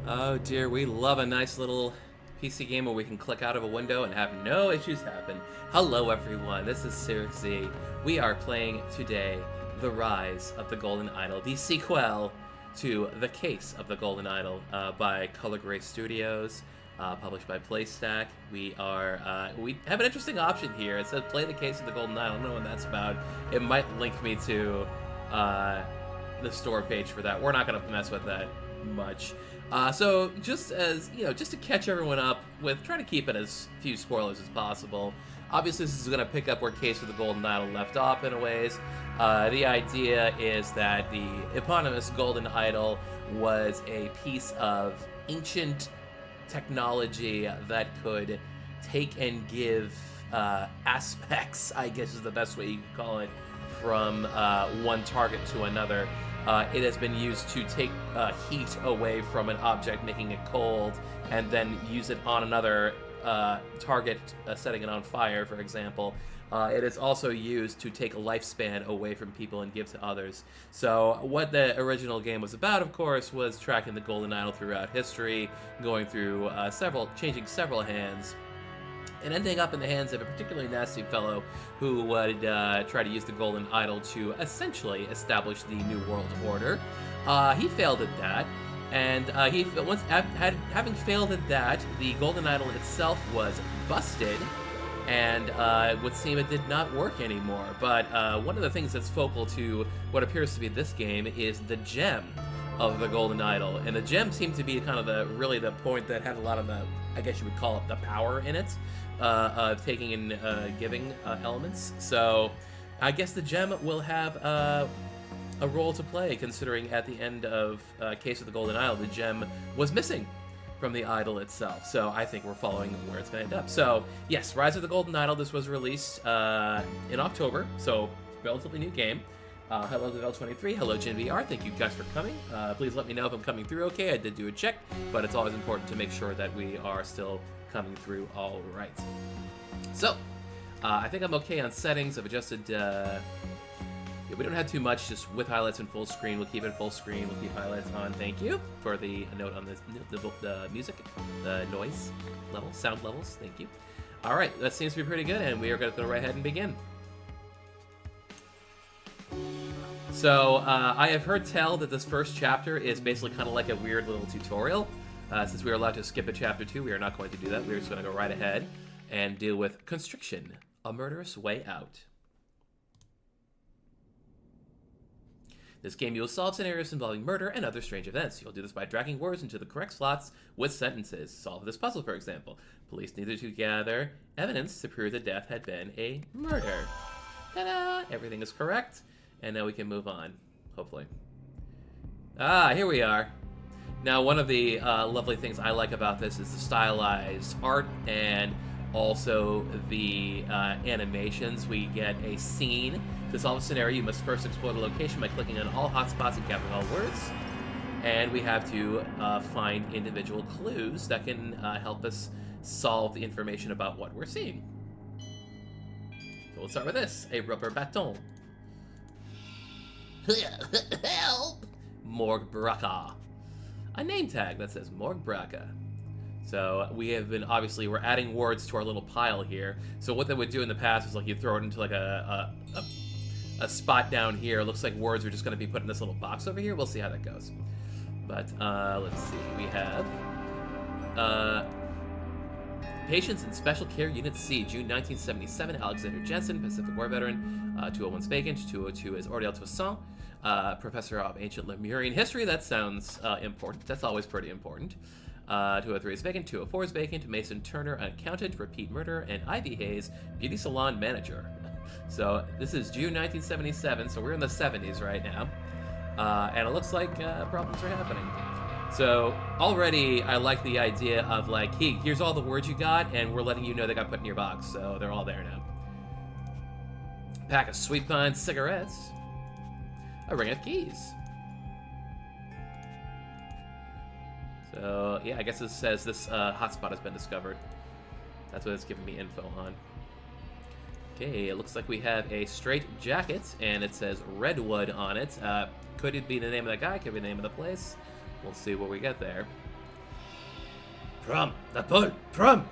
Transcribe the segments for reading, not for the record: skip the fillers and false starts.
Oh dear, we love a nice little PC game where we can click out of a window and have no issues happen. Hello everyone, this is CyricZ. We are playing today The Rise of the Golden Idol, the sequel to The Case of the Golden Idol by Color Gray Studios, published by PlayStack. We have an interesting option here. It says play The Case of the Golden Idol. I don't know what that's about. It might link me to the store page for that. We're not going to mess with that much. So just as, just to catch everyone up with, try to keep it as few spoilers as possible. Obviously, this is going to pick up where Case of the Golden Idol left off in a ways. The idea is that the eponymous Golden Idol was a piece of ancient technology that could take and give aspects, I guess is the best way you could call it, from one target to another. It has been used to take heat away from an object, making it cold, and then use it on another target, setting it on fire, for example. It is also used to take a lifespan away from people and give to others. So what the original game was about, of course, was tracking the Golden Idol throughout history, going through changing several hands, and ending up in the hands of a particularly nasty fellow who would try to use the Golden Idol to essentially establish the New World Order. He failed at that, and having failed at that, the Golden Idol itself was busted, and it would seem it did not work anymore. But one of the things that's focal to what appears to be this game is the gem of the Golden Idol, and the gem seemed to be kind of the point that had a lot of the, I guess you would call it, the power in it, of taking and giving elements. So I guess the gem will have a role to play, considering at the end of Case of the Golden Idol, the gem was missing from the idol itself. So I think we're following where it's going to end up. So yes, Rise of the Golden Idol, this was released in October, so relatively new game. Hello Devel23, hello JinVR, thank you guys for coming. Please let me know if I'm coming through okay. I did do a check, but it's always important to make sure that we are still coming through all right. So, I think I'm okay on settings. I've adjusted, we don't have too much, just with highlights in full screen. We'll keep it full screen, we'll keep highlights on. Thank you for the note on the music, the noise level, sound levels, thank you. All right, that seems to be pretty good, and we are going to go right ahead and begin. So, I have heard tell that this first chapter is basically kind of like a weird little tutorial. Since we are allowed to skip a chapter 2, we are not going to do that. We're just going to go right ahead and deal with Constriction, a murderous way out. This game, you will solve scenarios involving murder and other strange events. You'll do this by dragging words into the correct slots with sentences. Solve this puzzle, for example. Police needed to gather evidence to prove the death had been a murder. Ta-da! Everything is correct. And now we can move on, hopefully. Ah, here we are. Now, one of the lovely things I like about this is the stylized art and also the animations. We get a scene. To solve a scenario, you must first explore the location by clicking on all hotspots and capturing all words. And we have to find individual clues that can help us solve the information about what we're seeing. So we'll start with this, a rubber baton. Help! Morgue Braca. A name tag that says Morgue Braca. So we have been, obviously, we're adding words to our little pile here. So what they would do in the past is like you throw it into like a spot down here. It looks like words are just going to be put in this little box over here. We'll see how that goes. But let's see. We have Patients in Special Care Unit C, June 1977, Alexander Jensen, Pacific War veteran. 201 is vacant. 202 is Oriel Toussaint, professor of ancient Lemurian history. That sounds important. That's always pretty important. 203 is vacant. 204 is vacant. Mason Turner, accountant, repeat murder, and Ivy Hayes, beauty salon manager. So this is June 1977, so we're in the 70s right now. And it looks like problems are happening. So already I like the idea of like, hey, here's all the words you got, and we're letting you know they got put in your box, so they're all there now. Pack of Sweet Pine cigarettes. A ring of keys. So yeah, I guess it says this hotspot has been discovered. That's what it's giving me info on. Okay, it looks like we have a straight jacket, and it says Redwood on it. Could it be the name of the guy? Could it be the name of the place? We'll see what we get there. Prom! The pull! Prom!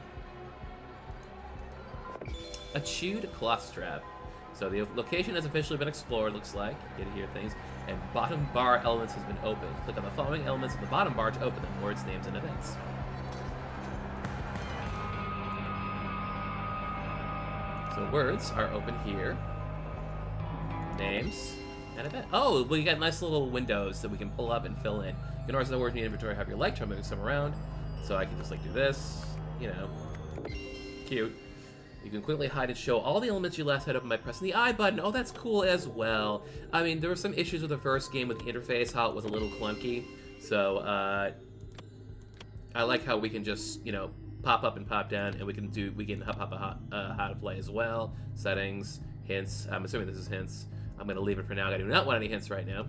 A chewed cloth strap. So the location has officially been explored, looks like. You get to hear things. And bottom bar elements has been opened. Click on the following elements in the bottom bar to open them. Words, names, and events. So words are open here. Names and event. Oh, we got nice little windows that we can pull up and fill in. You can also know words in the inventory however you like. Try moving some around. So I can just like do this. You know. Cute. You can quickly hide and show all the elements you last had open by pressing the I button. Oh, that's cool as well. I mean, there were some issues with the first game with the interface, how it was a little clunky. So, I like how we can just, you know, pop up and pop down, and we can how to play as well. Settings, hints. I'm assuming this is hints. I'm going to leave it for now. I do not want any hints right now.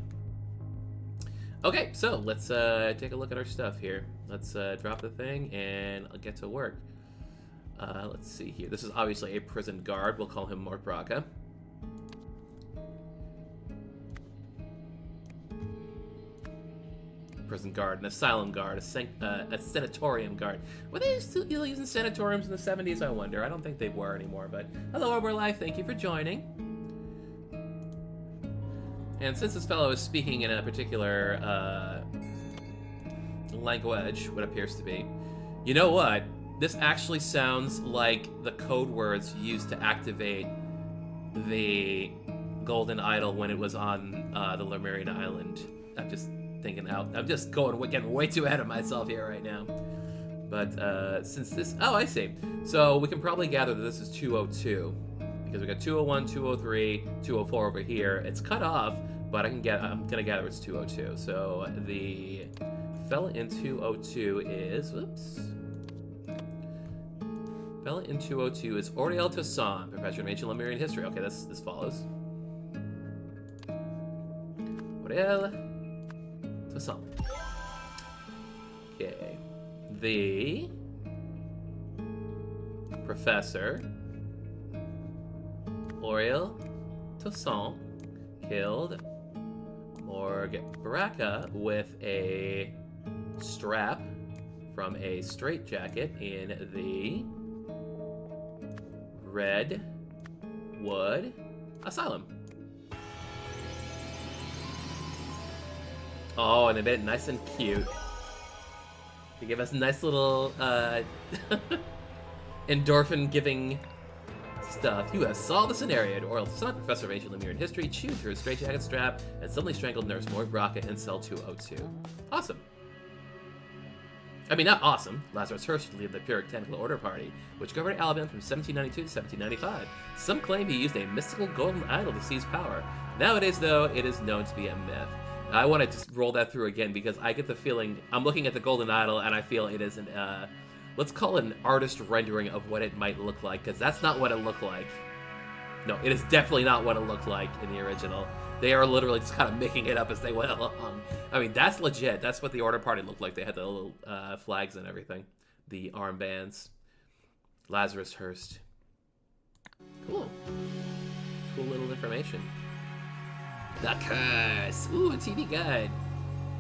Okay, so let's take a look at our stuff here. Let's drop the thing and I'll get to work. Let's see here. This is obviously a prison guard. We'll call him Mort Braca. Prison guard, an asylum guard, a sanatorium guard. Were they still using sanatoriums in the 70s? I wonder. I don't think they were anymore, but hello, Life. Thank you for joining. And since this fellow is speaking in a particular language, what appears to be, you know what? This actually sounds like the code words used to activate the golden idol when it was on the Lemurian island. I'm just thinking out. I'm just getting way too ahead of myself here right now. But since this... Oh, I see. So we can probably gather that this is 202. Because we got 201, 203, 204 over here. It's cut off, but I'm going to gather it's 202. So the fella in 202 is... Whoops. Fella in 202 is Auriel Toussaint, professor of ancient Lemurian history. Okay, this follows. Auriel Toussaint. Okay. The professor Auriel Toussaint killed Mort Braca with a strap from a straitjacket in the Redwood Asylum. Oh, and they made it nice and cute. They give us a nice little endorphin-giving stuff. You have solved the scenario. Auriel Toussaint, professor of ancient Lemurian history, chewed through a straitjacket strap and suddenly strangled nurse Mort Braca in cell 202. Awesome. I mean, not awesome. Lazarus Hirsch led the Puritanical Order Party, which governed Alabama from 1792 to 1795. Some claim he used a mystical golden idol to seize power. Nowadays, though, it is known to be a myth. I want to just roll that through again because I get the feeling, I'm looking at the golden idol and I feel it is an, let's call it an artist rendering of what it might look like, because that's not what it looked like. No, it is definitely not what it looked like in the original. They are literally just kind of making it up as they went along. I mean, that's legit. That's what the Order Party looked like. They had the little flags and everything. The armbands. Lazarus Hearst. Cool. Cool little information. The Curse. Ooh, a TV guide.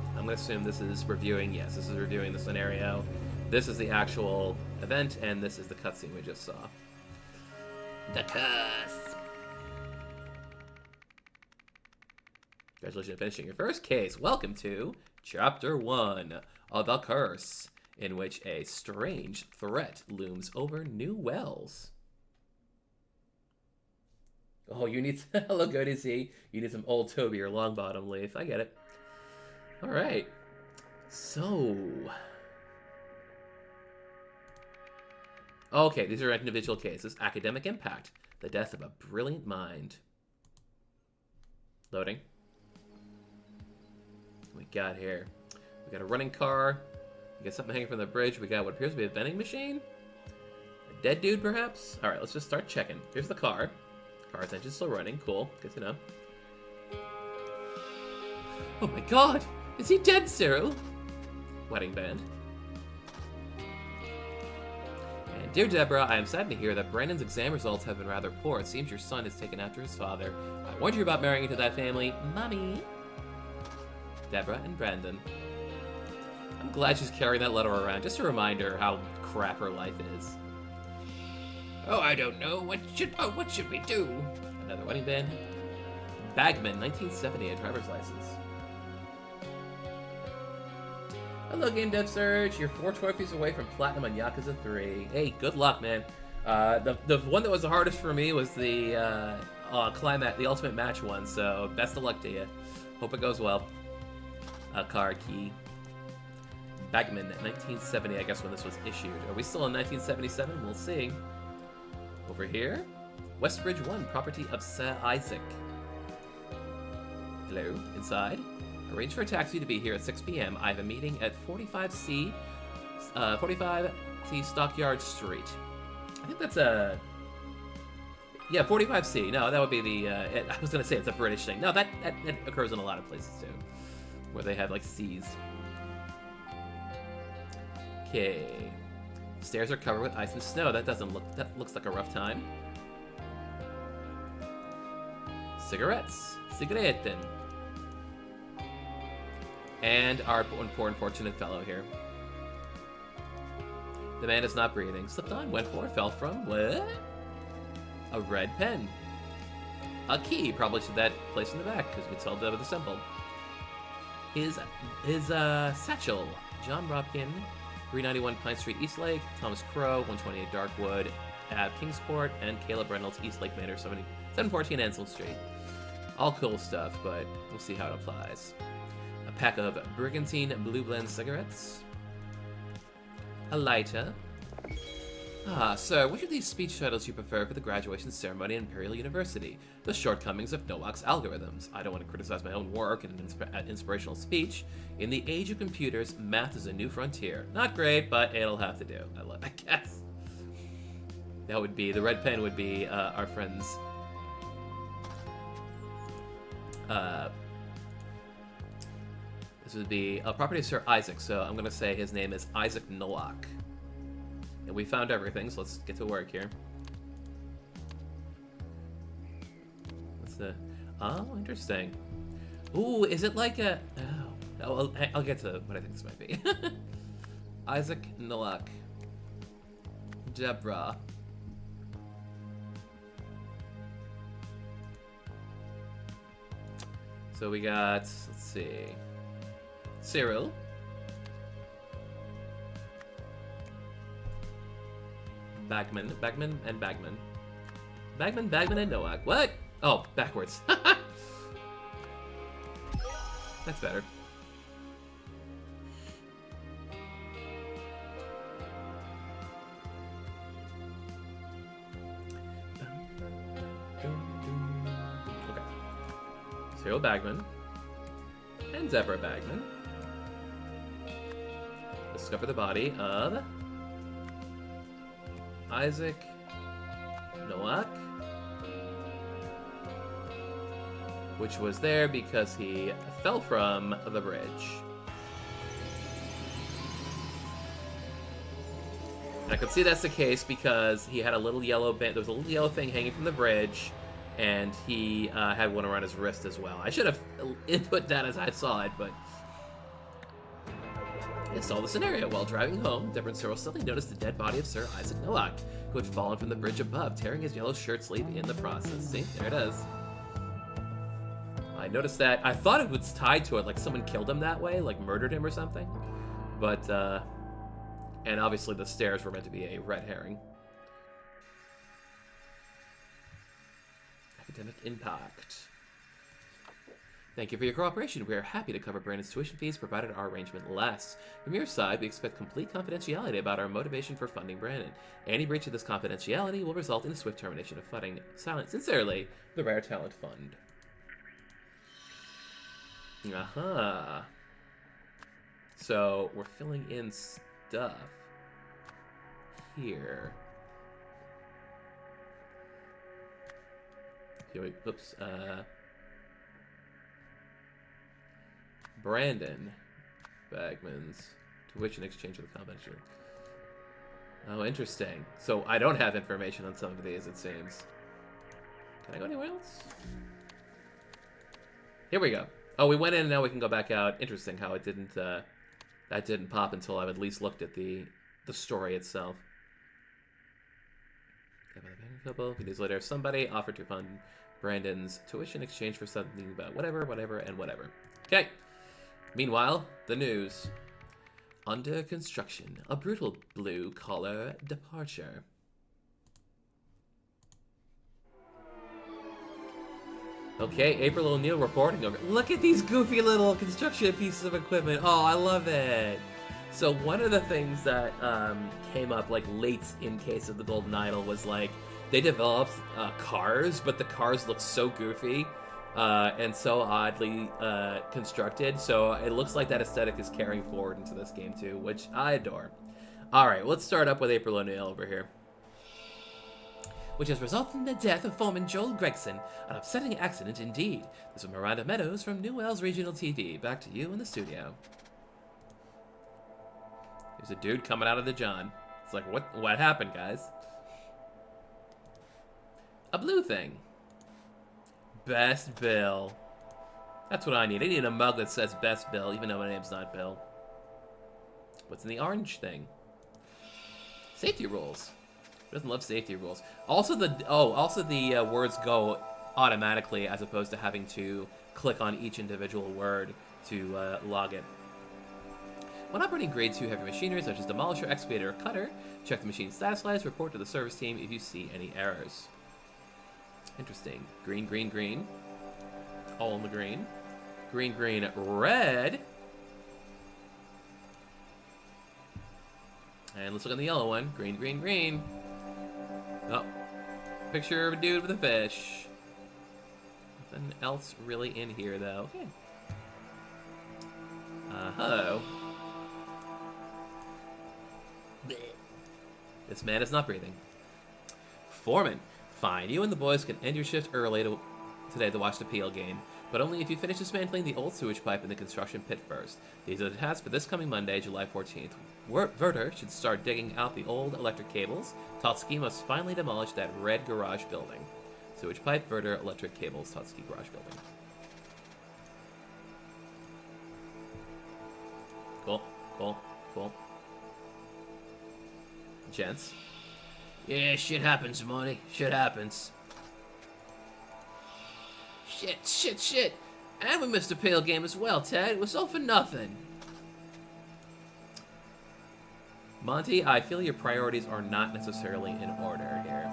I'm going to assume this is reviewing. Yes, this is reviewing the scenario. This is the actual event, and this is the cutscene we just saw. The Curse. Congratulations on finishing your first case. Welcome to Chapter 1 of The Curse, in which a strange threat looms over New Wells. Oh, you need... Hello, good to see. You need some Old Toby or Longbottom Leaf. I get it. All right. So... Okay, these are individual cases. Academic impact. The death of a brilliant mind. Loading. What we got here? We got a running car. We got something hanging from the bridge. We got what appears to be a vending machine. A dead dude, perhaps? All right, let's just start checking. Here's the car. Car's engine's still running. Cool. Good to know. Oh my god! Is he dead, Cyril? Wedding band. And dear Deborah, I am saddened to hear that Brandon's exam results have been rather poor. It seems your son has taken after his father. I warned you about marrying into that family. Mommy. Deborah and Brandon. I'm glad she's carrying that letter around, just to remind her how crap her life is. Oh, I don't know. What should we do? Another wedding band. Bagman, 1970, a driver's license. Hello, Game Dev Surge. You're 4 trophies away from Platinum on Yakuza 3. Hey, good luck, man. The one that was the hardest for me was the climax, the ultimate match one. So best of luck to you. Hope it goes well. Card key. Bagman, 1970. I guess when this was issued. Are we still in 1977? We'll see. Over here, Westbridge 1, property of Sir Isaac. Hello, inside. Arrange for a taxi to be here at 6 p.m. I have a meeting at 45C Stockyard Street. I think that's a... Yeah, 45C. No, that would be the... I was going to say it's a British thing. No, that occurs in a lot of places, too. Where they have, like, C's. Okay. Stairs are covered with ice and snow. That looks like a rough time. Cigarettes. Cigaretten. And our poor unfortunate fellow here. The man is not breathing. Slipped on, went for, fell from. What? A red pen. A key. Probably should that place in the back because we told with the symbol. His satchel. John Robkin. 391 Pine Street, Eastlake, Thomas Crow, 128 Darkwood, Ave, Kingsport, and Caleb Reynolds, Eastlake Manor, 714 Ansel Street. All cool stuff, but we'll see how it applies. A pack of Brigantine Blue Blend cigarettes. A lighter. Sir, which of these speech titles you prefer for the graduation ceremony at Imperial University? The shortcomings of Nowak's algorithms. I don't want to criticize my own work in an inspirational speech. In the age of computers, math is a new frontier. Not great, but it'll have to do. I guess. That would be, the red pen would be our friend's... this would be a property of Sir Isaac, so I'm going to say his name is Isaac Nowak. And we found everything, so let's get to work here. What's the... Oh, interesting. Ooh, is it like a... Oh, I'll get to what I think this might be. Isaac Nowak. Jabra. So we got... Let's see... Cyril. Bagman, and Bagman. Bagman, and Nowak. What? Oh, backwards. That's better. Okay. Cyril Bagman. And Deborah Bagman. Discover the body of... Isaac Nowak, which was there because he fell from the bridge. And I could see that's the case because he had a little yellow band. There was a little yellow thing hanging from the bridge, and he had one around his wrist as well. I should have input that as I saw it, but... I saw the scenario. While driving home, Deborah and Cyril suddenly noticed the dead body of Sir Isaac Nowak, who had fallen from the bridge above, tearing his yellow shirt sleeve in the process. See? There it is. I noticed that. I thought it was tied to it, like someone killed him that way, like murdered him or something. But, and obviously the stairs were meant to be a red herring. Academic impact. Thank you for your cooperation. We are happy to cover Brandon's tuition fees, provided our arrangement lasts. From your side, we expect complete confidentiality about our motivation for funding Brandon. Any breach of this confidentiality will result in a swift termination of funding. Sincerely, the Rare Talent Fund. Aha. So, we're filling in stuff here. Here we, oops, Brandon Bagman's tuition exchange with the confidential. Oh, interesting. So I don't have information on some of these, it seems. Can I go anywhere else? Here we go. Oh, we went in and now we can go back out. Interesting how it didn't That didn't pop until I've at least looked at the story itself. A couple days later, somebody offered to fund Brandon's tuition in exchange for something about whatever, and whatever. Okay. Meanwhile, the news. Under construction, a brutal blue-collar departure. Okay, April O'Neil reporting over. Look at these goofy little construction pieces of equipment. Oh, I love it. So one of the things that came up like late in Case of the Golden Idol was like they developed cars, but the cars look so goofy and so oddly constructed. So it looks like that aesthetic is carrying forward into this game too, which I adore. All right, let's start up with April O'Neil over here. Which has resulted in the death of foreman Joel Gregson. An upsetting accident indeed. This is Miranda Meadows from New Wales Regional TV. Back to you in the studio. There's a dude coming out of the John. It's like, what happened, guys? A blue thing. Best Bill. That's what I need. I need a mug that says Best Bill, even though my name's not Bill. What's in the orange thing? Safety rules. Who doesn't love safety rules? Also the words go automatically as opposed to having to click on each individual word to log it. When operating grade 2 heavy machinery such as demolisher, excavator, or cutter, check the machine status lines, report to the service team if you see any errors. Interesting. Green, green, green. All in the green. Green, green, red. And let's look at the yellow one. Green, green, green. Oh. Picture of a dude with a fish. Nothing else really in here, though. Okay. Hello. This man is not breathing. Foreman, fine. You and the boys can end your shift early today to watch the PL game, but only if you finish dismantling the old sewage pipe in the construction pit first. These are the tasks for this coming Monday, July 14th. Werder should start digging out the old electric cables. Totsky must finally demolish that red garage building. Sewage pipe, Werder, electric cables, Totsky garage building. Cool, cool, cool. Gents. Yeah, shit happens, Monty. Shit happens. Shit. And we missed a pale game as well, Ted. It was all for nothing. Monty, I feel your priorities are not necessarily in order here.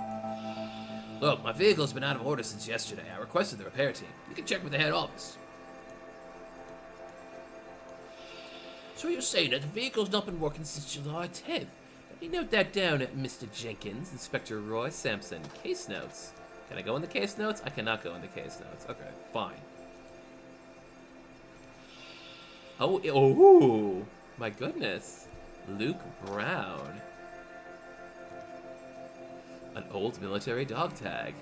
Look, my vehicle's been out of order since yesterday. I requested the repair team. You can check with the head office. So you're saying that the vehicle's not been working since July 10th? Let me note that down, Mr. Jenkins. Inspector Roy Sampson. Case notes. Can I go in the case notes? I cannot go in the case notes. Okay, fine. Oh, my goodness. Luke Brown. An old military dog tag.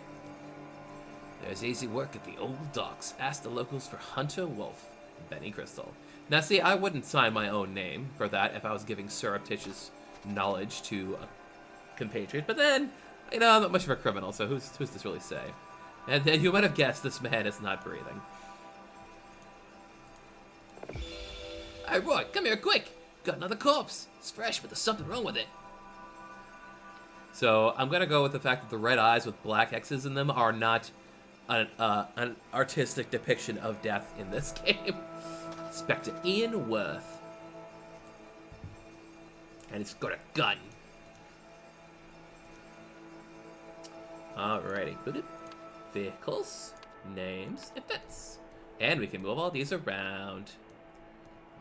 There's easy work at the old docks. Ask the locals for Hunter Wolf. Benny Crystal. Now, see, I wouldn't sign my own name for that if I was giving surreptitious knowledge to a compatriot. But then, you know, I'm not much of a criminal, so who's this really say? And then you might have guessed this man is not breathing. Hey, Roy, come here quick. Got another corpse. It's fresh, but there's something wrong with it. So I'm gonna go with the fact that the red eyes with black X's in them are not an artistic depiction of death in this game. Inspector Ian Worth. And he's got a gun. Alrighty. Vehicles, names, events. And we can move all these around.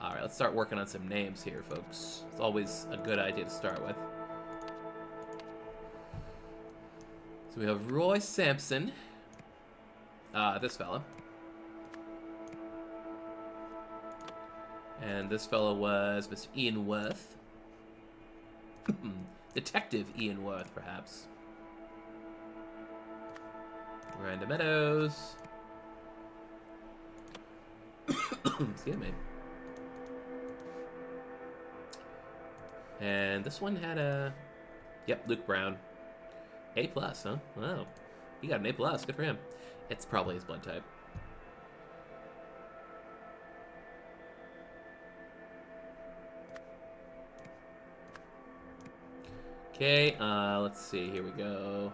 Alright, let's start working on some names here, folks. It's always a good idea to start with. So we have Roy Sampson. This fella. And this fellow was Mr. Ian Worth. Detective Ian Worth, perhaps. Miranda Meadows. Excuse me. And this one had a... Yep, Luke Brown. A+, huh? Wow. He got an A+. Good for him. It's probably his blood type. Okay, let's see. Here we go.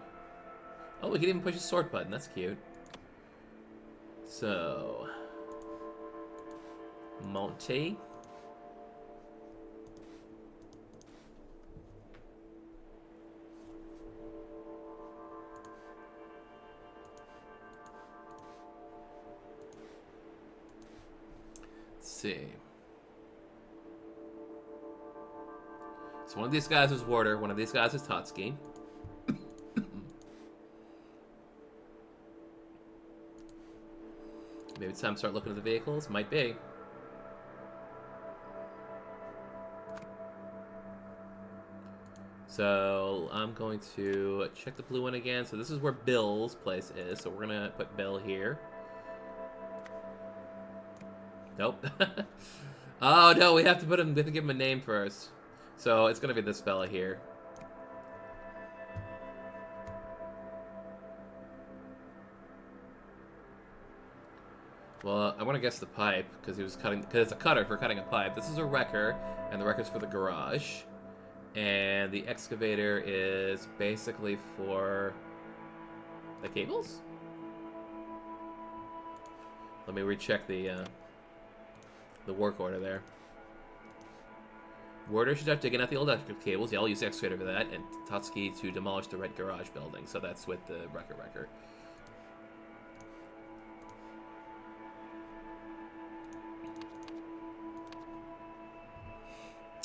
Oh, we can even push a sort button. That's cute. So, Monty. Let's see. So one of these guys is Warder, one of these guys is Totski. Maybe it's time to start looking at the vehicles? Might be. So I'm going to check the blue one again. So this is where Bill's place is. So we're going to put Bill here. Nope. Oh, no, we have to give him a name first. So it's going to be this fella here. Well, I want to guess the pipe, because he was cutting, because it's a cutter for cutting a pipe. This is a wrecker, and the wrecker's for the garage. And the excavator is basically for the cables? Let me recheck the work order there. Warder should start digging out the old electrical cables. Yeah, I'll use the excavator for that, and Totski to demolish the red garage building. So that's with the wrecker.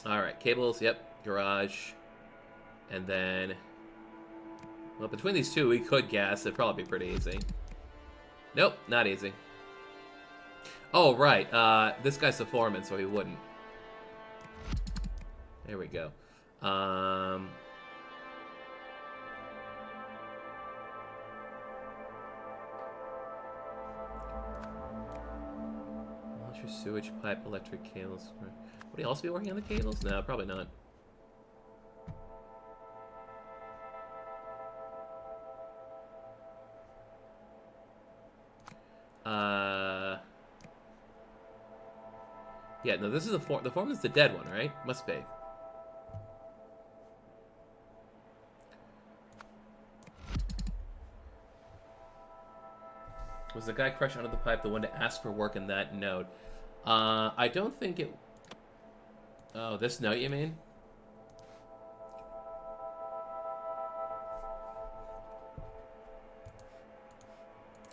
Alright, cables, yep, garage. And then, well, between these two, we could guess. It'd probably be pretty easy. Nope, not easy. Oh, right, this guy's the foreman, so he wouldn't. There we go. Water, sewage pipe, electric cables. Would he also be working on the cables? No, probably not. Yeah, no, this is the foreman's the dead one, right? Must be. Was the guy crushed under the pipe the one to ask for work in that note? I don't think it... Oh, this note, you mean?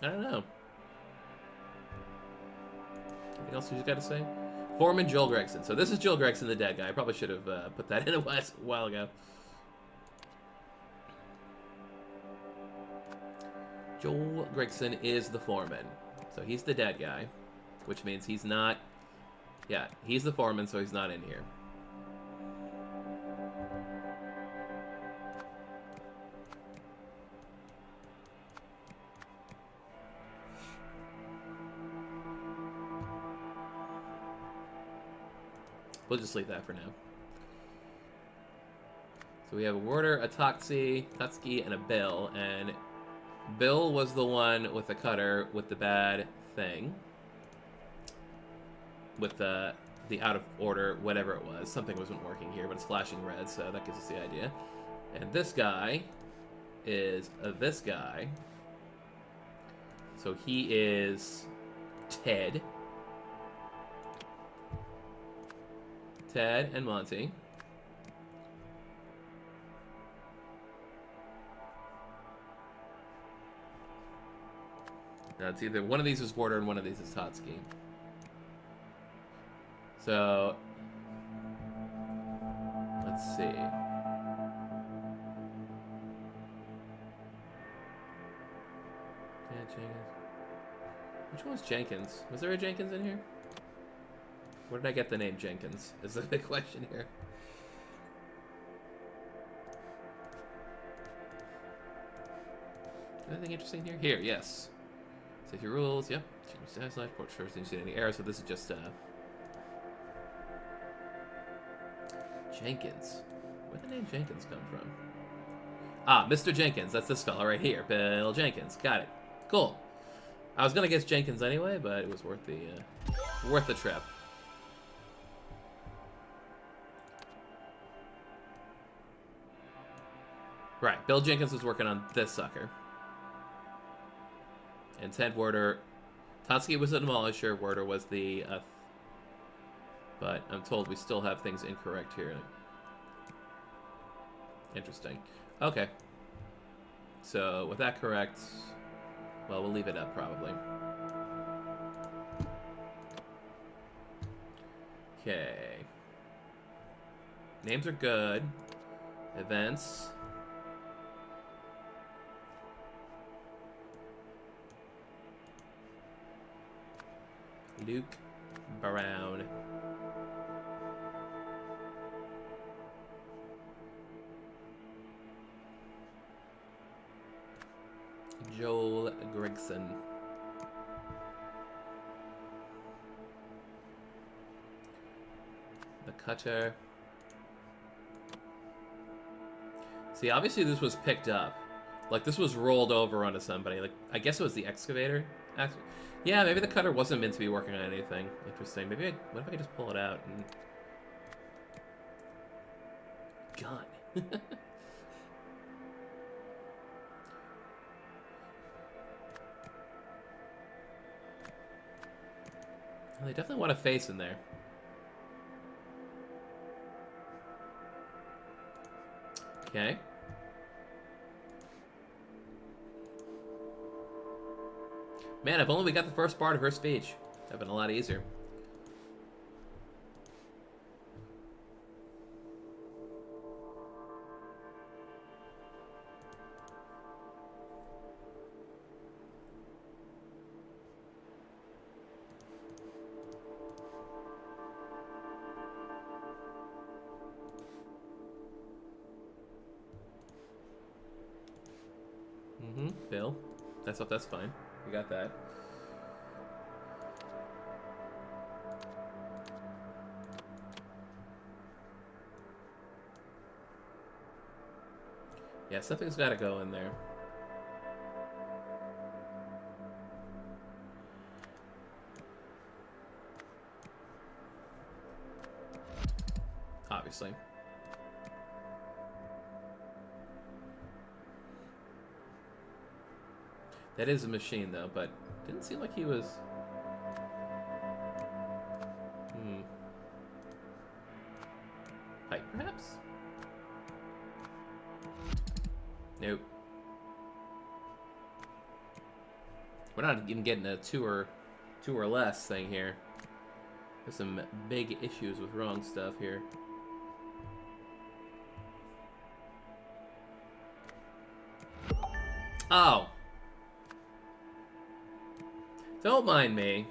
I don't know. Anything else you got to say? Foreman Joel Gregson. So this is Joel Gregson, the dead guy. I probably should have put that in a while ago. Joel Gregson is the foreman. So he's the dead guy, which means he's not... Yeah, he's the foreman, so he's not in here. We'll just leave that for now. So we have a Warder, a Totski, and a Bill, and Bill was the one with the cutter with the bad thing. With the out of order, whatever it was. Something wasn't working here, but it's flashing red, so that gives us the idea. And this guy is this guy. So he is Ted. Ted and Monty. Now it's either one of these is Warder and one of these is Totski. So let's see. Yeah, Jenkins. Which one's Jenkins? Was there a Jenkins in here? Where did I get the name Jenkins? Is the big question here. Anything interesting here? Here, yes. Safety rules, yep. Port sure didn't see any errors, so this is just Jenkins. Where did the name Jenkins come from? Ah, Mr. Jenkins. That's this fella right here. Bill Jenkins. Got it. Cool. I was gonna guess Jenkins anyway, but it was worth the trip. Right, Bill Jenkins was working on this sucker. And Ted Werder... Totsky was the demolisher, Werder was the... but I'm told we still have things incorrect here. Interesting. Okay. So, with that correct... Well, we'll leave it up, probably. Okay. Names are good. Events. Luke Brown. Joel Gregson. The Cutter. See, obviously this was picked up. Like, this was rolled over onto somebody. Like, I guess it was the excavator. Yeah, maybe the Cutter wasn't meant to be working on anything. Interesting. Maybe what if I could just pull it out and... Gun. Well, they definitely want a face in there. Okay. Man, if only we got the first part of her speech. That'd been a lot easier. Bill. That's fine. We got that. Yeah, something's got to go in there. Obviously. That is a machine, though, but didn't seem like he was... Height, perhaps? Nope. We're not even getting a two or less thing here. There's some big issues with wrong stuff here. Oh! Don't mind me.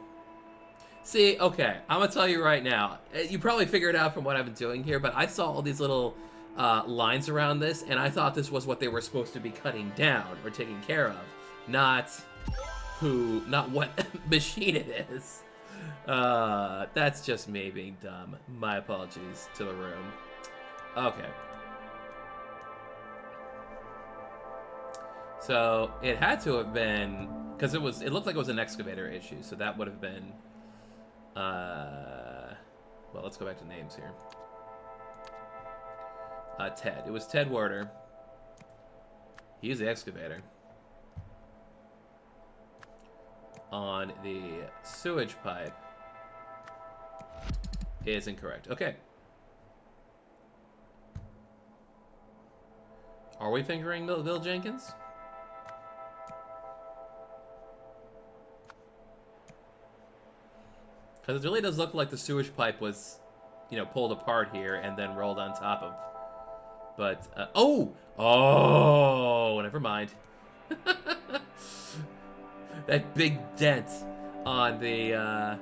See, okay, I'm gonna tell you right now. You probably figured out from what I've been doing here, but I saw all these little lines around this, and I thought this was what they were supposed to be cutting down or taking care of, not what machine it is. That's just me being dumb. My apologies to the room. Okay. So it had to have been, because it looked like it was an excavator issue, so that would have been, well, let's go back to names here. Ted. It was Ted Werder. He's the excavator. On the sewage pipe is incorrect. Okay. Are we fingering Bill Jenkins? Because it really does look like the sewage pipe was, you know, pulled apart here and then rolled on top of. But, oh, never mind. That big dent on the, yeah,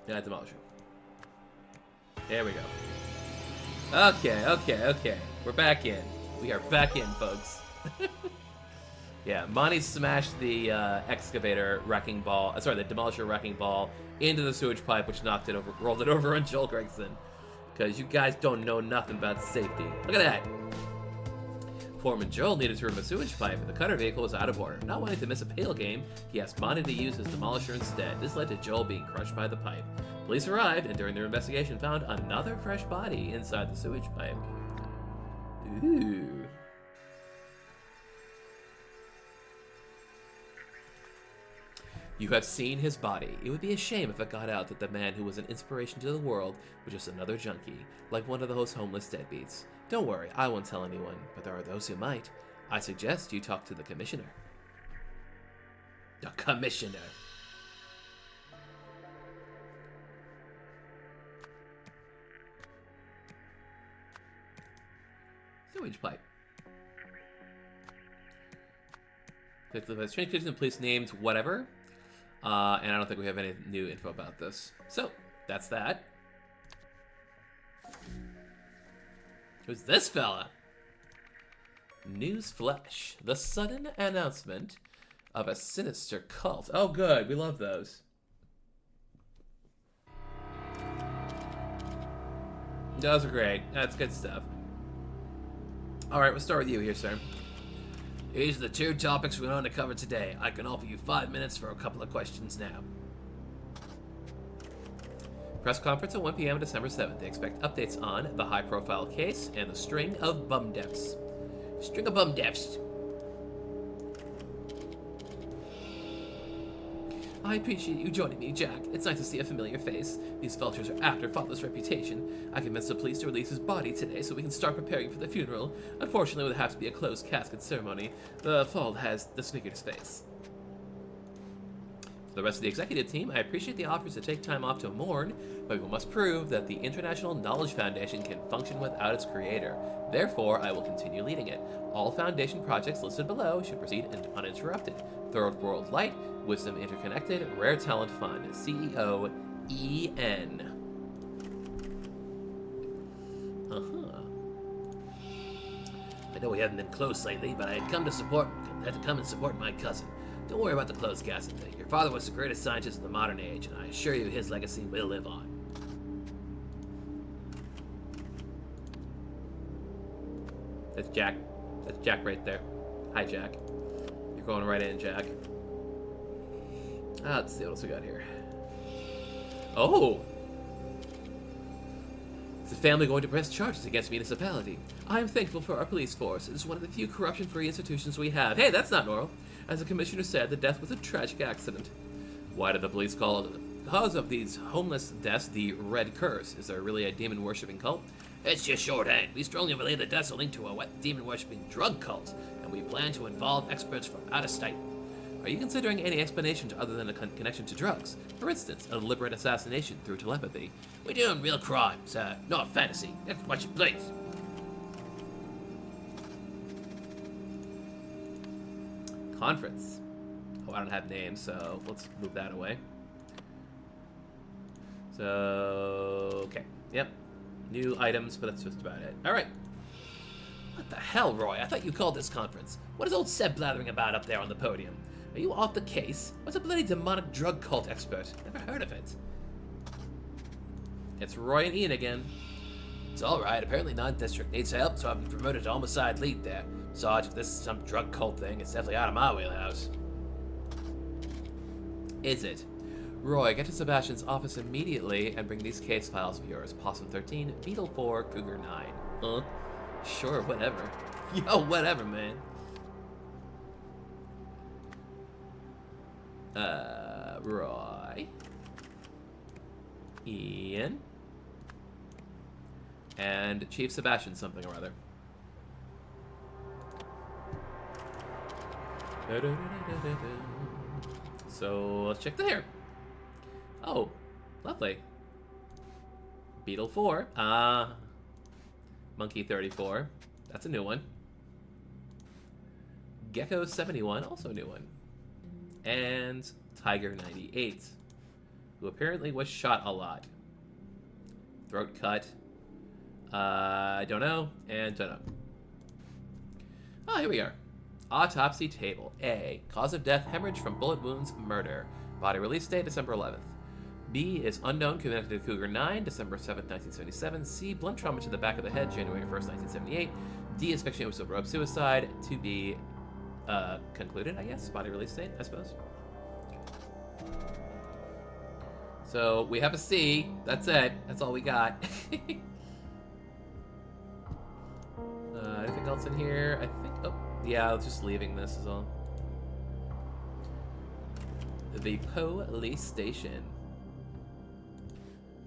demolisher. There we go. Okay. We're back in. We are back in, folks. Yeah, Monty smashed the excavator wrecking ball, the demolisher wrecking ball into the sewage pipe, which knocked it over, rolled it over on Joel Gregson. Because you guys don't know nothing about safety. Look at that. Foreman Joel needed to remove a sewage pipe, and the cutter vehicle was out of order. Not wanting to miss a pale game, he asked Bonnie to use his demolisher instead. This led to Joel being crushed by the pipe. Police arrived, and during their investigation found another fresh body inside the sewage pipe. Ooh. You have seen his body. It would be a shame if it got out that the man who was an inspiration to the world was just another junkie, like one of those homeless deadbeats. Don't worry, I won't tell anyone, but there are those who might. I suggest you talk to the commissioner. The commissioner. Sewage pipe. The strange kitchen police named whatever. And I don't think we have any new info about this. So, that's that. Who's this fella? News flash. The sudden announcement of a sinister cult. Oh, good. We love those. Those are great. That's good stuff. Alright, we'll start with you here, sir. These are the 2 topics we're going to cover today. I can offer you 5 minutes for a couple of questions now. Press conference at 1 p.m. on December 7th. They expect updates on the high-profile case and the string of bum deaths. String of bum deaths. I appreciate you joining me, Jack. It's nice to see a familiar face. These vultures are after Father's reputation. I convinced the police to release his body today so we can start preparing for the funeral. Unfortunately, it would have to be a closed casket ceremony. The fall has disfigured his face. For the rest of the executive team, I appreciate the offers to take time off to mourn, but we must prove that the International Knowledge Foundation can function without its creator. Therefore, I will continue leading it. All Foundation projects listed below should proceed uninterrupted. Third World Light, Wisdom Interconnected, Rare Talent Fund, CEO EN. I know we haven't been close lately, but I had to come and support my cousin. Don't worry about the closed casket thing. Your father was the greatest scientist of the modern age, and I assure you his legacy will live on. That's Jack. That's Jack right there. Hi, Jack. You're going right in, Jack. Let's see what else we got here. Oh! Is the family going to press charges against municipality? I am thankful for our police force. It is one of the few corruption-free institutions we have. Hey, that's not normal. As the commissioner said, the death was a tragic accident. Why did the police call the cause of these homeless deaths the Red Curse? Is there really a demon-worshipping cult? It's just shorthand. We strongly believe the deaths are linked to a wet demon-worshipping drug cult, and we plan to involve experts from out of state. Are you considering any explanations other than a connection to drugs? For instance, a deliberate assassination through telepathy. We're doing real crimes, not fantasy. That's what you please. Conference. Oh, I don't have names, so let's move that away. So, okay. Yep. New items, but that's just about it. All right. What the hell, Roy? I thought you called this conference. What is old Seb blathering about up there on the podium? Are you off the case? What's a bloody demonic drug cult expert? Never heard of it. It's Roy and Ian again. It's alright. Apparently non-district needs help, so I've been promoted to homicide lead there. Sarge, if this is some drug cult thing, it's definitely out of my wheelhouse. Is it? Roy, get to Sebastian's office immediately and bring these case files of yours. Possum 13, Beetle 4, Cougar 9. Sure, whatever. Yo, whatever, man. Roy. Ian. And Chief Sebastian something or other. So, let's check there. Oh, lovely. Beetle 4. Monkey 34. That's a new one. Gecko 71, also a new one. And Tiger 98, who apparently was shot a lot. Throat cut. I don't know, and don't know. Oh, here we are. Autopsy table. A. Cause of death, hemorrhage from bullet wounds, murder. Body release date, December 11th. B is unknown, connected to Cougar 9, December 7th, 1977. C. Blunt trauma to the back of the head, January 1st, 1978. D is fiction with rope suicide. To be concluded, I guess. Body release date, I suppose. So we have a C. That's it. That's all we got. Anything else in here? I think. Oh, yeah. I was just leaving this is all. The police station.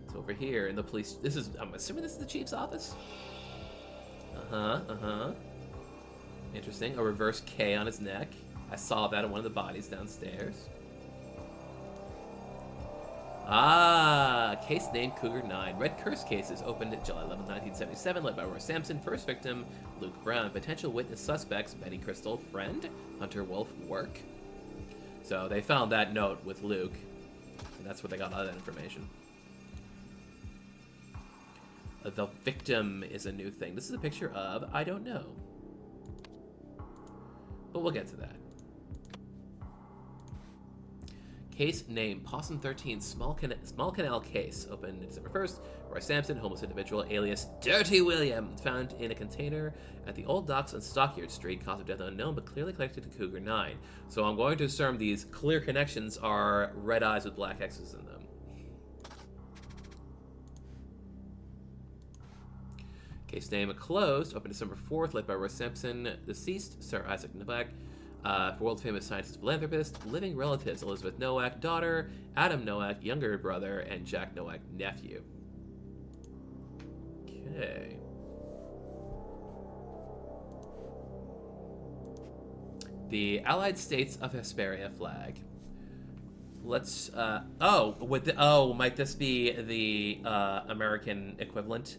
It's over here in the police. This is. I'm assuming this is the chief's office. Interesting. A reverse K on his neck. I saw that on one of the bodies downstairs. Ah, case named Cougar 9. Red Curse cases opened July 11, 1977, led by Roy Sampson. First victim, Luke Brown. Potential witness suspects, Betty Crystal. Friend, Hunter Wolf. Work. So they found that note with Luke, and that's where they got all that information. The victim is a new thing. This is a picture of, I don't know. But we'll get to that. Case name, Possum 13, Small Canal case. Opened December 1st. Roy Sampson, homeless individual, alias Dirty William. Found in a container at the old docks on Stockyard Street. Cause of death unknown, but clearly connected to Cougar 9. So I'm going to assume these clear connections are red eyes with black X's in them. Case name closed. Opened December 4th. Led by Roy Sampson. Deceased, Sir Isaac Novak. World-famous scientist philanthropist. Living relatives, Elizabeth Nowak, daughter. Adam Nowak, younger brother. And Jack Nowak, nephew. Okay. The Allied States of Hesperia flag. Let's, might this be the, American equivalent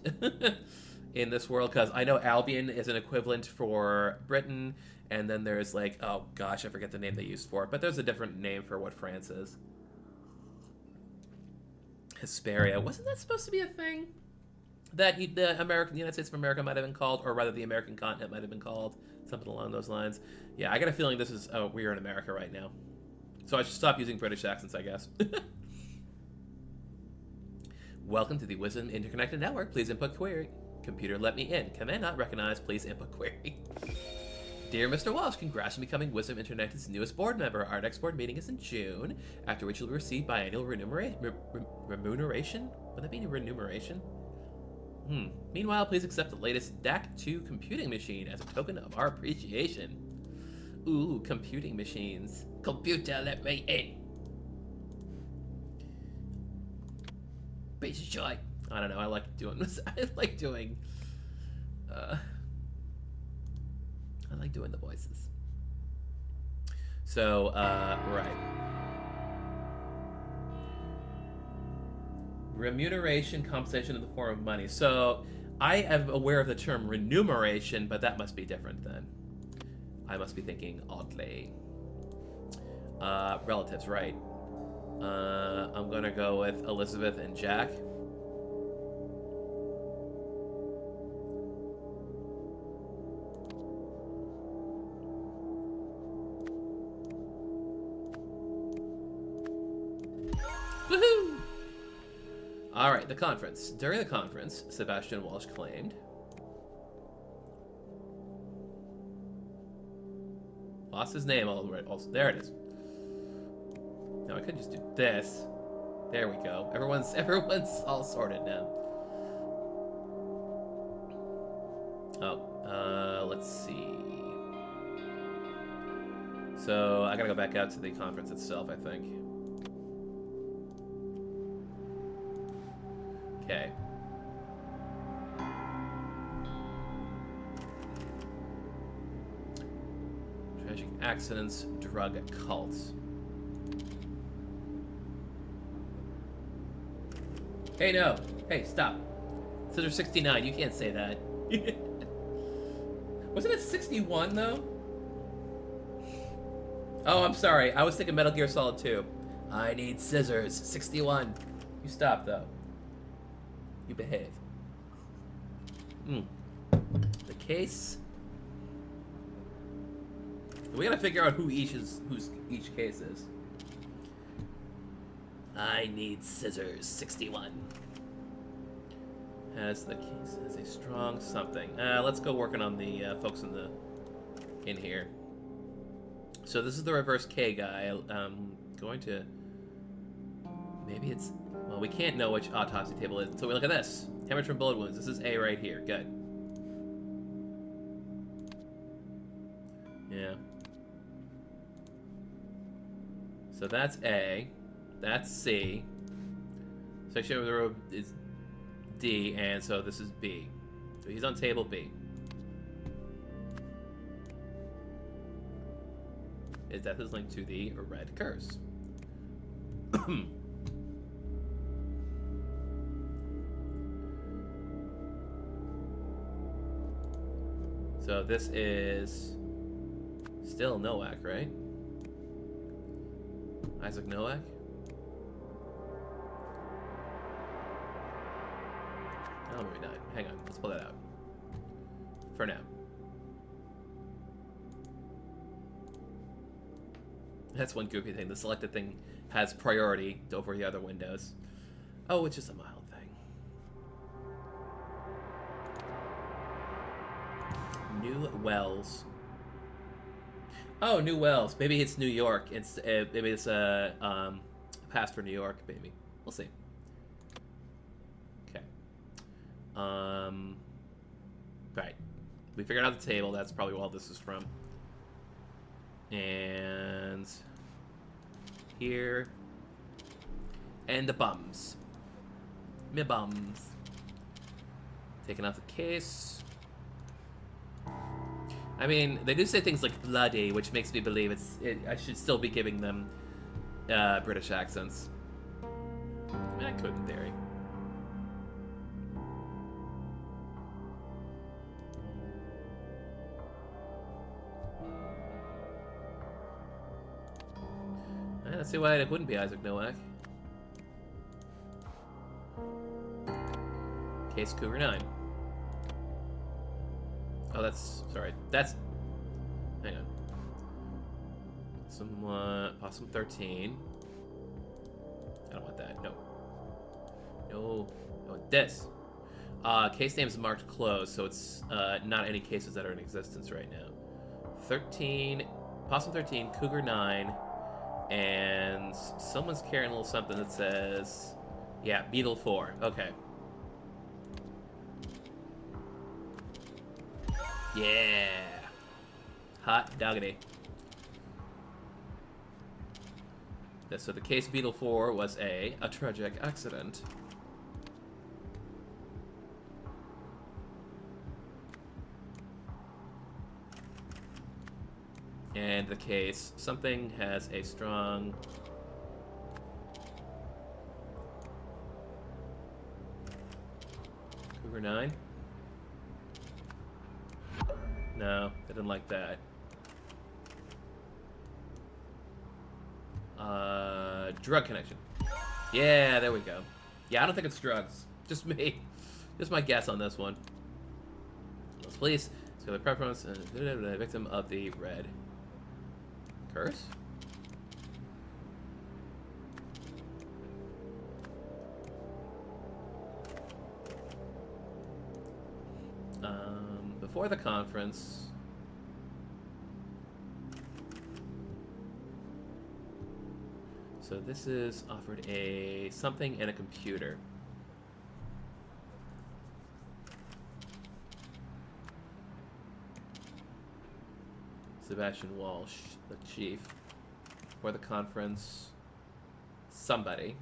in this world? Because I know Albion is an equivalent for Britain, and then there's like, oh gosh, I forget the name they used for it, but there's a different name for what France is. Hesperia. Wasn't that supposed to be a thing? That the United States of America might have been called, or rather the American continent might have been called, something along those lines. Yeah, I got a feeling this is, we're in America right now. So I should stop using British accents, I guess. Welcome to the Wisdom Interconnected Network. Please input query. Computer, let me in. Command not recognized. Please input query. Dear Mr. Walsh, congrats on becoming Wisdom Internet's newest board member. Our next board meeting is in June, after which you'll receive biannual remuneration? Would that mean remuneration? Meanwhile, please accept the latest DAC2 computing machine as a token of our appreciation. Ooh, computing machines. Computer, let me in. Piece of shit. I don't know, I like doing this. I like doing the voices. So, right. Remuneration, compensation in the form of money. So, I am aware of the term remuneration, but that must be different then. I must be thinking oddly. Relatives, right. I'm gonna go with Elizabeth and Jack. Woohoo! Alright, the conference. During the conference, Sebastian Walsh claimed... Lost his name all the way. Also, there it is. No, I could just do this. There we go. Everyone's all sorted now. Oh, let's see. So I gotta go back out to the conference itself, I think. Okay. Tragic accidents, drug cults. Hey, no. Hey, stop. Scissor 69, you can't say that. Wasn't it 61, though? Oh, I'm sorry. I was thinking Metal Gear Solid 2. I need scissors. 61. You stop, though. You behave. The case... We gotta figure out whose each case is. I need scissors. 61. Has the case has a strong something. Let's go working on the folks in here. So this is the reverse K guy. I'm going to maybe it's well we can't know which autopsy table it is until we look at this. Hemorrhage from bullet wounds. This is A right here. Good. Yeah. So that's A. That's C. Section of the road is D, and so this is B. So he's on table B. His death is linked to the red curse. So this is still Nowak, right? Isaac Nowak? Oh, maybe not. Hang on, let's pull that out. For now. That's one goofy thing. The selected thing has priority over the other windows. Oh, it's just a mild thing. New Wells. Oh, New Wells. Maybe it's New York. It's maybe it's a pass for New York. Maybe we'll see. Okay. Right. We figured out the table. That's probably what all this is from. And here. And the bums. Me bums. Taking off the case. I mean, they do say things like bloody, which makes me believe I should still be giving them British accents. I mean, I could in theory. I don't see why it wouldn't be Isaac Nowak. Case Cougar 9. Oh, that's... Sorry. That's... Hang on. Possum 13. I don't want that. No. No. I want this. Case name's marked closed, so it's not any cases that are in existence right now. 13... Possum 13, Cougar 9, and someone's carrying a little something that says... Yeah, Beetle 4. Okay. Yeah. Hot doggity. So the case Beetle 4 was a tragic accident. And the case, something has a strong... Cougar 9? No, I didn't like that. Drug connection. Yeah, there we go. Yeah, I don't think it's drugs. Just me. Just my guess on this one. Let's please. Let's go to preference and victim of the red curse. Before the conference, so this is offered a something and a computer. Sebastian Walsh, the chief. For the conference, somebody.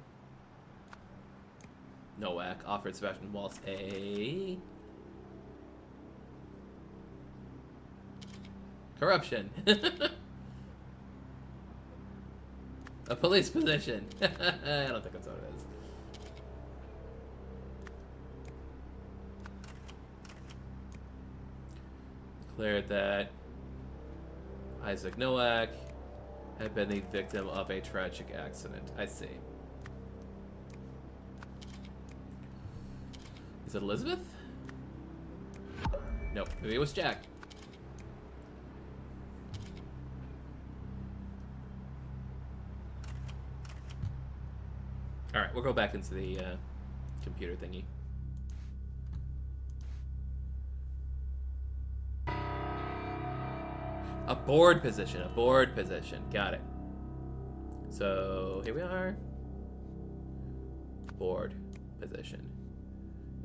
Nowak offered Sebastian Walsh a corruption. A police position. I don't think that's what it is. Declared that Isaac Nowak had been the victim of a tragic accident. I see. Is it Elizabeth? Nope. Maybe it was Jack. Alright, we'll go back into the computer thingy. A board position. A board position. Got it. So here we are. Board position.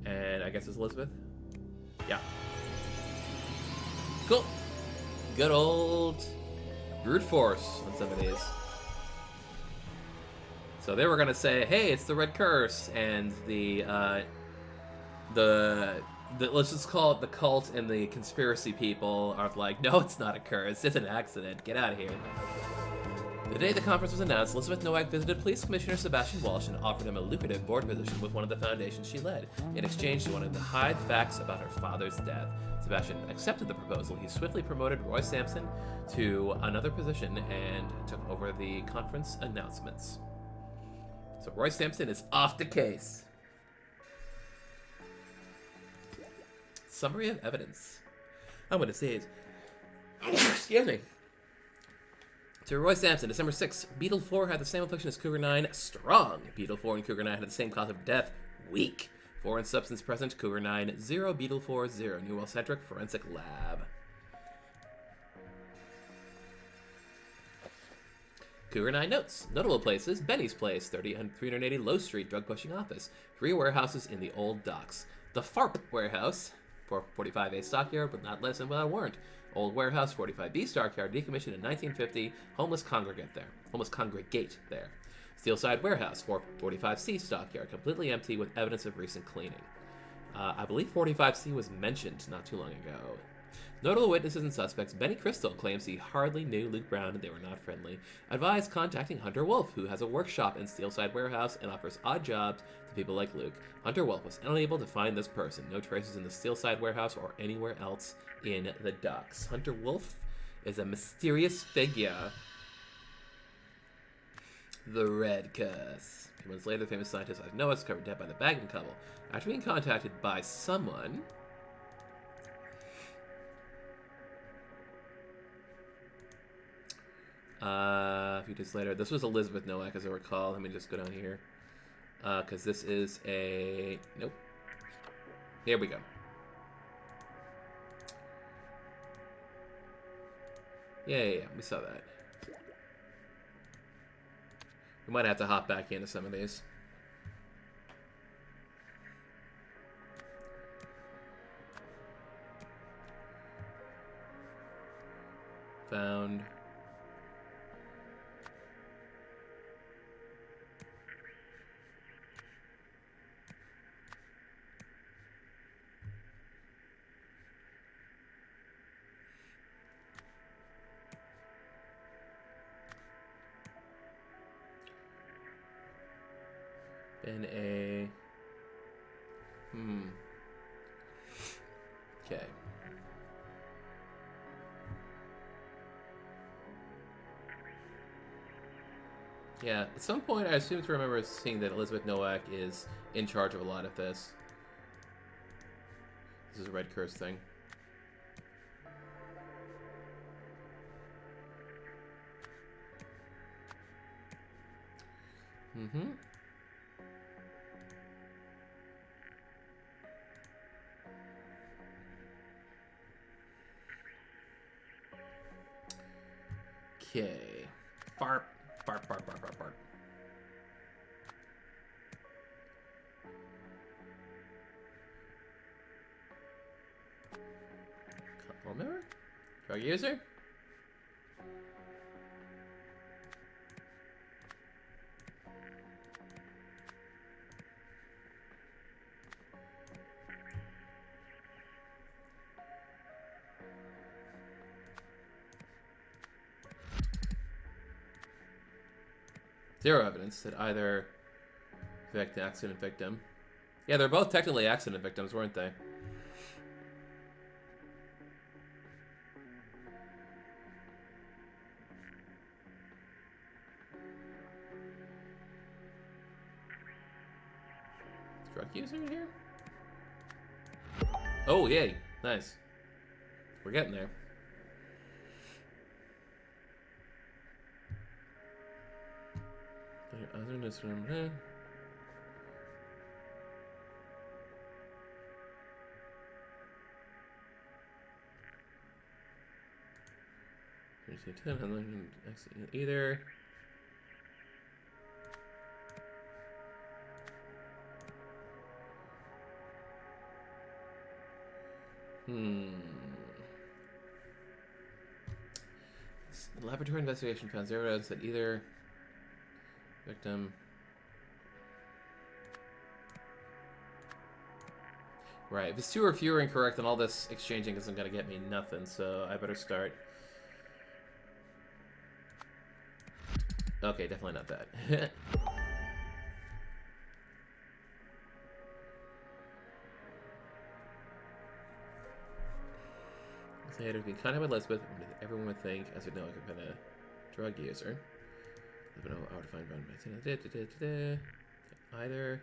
And I guess it's Elizabeth? Yeah. Cool. Good old brute force on some of these. So they were gonna say, hey, it's the Red Curse, and the let's just call it the cult and the conspiracy people are like, no, it's not a curse, it's an accident, get out of here. The day the conference was announced, Elizabeth Nowak visited Police Commissioner Sebastian Walsh and offered him a lucrative board position with one of the foundations she led. In exchange, she wanted to hide facts about her father's death. Sebastian accepted the proposal. He swiftly promoted Roy Sampson to another position and took over the conference announcements. So Roy Sampson is off the case. Summary of evidence. I'm going to say it. Excuse me. To Roy Sampson, December 6th, Beetle 4 had the same affliction as Cougar 9, strong. Beetle 4 and Cougar 9 had the same cause of death, weak. Foreign substance present, Cougar 9, 0, Beetle 4, 0. New Centric Forensic Lab. Cougar 9 notes. Notable places, Benny's Place, 380 Low Street, drug pushing office. 3 warehouses in the old docks. The FARP warehouse, 45A stockyard, but not less than without a warrant. Old warehouse, 45B stockyard, decommissioned in 1950. Homeless congregate there. Steelside warehouse, 45C stockyard, completely empty with evidence of recent cleaning. I believe 45C was mentioned not too long ago. Notable witnesses and suspects. Benny Crystal claims he hardly knew Luke Brown and they were not friendly. Advised contacting Hunter Wolf, who has a workshop in Steelside warehouse and offers odd jobs to people like Luke. Hunter Wolf was unable to find this person. No traces in the Steelside warehouse or anywhere else in the docks. Hunter Wolf is a mysterious figure. The Red Curse. A few months later, the famous scientist Noah is discovered dead by the Bagman couple. After being contacted by someone... a few days later, this was Elizabeth Nowak, as I recall. Let me just go down here. Because this is a... Nope. There we go. Yeah, we saw that. We might have to hop back into some of these. Found... in a... Okay. Yeah, at some point I seem to remember seeing that Elizabeth Nowak is in charge of a lot of this. This is a Red Curse thing. Mm-hmm. Okay. Farp. Bark. Couple member? Drug user? Zero evidence that either accident victim. Yeah, they're both technically accident victims, weren't they? Drug user in here? Oh, yay. Nice. We're getting there. Otherness from Either. Laboratory investigation found zero evidence that either victim. Right. If it's two or fewer incorrect, then all this exchanging isn't going to get me nothing, so I better start. Okay, definitely not that. I had to be kind of Elizabeth, everyone would think, as we know, I could have been a drug user. I don't know how to find one. Either.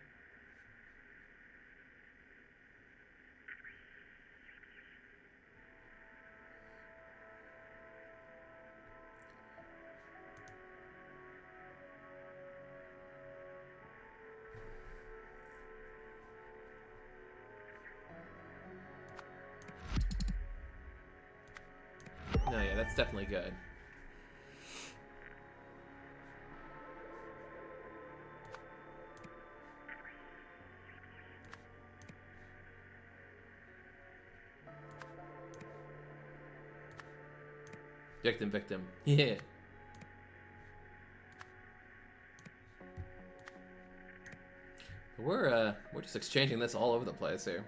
No, yeah, that's definitely good. Victim. Yeah. We're just exchanging this all over the place here.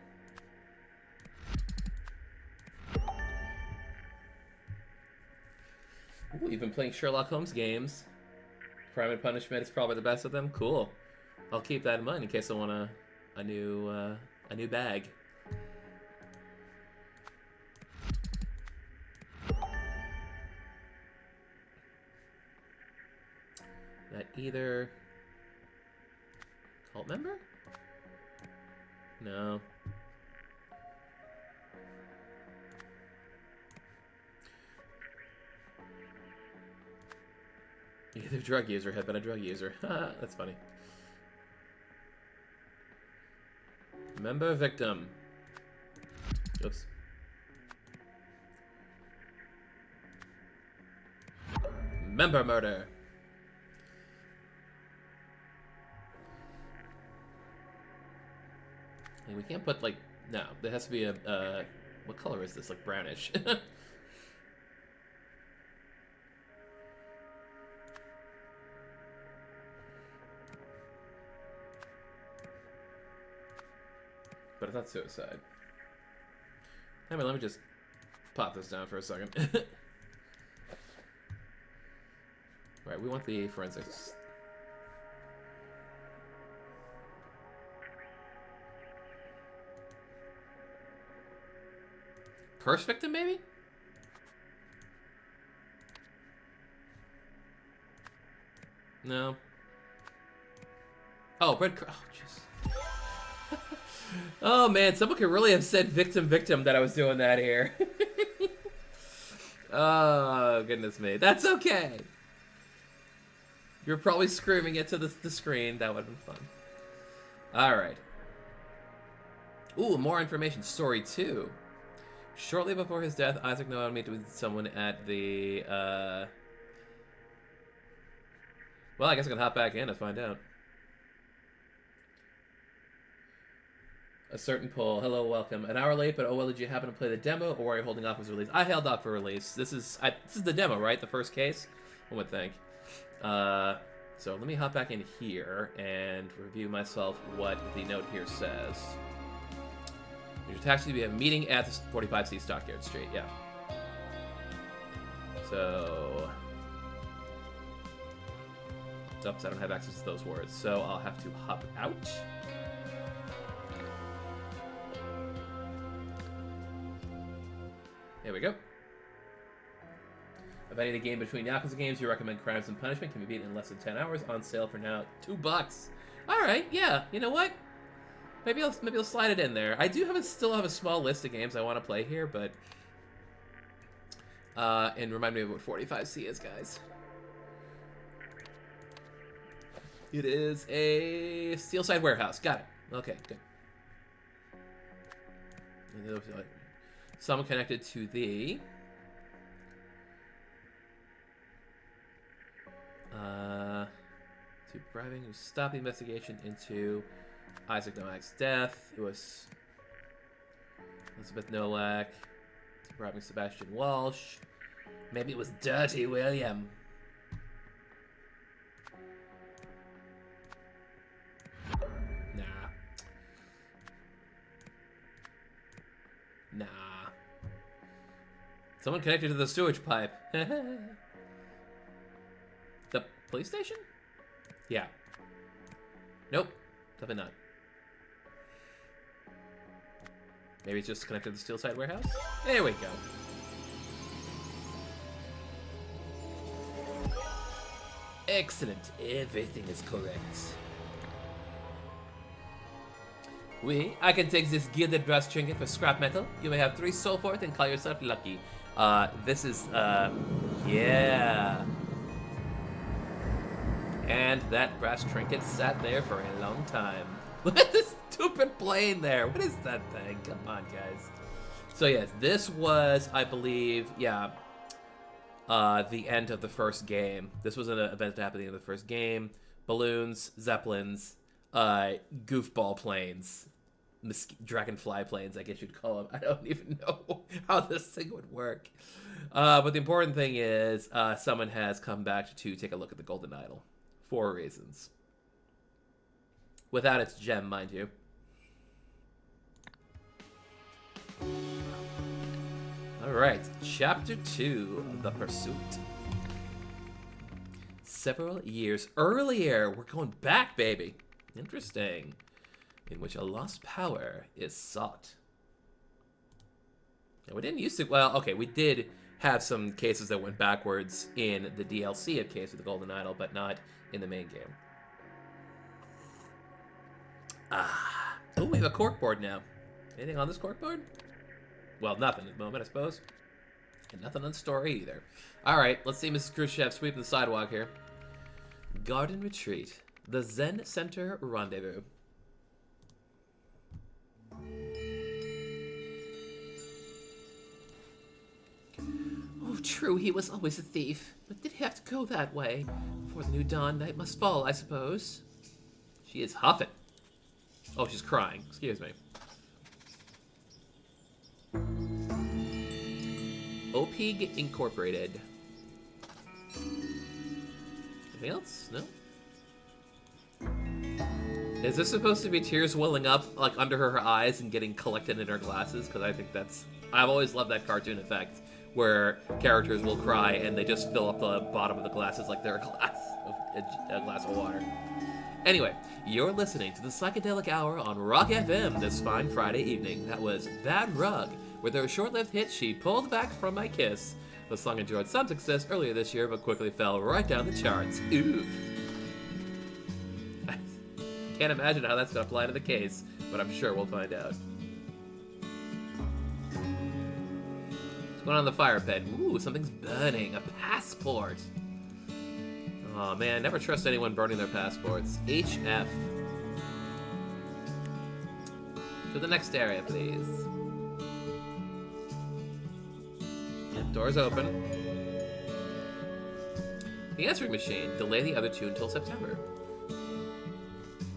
Ooh, you've been playing Sherlock Holmes games. Crime and Punishment is probably the best of them. Cool. I'll keep that in mind in case I want a new bag. That either cult member? No. Either drug user had been a drug user. That's funny. Member victim. Oops. Member murder. And we can't put like no. There has to be a what color is this? Like brownish. But it's not suicide. I mean, let me just pop this down for a second. Right, we want the forensics. Curse victim, maybe? No. Oh, bread. Oh, jeez. Oh man, someone could really have said victim that I was doing that here. Oh, goodness me. That's okay. You're probably screaming it to the screen. That would have been fun. Alright. Ooh, more information. Story 2. Shortly before his death, Isaac Noah met with someone at the, Well, I guess I can hop back in and find out. A certain poll. Hello, welcome. An hour late, but oh well, did you happen to play the demo, or are you holding off as release? I held off for release. This is the demo, right? The first case? I would think. So let me hop back in here and review myself what the note here says. Your taxi, we have a meeting at the 45C Stockyard Street. Yeah. So... Oops, I don't have access to those words, so I'll have to hop out. There we go. If I need a game between Yakuza games, you recommend Crimes and Punishment. Can be beaten in less than 10 hours. On sale for now, $2. All right, yeah. You know what? Maybe I'll slide it in there. I do still have a small list of games I want to play here, but and remind me of what 45C is, guys. It is a Steelside Warehouse. Got it. Okay, good. Someone connected to the To bribing to stop the investigation into Isaac Nowak's death. It was Elizabeth Nowak. To bribing Sebastian Walsh. Maybe it was Dirty William. Nah. Someone connected to the sewage pipe. The police station? Yeah. Nope. Definitely not. Maybe it's just connected to the Steelside warehouse? There we go. Excellent. Everything is correct. Oui, I can take this gilded brass trinket for scrap metal. You may have 3 soul for it and call yourself lucky. This is, yeah. And that brass trinket sat there for a long time. Look at this stupid plane there. What is that thing? Come on, guys. So yes, this was, I believe, yeah, the end of the first game. This was an event that happened at the end of the first game. Balloons, zeppelins, goofball planes, dragonfly planes, I guess you'd call them. I don't even know how this thing would work. But the important thing is someone has come back to take a look at the Golden Idol. 4 reasons. Without its gem, mind you. Alright, Chapter 2, The Pursuit. Several years earlier, we're going back, baby. Interesting. In which a lost power is sought. And we didn't used to, well, okay, we did have some cases that went backwards in the DLC of Case of the Golden Idol, but not in the main game. Oh, we have a corkboard now. Anything on this corkboard? Well, nothing at the moment, I suppose. And nothing on the story either. Alright, let's see Mrs. Khrushchev sweeping the sidewalk here. Garden Retreat. The Zen Center Rendezvous. Oh, true, he was always a thief. But did he have to go that way? Before the new dawn, night must fall, I suppose. She is huffing. Oh, she's crying. Excuse me. OPG Incorporated. Anything else? No? Is this supposed to be tears welling up like under her eyes and getting collected in her glasses? Because I think that's... I've always loved that cartoon effect where characters will cry and they just fill up the bottom of the glasses like they're a glass of water. Anyway, you're listening to the Psychedelic Hour on Rock FM this fine Friday evening. That was Bad Rug, with their short-lived hit She Pulled Back From My Kiss. The song enjoyed some success earlier this year, but quickly fell right down the charts. Oof. I can't imagine how that's going to apply to the case, but I'm sure we'll find out. What's going on in the fire pit? Ooh, something's burning. A passport. Oh man, never trust anyone burning their passports. HF. To the next area, please. Yep, door's open. The answering machine. Delay the other 2 until September.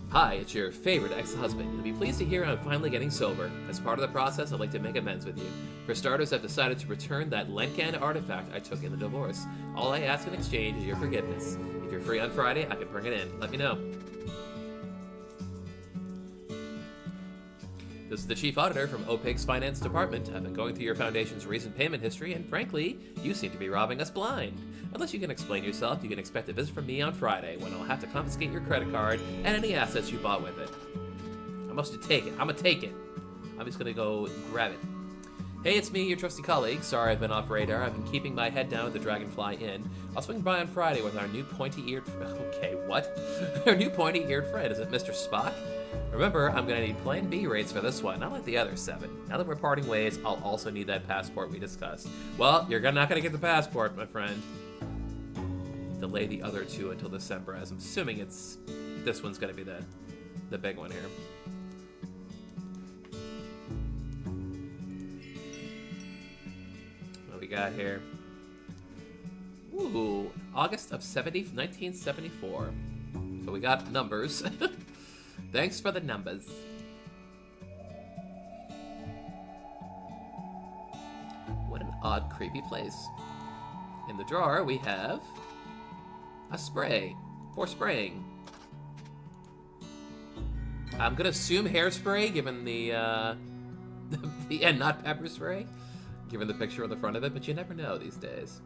Hi, it's your favorite ex-husband. You'll be pleased to hear I'm finally getting sober. As part of the process, I'd like to make amends with you. For starters, I've decided to return that Lencan artifact I took in the divorce. All I ask in exchange is your forgiveness. If you're free on Friday, I can bring it in. Let me know. This is the Chief Auditor from OPIG's Finance Department. I've been going through your Foundation's recent payment history, and frankly, you seem to be robbing us blind. Unless you can explain yourself, you can expect a visit from me on Friday, when I'll have to confiscate your credit card and any assets you bought with it. I'm supposed to take it. I'm gonna take it. I'm just gonna go grab it. Hey, it's me, your trusty colleague. Sorry I've been off radar. I've been keeping my head down at the Dragonfly Inn. I'll swing by on Friday with our new pointy-eared... Okay, what? Our new pointy-eared friend. Is it Mr. Spock? Remember, I'm gonna need Plan B rates for this one, not like the other 7. Now that we're parting ways, I'll also need that passport we discussed. Well, you're not gonna get the passport, my friend. Delay the other 2 until December, as I'm assuming this one's gonna be the big one here. What we got here? Ooh, August of 1974. So we got numbers. Thanks for the numbers. What an odd, creepy place. In the drawer, we have a spray for spraying. I'm gonna assume hairspray, given the and not pepper spray, given the picture on the front of it, but you never know these days.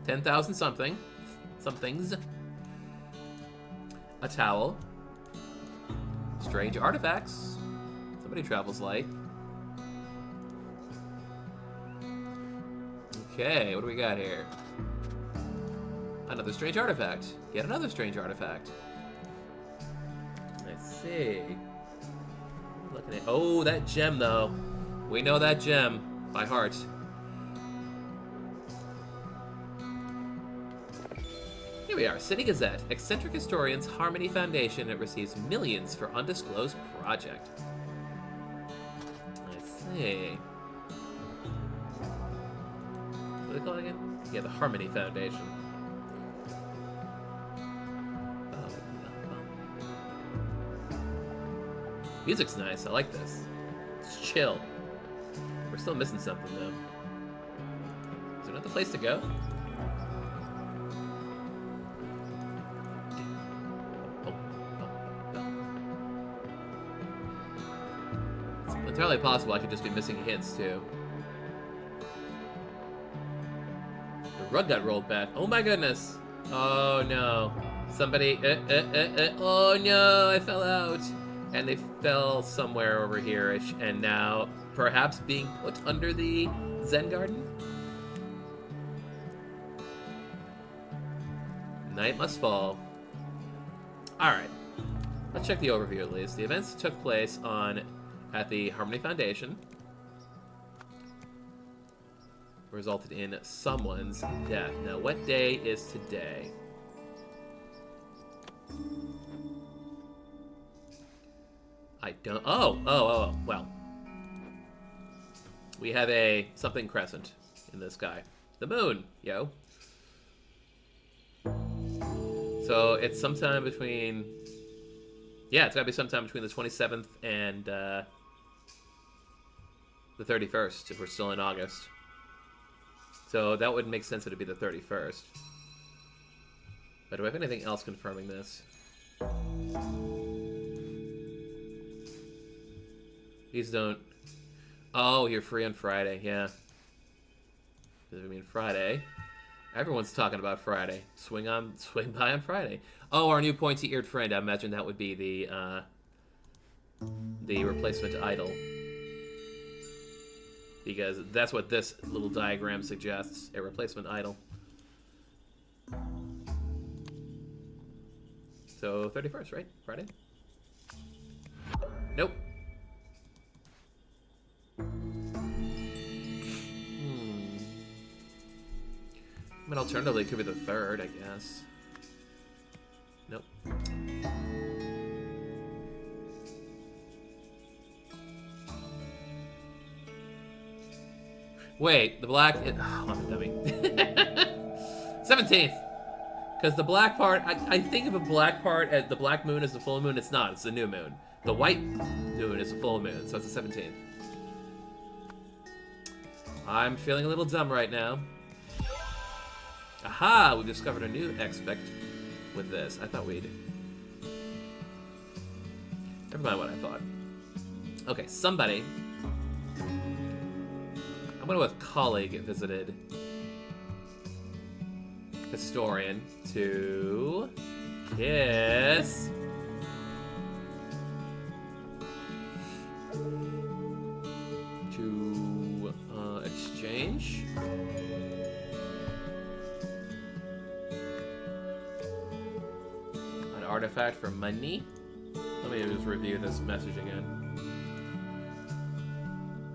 10,000 somethings. A towel. Strange artifacts. Somebody travels light. Okay, what do we got here? Another strange artifact. Yet another strange artifact. I see. Looking at, oh, that gem though. We know that gem by heart. Here we are, City Gazette. Eccentric historians Harmony Foundation. It receives millions for undisclosed project. I see. What do they call it again? Yeah, the Harmony Foundation. Music's nice. I like this. It's chill. We're still missing something though. Is there another place to go? It's entirely possible I could just be missing hints too. The rug got rolled back. Oh my goodness. Oh no. Somebody. Oh no, I fell out. And they fell somewhere over here-ish, and now perhaps being put under the Zen garden? Night must fall. Alright. Let's check the overview at least. The events took place at the Harmony Foundation. Resulted in someone's death. Now, what day is today? I don't. Oh. Well, we have something crescent in the sky. The moon, yo. So it's sometime between. Yeah, it's gotta be sometime between the 27th and the 31st if we're still in August. So that would make sense that it'd be the 31st. But do I have anything else confirming this? These don't. Oh, you're free on Friday, yeah. I mean Friday. Everyone's talking about Friday. Swing by on Friday. Oh, our new pointy-eared friend. I imagine that would be the replacement idol. Because that's what this little diagram suggests. A replacement idol. So 31st, right? Friday? Nope. I mean, alternatively, it could be the 3rd, I guess. Nope. Wait, the black... Oh, I'm a dummy. 17th! Because the black part... I think of a black part as the black moon as the full moon. It's not. It's the new moon. The white moon is the full moon, so it's the 17th. I'm feeling a little dumb right now. Aha! We've discovered a new aspect with this. I thought we'd... Never mind what I thought. Okay, somebody... I'm gonna go with colleague visited historian to kiss... to exchange... artifact for money. Let me just review this message again.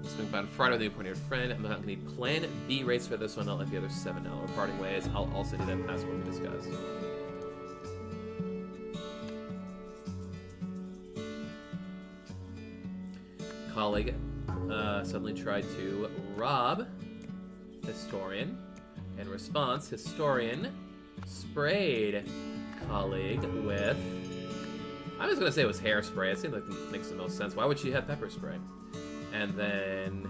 Swing by on Friday with the appointed friend. I'm not going to need plan B rates for this one, not like the other 7 now. We're parting ways. I'll also do that past what we discussed. Colleague suddenly tried to rob historian. In response, historian sprayed colleague with... I was going to say it was hairspray. It seemed like it makes the most sense. Why would she have pepper spray? And then...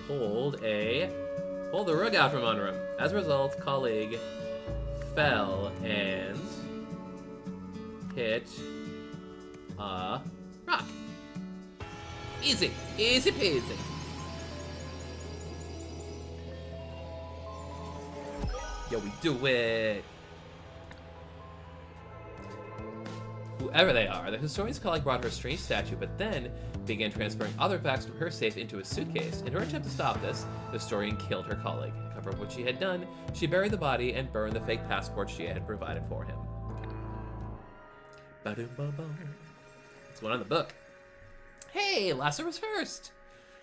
pulled the rug out from under him. As a result, colleague fell and hit a rock. Easy. Easy peasy. Yo, we do it. Whoever they are, the historian's colleague brought her a strange statue, but then began transferring other facts from her safe into a suitcase. In her attempt to stop this, the historian killed her colleague. To cover up what she had done, she buried the body and burned the fake passport she had provided for him. Ba-dum-bum-bum. What's going on in the book? Hey, Lazarus Hearst!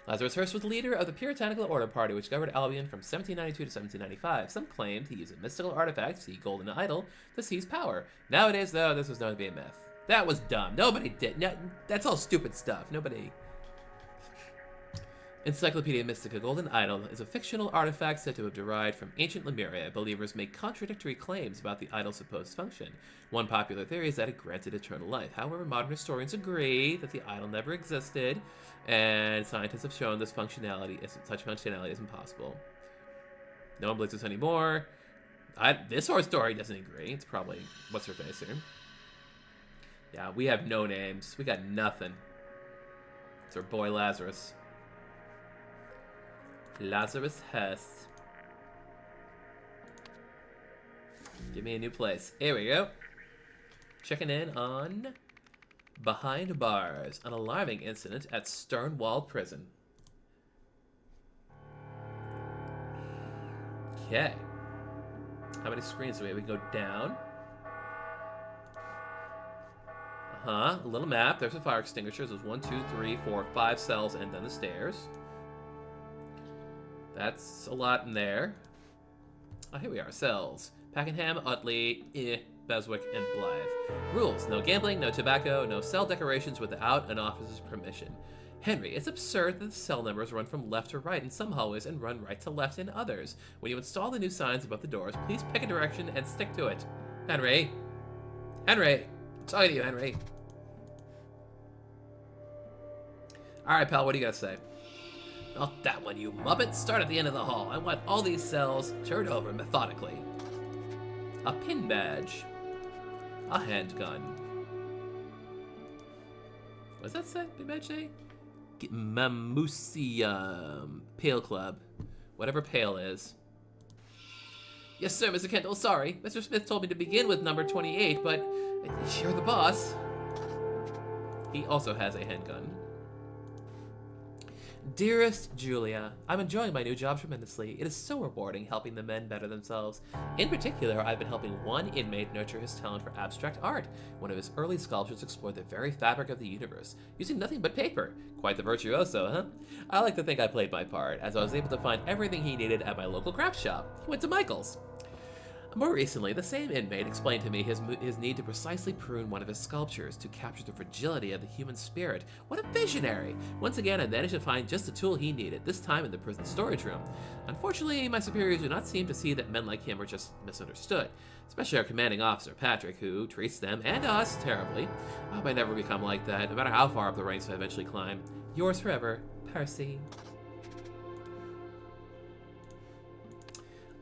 Lazarus Hearst was the leader of the Puritanical Order Party, which governed Albion from 1792 to 1795. Some claimed he used a mystical artifact, the Golden Idol, to seize power. Nowadays, though, this was known to be a myth. That was dumb. Nobody did. No, that's all stupid stuff. Nobody. Encyclopedia Mystica Golden Idol is a fictional artifact said to have derived from ancient Lemuria. Believers make contradictory claims about the idol's supposed function. One popular theory is that it granted eternal life. However, modern historians agree that the idol never existed, and scientists have shown such functionality isn't possible. No one believes this anymore. This horror story doesn't agree. It's probably what's her face here. Yeah, we have no names. We got nothing. It's our boy Lazarus. Lazarus Hess. Give me a new place. Here we go. Checking in on Behind Bars, an alarming incident at Sternwald Prison. Okay. How many screens do we have? We can go down. A little map. There's the fire extinguishers. There's 1, 2, 3, 4, 5 cells, and then the stairs. That's a lot in there. Oh, here we are. Cells. Pakenham, Utley, Beswick, and Blythe. Rules. No gambling, no tobacco, no cell decorations without an officer's permission. Henry, it's absurd that the cell numbers run from left to right in some hallways and run right to left in others. When you install the new signs above the doors, please pick a direction and stick to it. Henry. Henry. I'm talking to you, Henry. Alright, pal, what do you gotta say? Not that one, you muppet. Start at the end of the hall. I want all these cells turned over methodically. A pin badge. A handgun. What does that say? Pin badge say? Mamusium. Pale Club. Whatever pale is. Yes, sir, Mr. Kendall. Sorry. Mr. Smith told me to begin with number 28, but you're the boss. He also has a handgun. Dearest Julia, I'm enjoying my new job tremendously. It is so rewarding helping the men better themselves. In particular, I've been helping one inmate nurture his talent for abstract art. One of his early sculptures explored the very fabric of the universe, using nothing but paper. Quite the virtuoso, huh? I like to think I played my part, as I was able to find everything he needed at my local craft shop. He went to Michael's. More recently, the same inmate explained to me his need to precisely prune one of his sculptures to capture the fragility of the human spirit. What a visionary! Once again, I managed to find just the tool he needed, this time in the prison storage room. Unfortunately, my superiors do not seem to see that men like him are just misunderstood, especially our commanding officer, Patrick, who treats them and us terribly. I hope I never become like that, no matter how far up the ranks I eventually climb. Yours forever, Percy.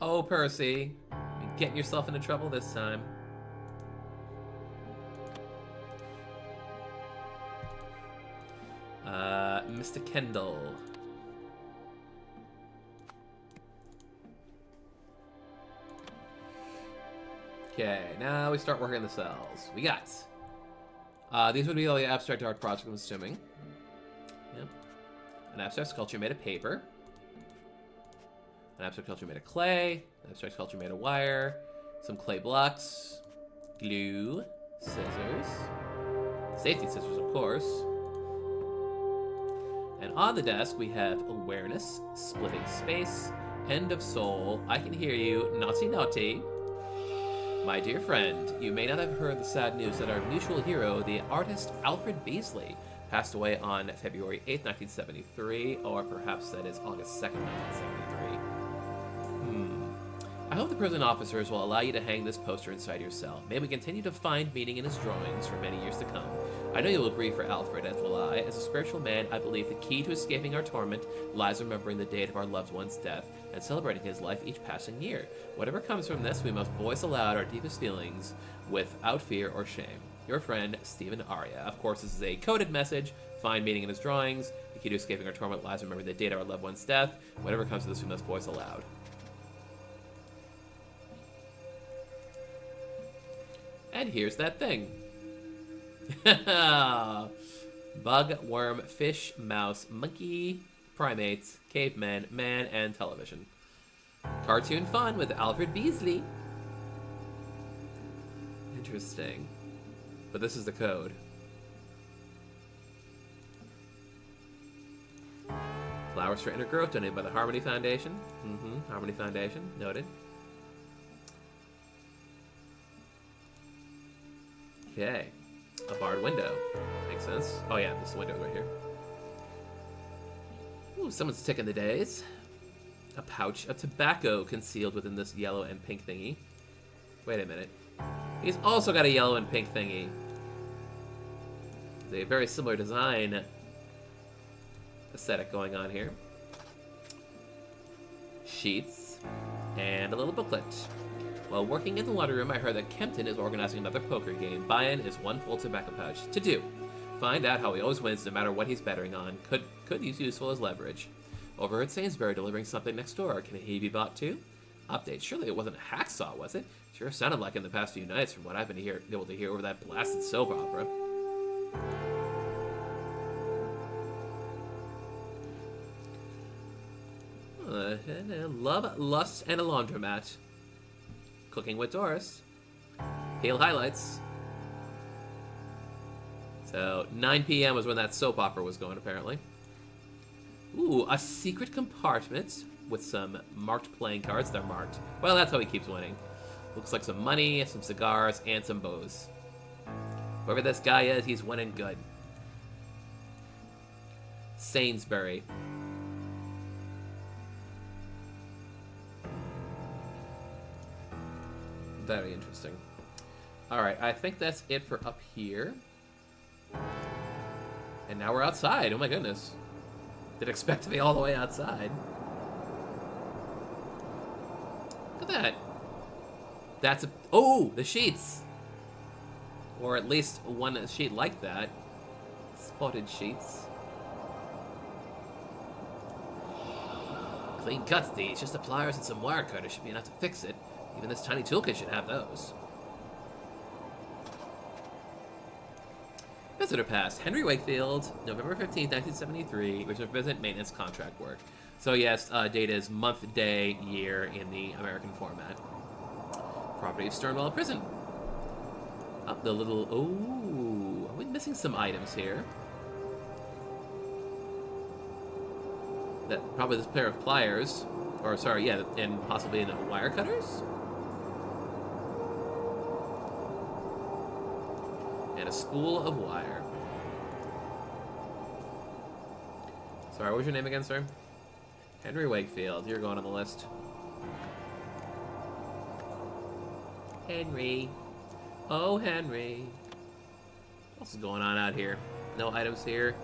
Oh, Percy. You're getting yourself into trouble this time. Mr. Kendall. Okay, now we start working the cells. We got... these would be all the abstract art projects, I'm assuming. Yep. An abstract sculpture made of paper. An abstract sculpture made of clay. An abstract sculpture made of wire. Some clay blocks. Glue. Scissors. Safety scissors, of course. And on the desk, we have awareness, splitting space, end of soul, I can hear you, naughty naughty. My dear friend, you may not have heard the sad news that our mutual hero, the artist Alfred Beasley, Passed away on February 8th, 1973, or perhaps that is August 2nd, 1973. I hope the prison officers will allow you to hang this poster inside your cell. May we continue to find meaning in his drawings for many years to come. I know you will agree for Alfred, as will I. As a spiritual man, I believe the key to escaping our torment lies in remembering the date of our loved one's death and celebrating his life each passing year. Whatever comes from this, we must voice aloud our deepest feelings without fear or shame. Your friend, Stephen Arya. Of course, this is a coded message. Find meaning in his drawings. The key to escaping our torment lies in remembering the date of our loved one's death. Whatever comes from this, we must voice aloud. And here's that thing. Bug, worm, fish, mouse, monkey, primates, cavemen, man, and television. Cartoon fun with Alfred Beasley. Interesting. But this is the code. Flowers for Inner Growth, donated by the Harmony Foundation. Harmony Foundation, noted. Okay. A barred window. Makes sense. Oh yeah, this window's right here. Ooh, someone's ticking the days. A pouch of tobacco concealed within this yellow and pink thingy. Wait a minute. He's also got a yellow and pink thingy. It's a very similar design aesthetic going on here. Sheets. And a little booklet. While working in the laundry room, I heard that Kempton is organizing another poker game. Buy-in is one full tobacco pouch. To do. Find out how he always wins no matter what he's betting on. Could use useful as leverage. Over at Sainsbury delivering something next door. Can he be bought too? Update. Surely it wasn't a hacksaw, was it? Sure sounded like in the past few nights from what I've been able to hear over that blasted soap opera. Love, Lust, and a Laundromat. Cooking with Doris. Peel highlights. So, 9 p.m. was when that soap opera was going, apparently. Ooh, a secret compartment with some marked playing cards. They're marked. Well, that's how he keeps winning. Looks like some money, some cigars, and some bows. Whoever this guy is, he's winning good. Sainsbury. Very interesting. Alright, I think that's it for up here. And now we're outside. Oh my goodness. Didn't expect to be all the way outside. Look at that. That's a... Oh! The sheets! Or at least one sheet like that. Spotted sheets. Clean cuts these. Just the pliers and some wire cutters should be enough to fix it. Even this tiny toolkit should have those. Visitor pass. Henry Wakefield, November 15th, 1973. Original visit, maintenance, contract work. So yes, date is month, day, year in the American format. Property of Stonewall Prison. Up the little... Oh, are we missing some items here? That probably this pair of pliers. Or sorry, yeah, and possibly in wire cutters? And a spool of wire. Sorry, what was your name again, sir? Henry Wakefield. You're going on the list. Henry. Oh, Henry. What else is going on out here? No items here.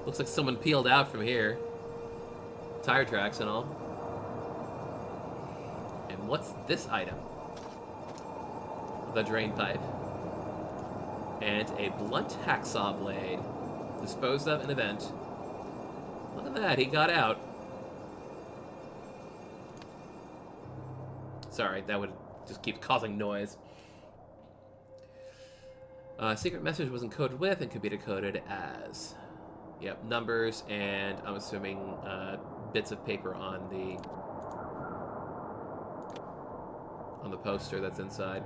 Looks like someone peeled out from here. Tire tracks and all. And what's this item? The drain pipe. And a blunt hacksaw blade. Disposed of in event. Look at that, he got out. Sorry, that would just keep causing noise. Secret message wasn't coded with and could be decoded as. Yep, numbers and I'm assuming bits of paper on the poster that's inside.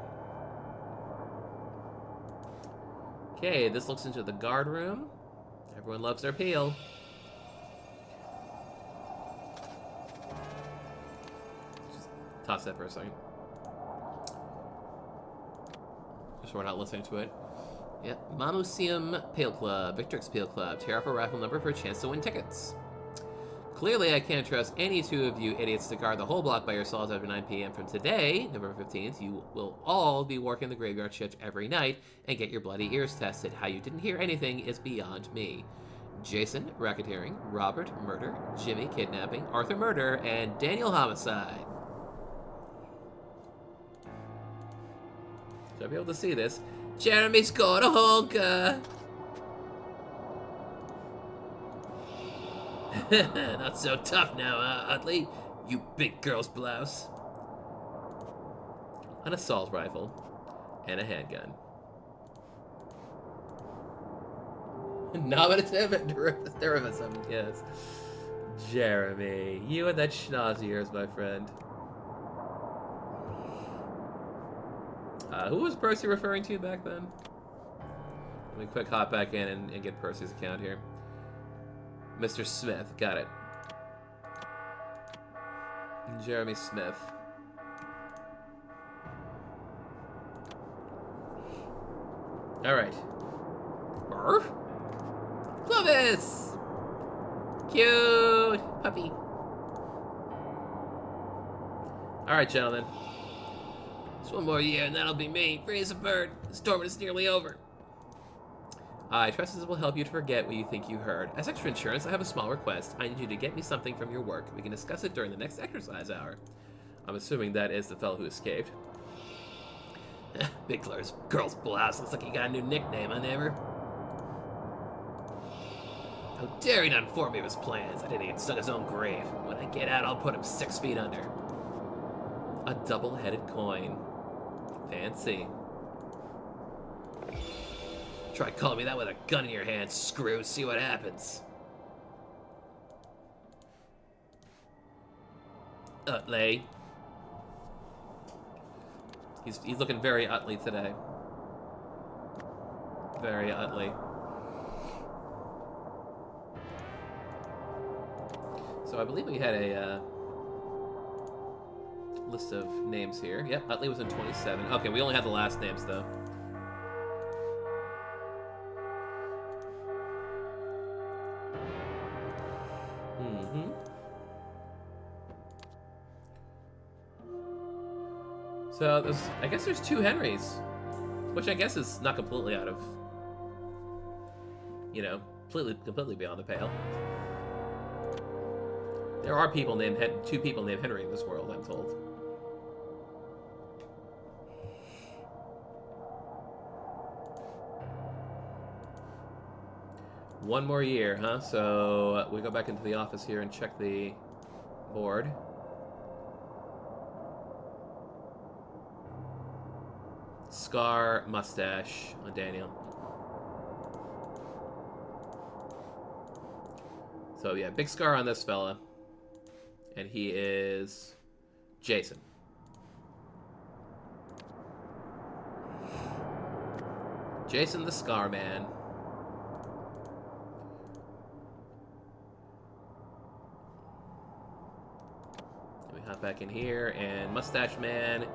Okay, this looks into the guard room. Everyone loves their peel. Just toss that for a second. Just so we're not listening to it. Yep. Mamuseum Pale Club, Victrix Pale Club. Tear off a raffle number for a chance to win tickets. Clearly, I can't trust any two of you idiots to guard the whole block by yourselves after 9 p.m. From today, November 15th, you will all be working the graveyard shift every night and get your bloody ears tested. How you didn't hear anything is beyond me. Jason, racketeering. Robert, murder. Jimmy, kidnapping. Arthur, murder. And Daniel, homicide. So I'll be able to see this. Jeremy scored a honker! Not so tough now, Utley. You big girl's blouse. An assault rifle. And a handgun. Nominative and derivative, yes. Jeremy, you and that schnoz of yours, my friend. Who was Percy referring to back then? Let me quick hop back in and get Percy's account here. Mr. Smith, got it. Jeremy Smith. Alright. Barf? Clovis! Cute! Puppy. Alright, gentlemen. Just one more year and that'll be me. Free as a bird. The storm is nearly over. I trust this will help you to forget what you think you heard. As extra insurance, I have a small request. I need you to get me something from your work. We can discuss it during the next exercise hour. I'm assuming that is the fellow who escaped. Big girl's blouse. Looks like he got a new nickname, huh, neighbor? How dare he not inform me of his plans? I didn't even dug his own grave. When I get out, I'll put him 6 feet under. A double-headed coin. Fancy. Try calling me that with a gun in your hand, screw. See what happens. Utley. He's looking very Utley today. Very Utley. So I believe we had a list of names here. Yep, Utley was in 27. Okay, we only had the last names though. So I guess there's 2 Henrys, which I guess is not completely out of, you know, completely beyond the pale. There are 2 people named Henry in this world, I'm told. One more year, huh? So we go back into the office here and check the board. Scar, mustache on Daniel. So yeah, big scar on this fella. And he is Jason. Jason the Scar Man. We hop back in here, and Mustache Man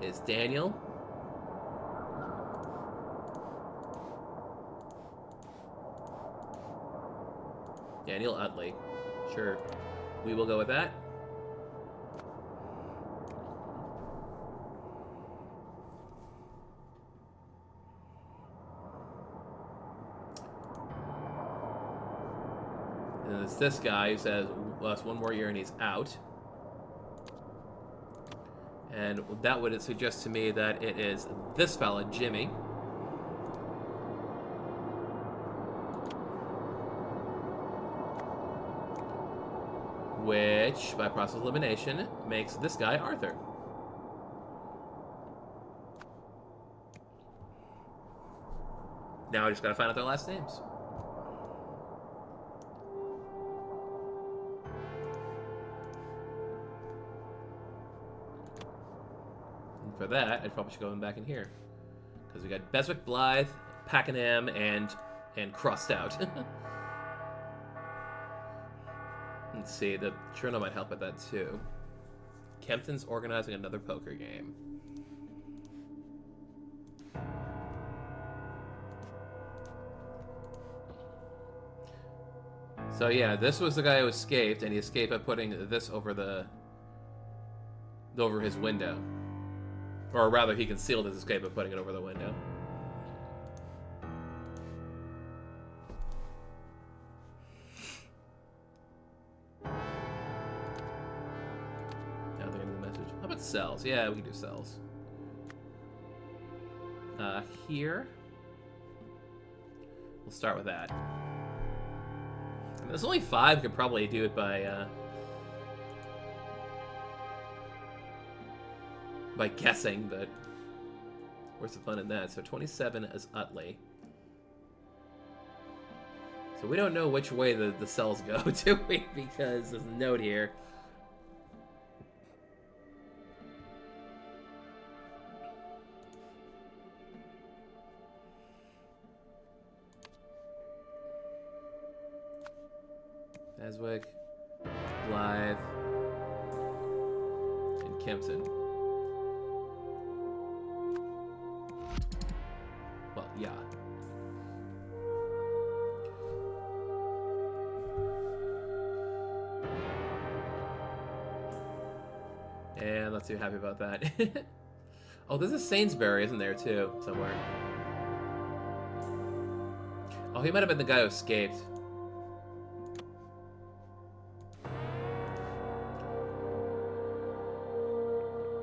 is Daniel. Daniel Utley. Sure. We will go with that. And it's this guy who says, last 1 more year and he's out. And that would suggest to me that it is this fella, Jimmy. Which, by process of elimination, makes this guy Arthur. Now I just gotta find out their last names. And for that, I probably should go back in here. Because we got Beswick, Blythe, Pakenham, and Crossed Out. Let's see, the journal might help with that too. Kempton's organizing another poker game. So yeah, this was the guy who escaped, and he escaped by putting this over his window. Or rather, he concealed his escape by putting it over the window. Now they're getting the message. How about cells? Yeah, we can do cells. Here. We'll start with that. There's only 5. Could probably do it by guessing, but where's the fun in that? So 27 is Utley. So we don't know which way the cells go, do we? Because there's a note here. Aswick, Blythe, and Kempton. Well, yeah. And not too happy about that. Oh, there's a Sainsbury, isn't there, too, somewhere? Oh, he might have been the guy who escaped.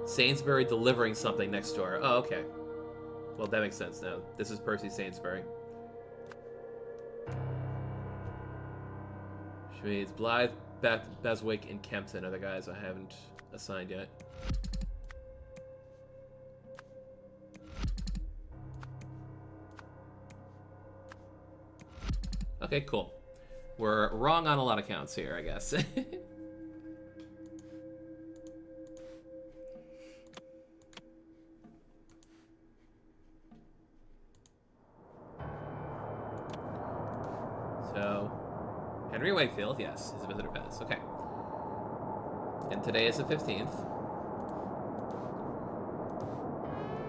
Sainsbury delivering something next door. Oh, okay. Well, that makes sense now. This is Percy Sainsbury. Which means Blythe, Beswick, and Kempton are the guys I haven't assigned yet. Okay, cool. We're wrong on a lot of counts here, I guess. So, Henry Wakefield, yes, is a visitor pass. Okay. And today is the 15th.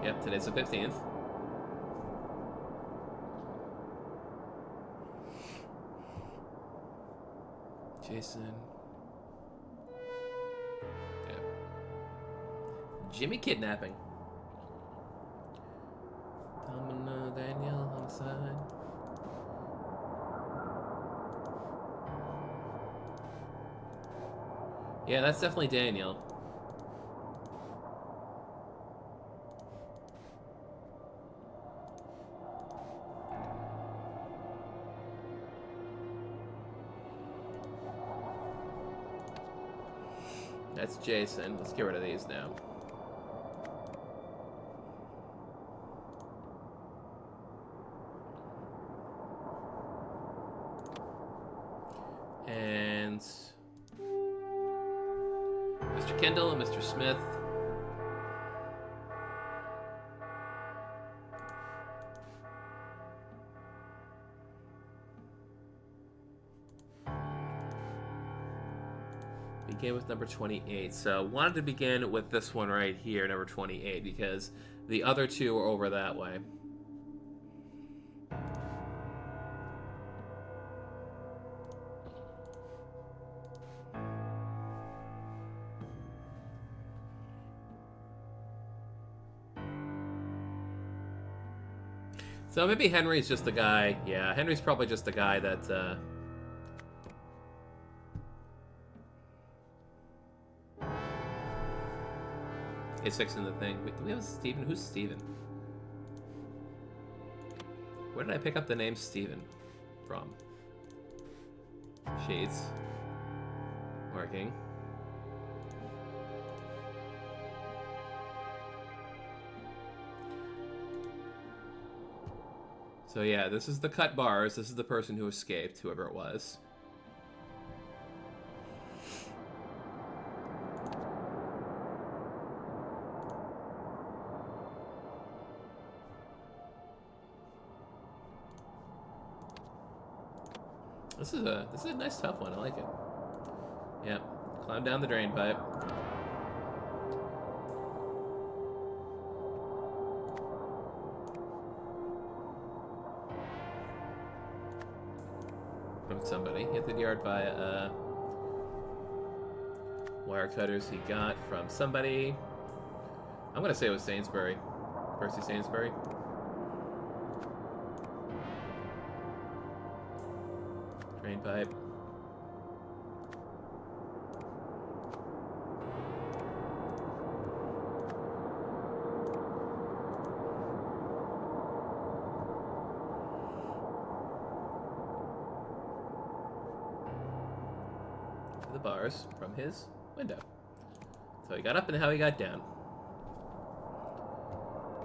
Yep, today's the 15th. Jason. Yep. Jimmy kidnapping. Domino Daniel on the side. Yeah, that's definitely Daniel. That's Jason. Let's get rid of these now. And Mr. Kendall and Mr. Smith. Begin with number 28. So wanted to begin with this one right here, number 28, because the other two are over that way. So maybe Henry's just the guy. Yeah, Henry's probably just the guy that is fixing the thing. Wait, do we have Steven? Who's Steven? Where did I pick up the name Steven from? Shades. Working. So yeah, this is the cut bars. This is the person who escaped, whoever it was. This is a nice tough one. I like it. Yep. Climb down the drain pipe. from somebody. Hit the yard via wire cutters he got from somebody. I'm gonna say it was Sainsbury. Percy Sainsbury. Drain pipe. To the bars from his window. So he got up and how he got down.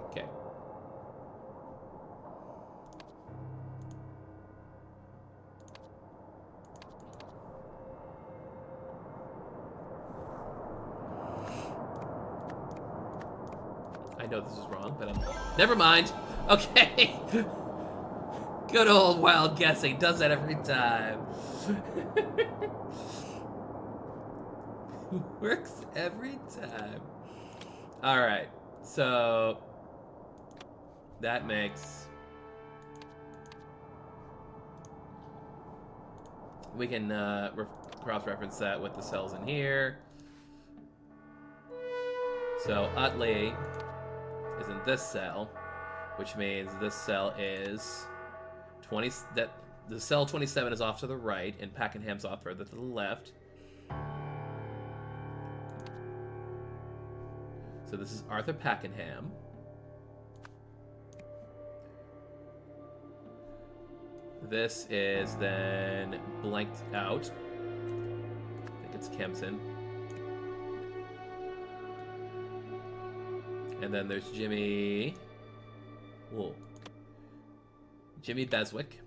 Okay. I know this is wrong, but I'm... Never mind! Okay! Good old wild guessing. Does that every time. Works every time. Alright, so... that makes... we can cross-reference that with the cells in here. So Utley is in this cell, which means this cell is 20. That the cell 27 is off to the right, and Pakenham's off further to the left. So this is Arthur Pakenham. This is then blanked out. I think it's Kempton. And then there's Jimmy... whoa. Jimmy Beswick.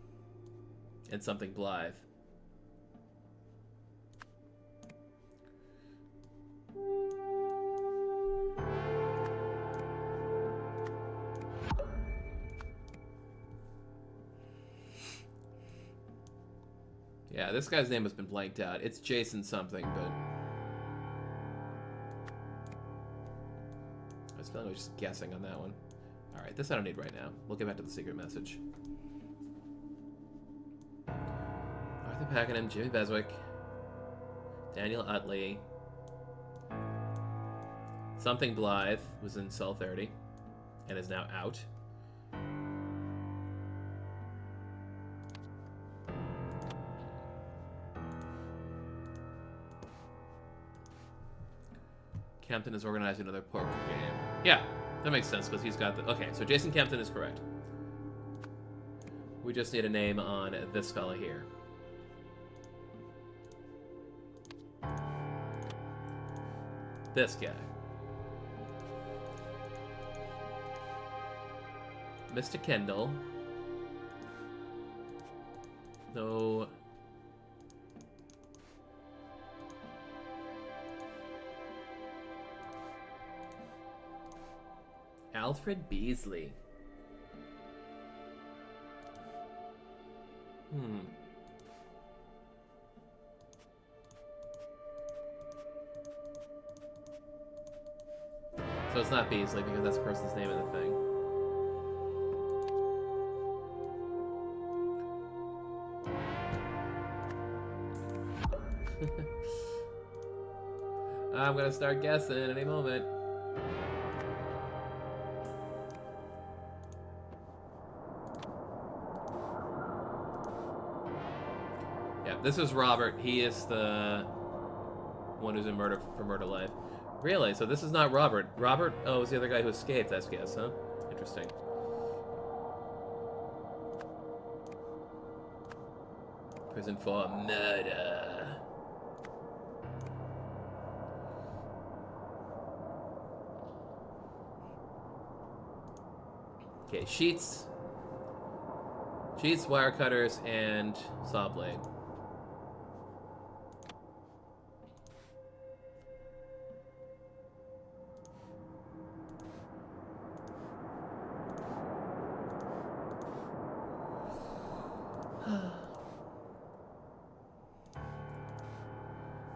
And something Blythe. Yeah, this guy's name has been blanked out. It's Jason something, but... I was feeling I was just guessing on that one. Alright, this I don't need right now. We'll get back to the secret message. Arthur Pakenham, Jimmy Beswick, Daniel Utley. Something Blythe was in cell 30 and is now out. Kempton is organizing another poker game. Yeah, that makes sense because he's got the... okay, so Jason Kempton is correct. We just need a name on this fella here. This guy. Mr. Kendall. No... Alfred Beasley. So it's not Beasley because that's the person's name in the thing. I'm gonna start guessing any moment. This is Robert. He is the one who's in Murder for Murder Life. Really? So this is not Robert. Robert, oh, is the other guy who escaped, I guess, huh? Interesting. Prison for murder. Okay, sheets. Sheets, wire cutters, and saw blade.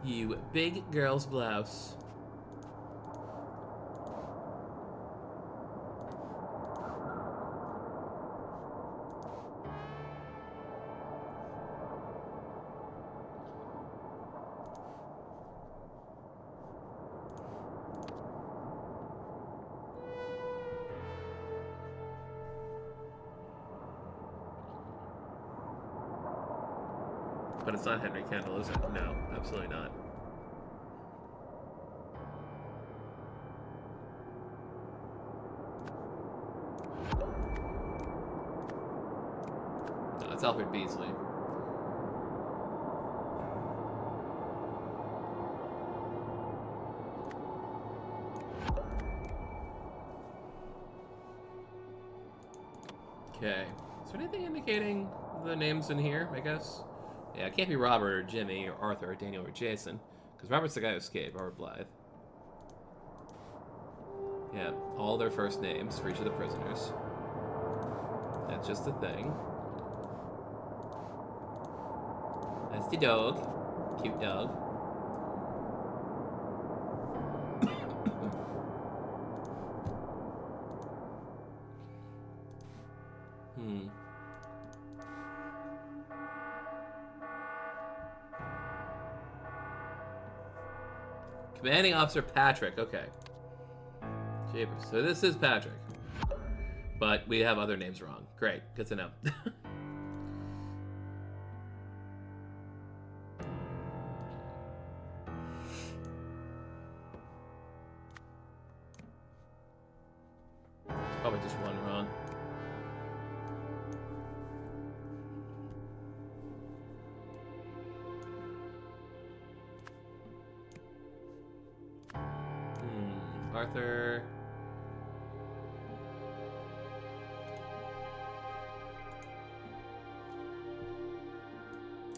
You big girl's blouse. But it's not Henry Kendall, is it? No, absolutely not. No, it's Alfred Beasley. Okay. Is there anything indicating the names in here, I guess? Yeah, it can't be Robert or Jimmy or Arthur or Daniel or Jason. Because Robert's the guy who escaped, Robert Blythe. Yeah, all their first names for each of the prisoners. That's just a thing. That's the dog. Cute dog. Commanding Officer Patrick. Okay. Jeepers. So this is Patrick. But we have other names wrong. Great. Good to know. Probably just one wrong. Arthur.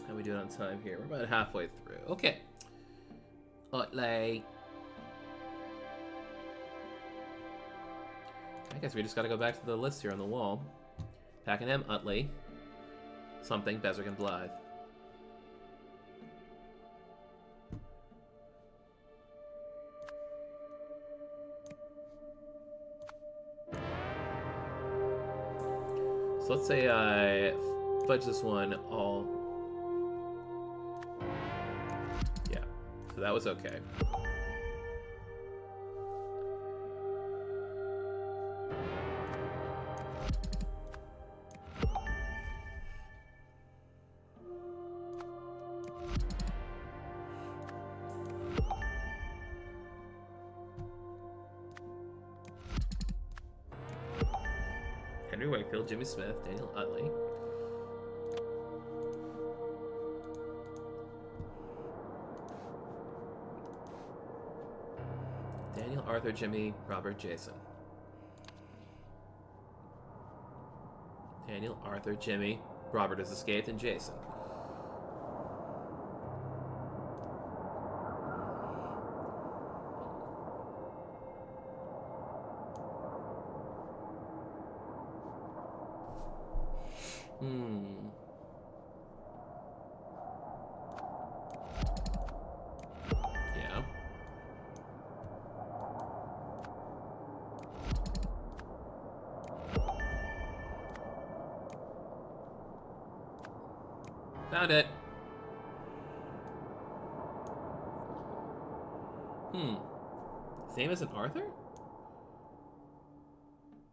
How we doing on time here? We're about halfway through. Okay. Utley. I guess we just gotta go back to the list here on the wall. Pakenham, Utley. Something, Beswick, and Blythe. So let's say I fudge this one all. Yeah, so that was okay. Henry Wakefield, Jimmy Smith, Daniel Utley. Daniel, Arthur, Jimmy, Robert, Jason. Daniel, Arthur, Jimmy, Robert has escaped, and Jason. Yeah. Found it. His name isn't Arthur?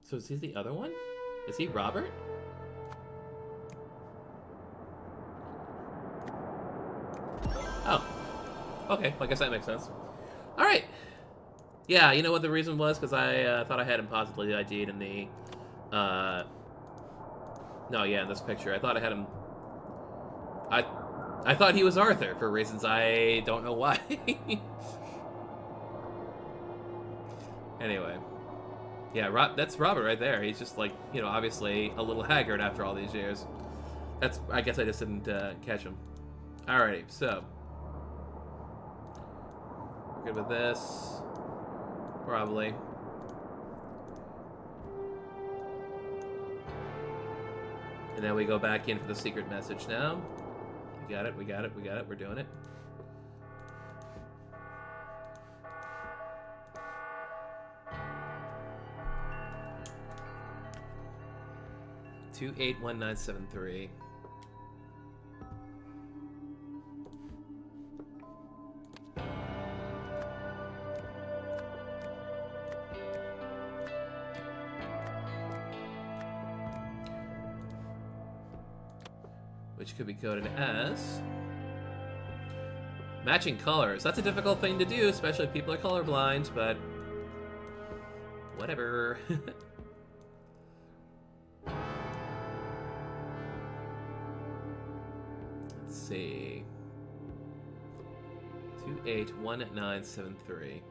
So is he the other one? Is he Robert? Oh. Okay, well, I guess that makes sense. Alright. Yeah, you know what the reason was? Because I thought I had him positively ID'd in the... No, yeah, in this picture. I thought I had him... I thought he was Arthur, for reasons I don't know why. Anyway. Yeah, that's Robert right there. He's just like, you know, obviously a little haggard after all these years. I guess I just didn't catch him. Alrighty, so... We're good with this. Probably. And then we go back in for the secret message now. We got it, we got it, we got it. We're doing it. $281973. which could be coded as matching colors. That's a difficult thing to do, especially if people are colorblind, but whatever. Let's see. 281973.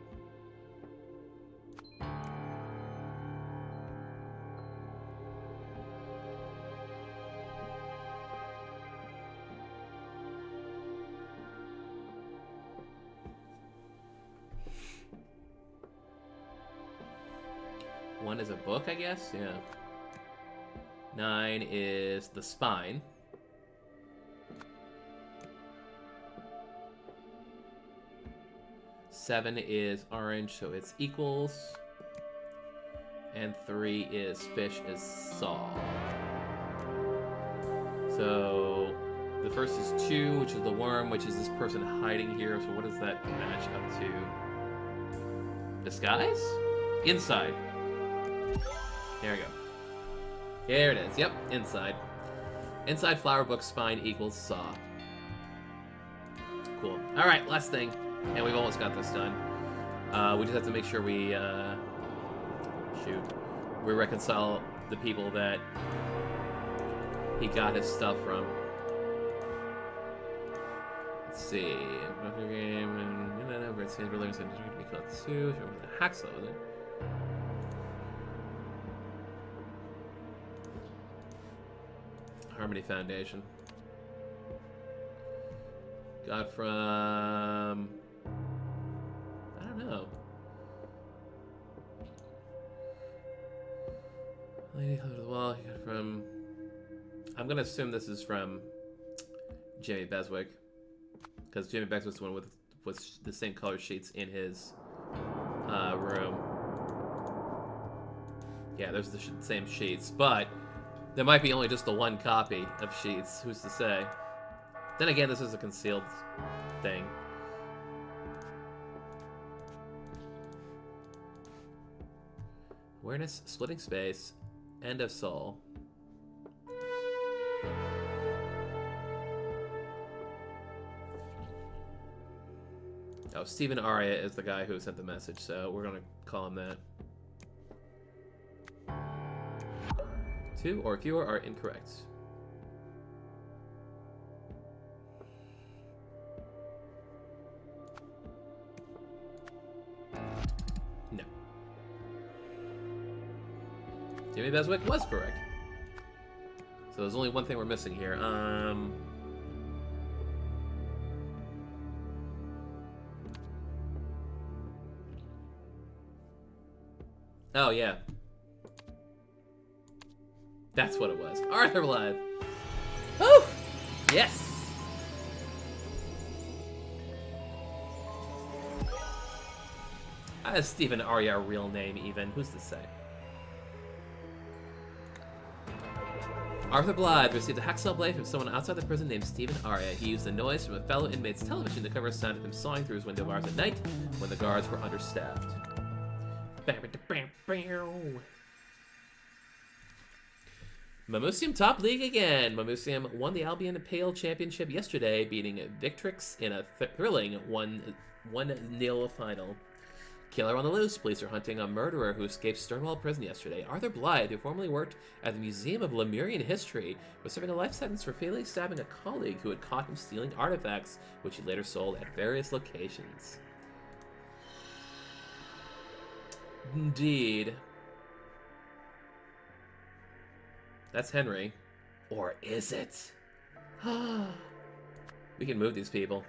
One is a book, I guess? Yeah. 9 is the spine. Seven is orange, so it's equals. And 3 is fish is saw. So the first is 2, which is the worm, which is this person hiding here. So what does that match up to? Disguise? Inside. There we go. Here it is. Yep, inside. Inside flower book spine equals saw. Cool. All right, last thing. And we've almost got this done. We just have to make sure we, we reconcile the people that he got his stuff from. Let's see. Hacksaw, was it? Harmony Foundation. Got from... I don't know. Lady Close to the Wall. He got from... I'm gonna assume this is from Jimmy Beswick, because Jimmy Beswick's the one with the same color sheets in his room. Yeah, there's the same sheets, but there might be only just the one copy of sheets. Who's to say? Then again, this is a concealed thing. Awareness, splitting space, end of soul. Oh, Stephen Aria is the guy who sent the message, so we're gonna call him that. 2 or fewer are incorrect. No. Jimmy Beswick was correct. So there's only one thing we're missing here. Oh, yeah. That's what it was. Arthur Blythe. Woo! Yes! Is Stephen Aria a real name, even? Who's to say? Arthur Blythe received a hacksaw blade from someone outside the prison named Stephen Aria. He used the noise from a fellow inmate's television to cover a sound of him sawing through his window bars at night when the guards were understaffed. Mamusium top league again. Mamusium won the Albion Pale Championship yesterday, beating Victrix in a thrilling 1-0 final. Killer on the loose. Police are hunting a murderer who escaped Stonewall Prison yesterday. Arthur Blythe, who formerly worked at the Museum of Lemurian History, was serving a life sentence for fatally stabbing a colleague who had caught him stealing artifacts, which he later sold at various locations. Indeed. That's Henry. Or is it? We can move these people.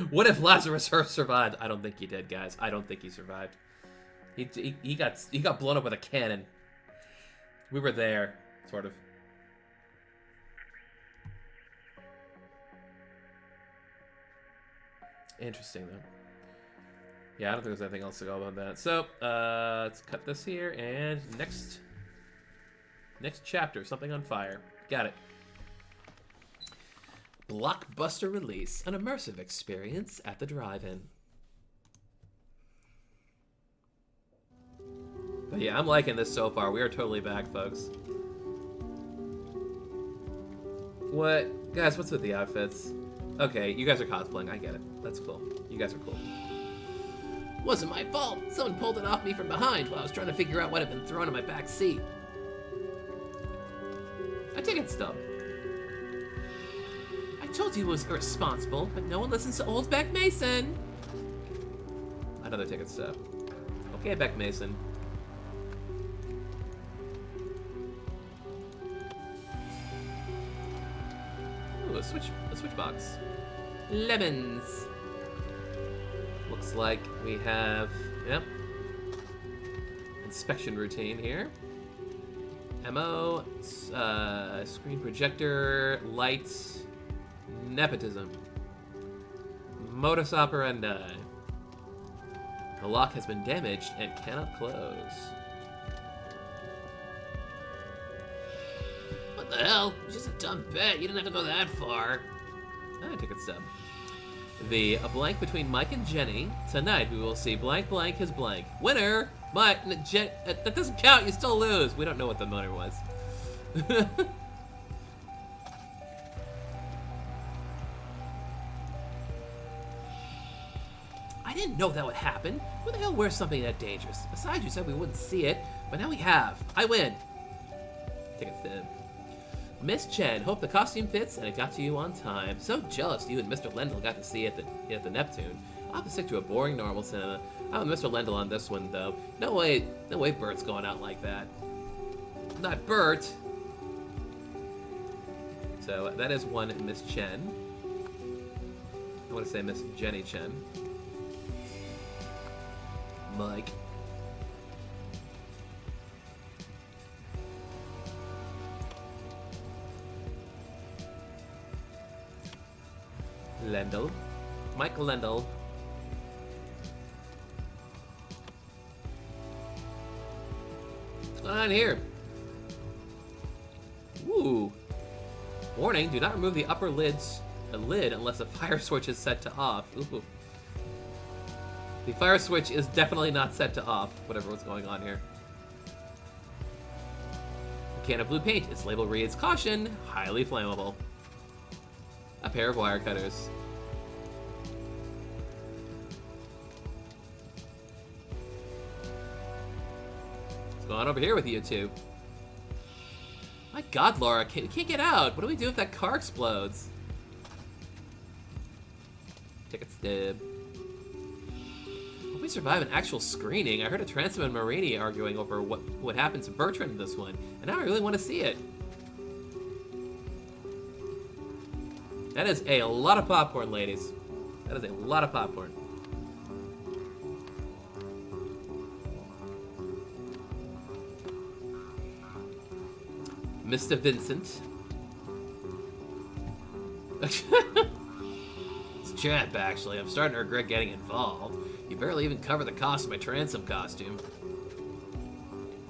What if Lazarus Hurst survived? I don't think he did, guys. I don't think he survived. He got blown up with a cannon. We were there, sort of. Interesting, though. Yeah, I don't think there's anything else to go about that. So, let's cut this here, and next chapter, something on fire. Got it. Blockbuster release, an immersive experience at the drive-in. But yeah, I'm liking this so far. We are totally back, folks. What? Guys, what's with the outfits? Okay, you guys are cosplaying. I get it. That's cool. You guys are cool. Wasn't my fault. Someone pulled it off me from behind while I was trying to figure out what had been thrown in my back seat. I take it stub. I told you it was irresponsible, but no one listens to old Beck Mason. Another ticket stub. Okay, Beck Mason. Ooh, a switch box. Lemons. Looks like we have, yep, inspection routine here. MO, screen projector, lights, nepotism, modus operandi. The lock has been damaged and cannot close. What the hell? It's just a dumb bet. You didn't have to go that far. I took a step. The a blank between Mike and Jenny. Tonight we will see blank blank is blank. Winner! Mike, that doesn't count, you still lose. We don't know what the winner was. I didn't know that would happen. Who the hell wears something that dangerous? Besides, you said we wouldn't see it, but now we have. I win. Take a step. Miss Chen, hope the costume fits and it got to you on time. So jealous you and Mr. Lendl got to see it at the Neptune. I'll have to stick to a boring normal cinema. I'm with Mr. Lendl on this one though. No way Bert's going out like that. Not Bert. So that is one Miss Chen. I want to say Miss Jenny Chen. Mike. Lendl. Mike Lendl. What's going on here? Ooh. Warning, do not remove the upper lid unless a fire switch is set to off. Ooh. The fire switch is definitely not set to off, whatever was going on here. A can of blue paint. Its label reads, caution, highly flammable. A pair of wire cutters. What's going on over here with you two? My God, Laura, we can't get out. What do we do if that car explodes? Take a stib. Hope we survive an actual screening. I heard a Transom and Marini arguing over what happened to Bertrand in this one, and now I really want to see it. That is a lot of popcorn, ladies. That is a lot of popcorn. Mr. Vincent. It's Champ, actually. I'm starting to regret getting involved. You barely even cover the cost of my Transom costume.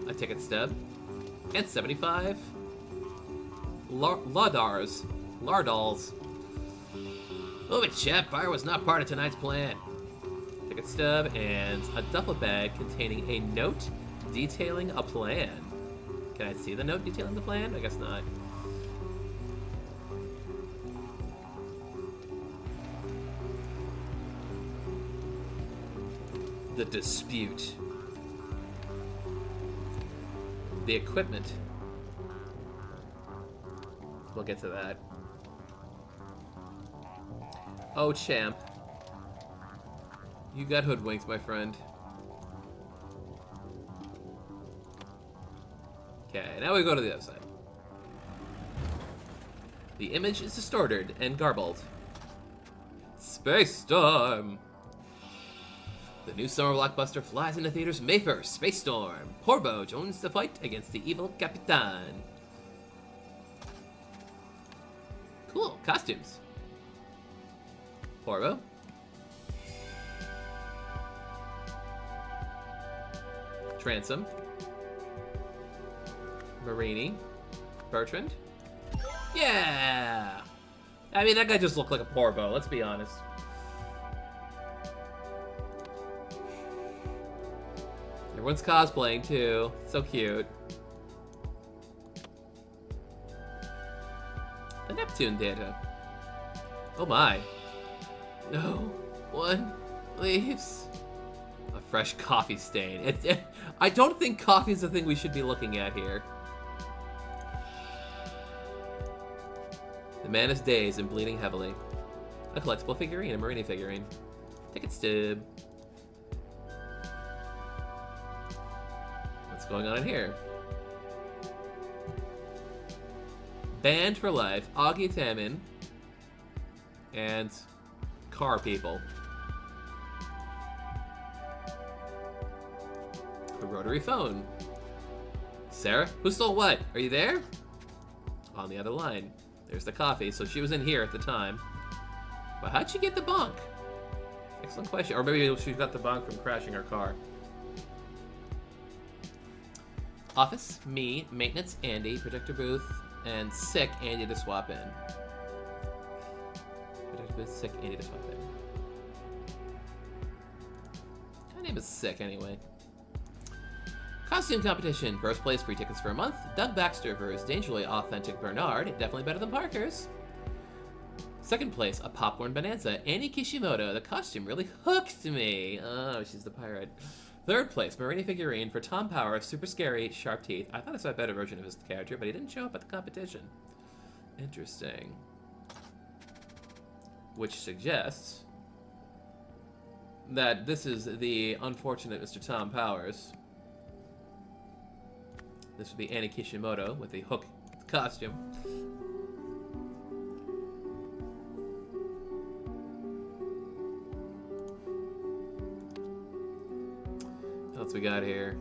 A ticket stub. And 75. Lardals. Move it, Champ. Fire was not part of tonight's plan. Ticket stub and a duffel bag containing a note detailing a plan. Can I see the note detailing the plan? I guess not. The dispute. The equipment. We'll get to that. Oh, Champ. You got hoodwinked, my friend. Okay, now we go to the other side. The image is distorted and garbled. Space Storm! The new summer blockbuster flies into theaters May 1st, Space Storm. Porbo joins the fight against the evil Capitan. Cool, costumes. Porbo. Transom. Marini. Bertrand. Yeah! I mean, that guy just looked like a Porbo, let's be honest. Everyone's cosplaying, too. So cute. The Neptune data. Oh my. No one leaves. A fresh coffee stain. I don't think coffee is the thing we should be looking at here. The man is dazed and bleeding heavily. A collectible figurine, a Marini figurine. Ticket stub. What's going on in here? Banned for life, Augie Tamin, and car people. A rotary phone. Sarah? Who stole what? Are you there? On the other line. There's the coffee, so she was in here at the time. But how'd she get the bunk? Excellent question. Or maybe she got the bunk from crashing her car. Office, me, maintenance, Andy, projector booth, and sick Andy to swap in. Projector booth, sick Andy to swap in. My name is Sick anyway. Costume competition. First place, free tickets for a month. Doug Baxter versus Dangerously Authentic Bernard. Definitely better than Parker's. Second place, a popcorn bonanza. Annie Kishimoto. The costume really hooked me. Oh, she's the pirate. Third place, Marini figurine for Tom Power. Super scary, sharp teeth. I thought I saw a better version of his character, but he didn't show up at the competition. Interesting. Which suggests that this is the unfortunate Mr. Tom Powers. This would be Annie Kishimoto with the hook costume. What else we got here?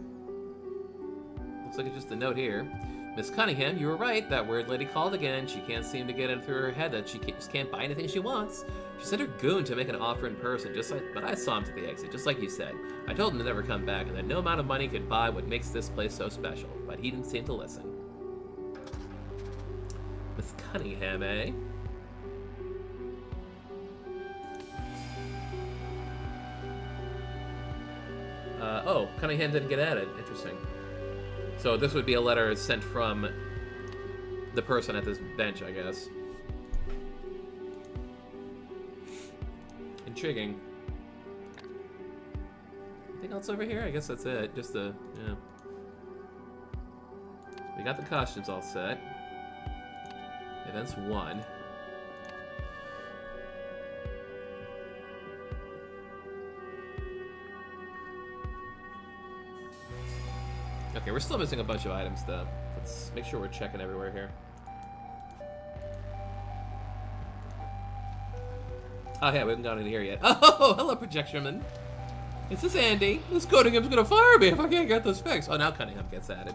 Looks like it's just a note here. Miss Cunningham, you were right. That weird lady called again. She can't seem to get it through her head that she just can't buy anything she wants. She sent her goon to make an offer in person, but I saw him to the exit, just like you said. I told him to never come back, and that no amount of money could buy what makes this place so special. But he didn't seem to listen. Miss Cunningham, eh? Oh, Cunningham didn't get added. Interesting. So this would be a letter sent from the person at this bench, I guess. Intriguing. Anything else over here? I guess that's it. Just the, yeah. We got the costumes all set. Events 1. Okay, we're still missing a bunch of items, though. Let's make sure we're checking everywhere here. Oh, yeah, we haven't gone in here yet. Oh, hello, Projectionman. This is Andy. This Cunningham's gonna fire me if I can't get this fixed. Oh, now Cunningham gets added.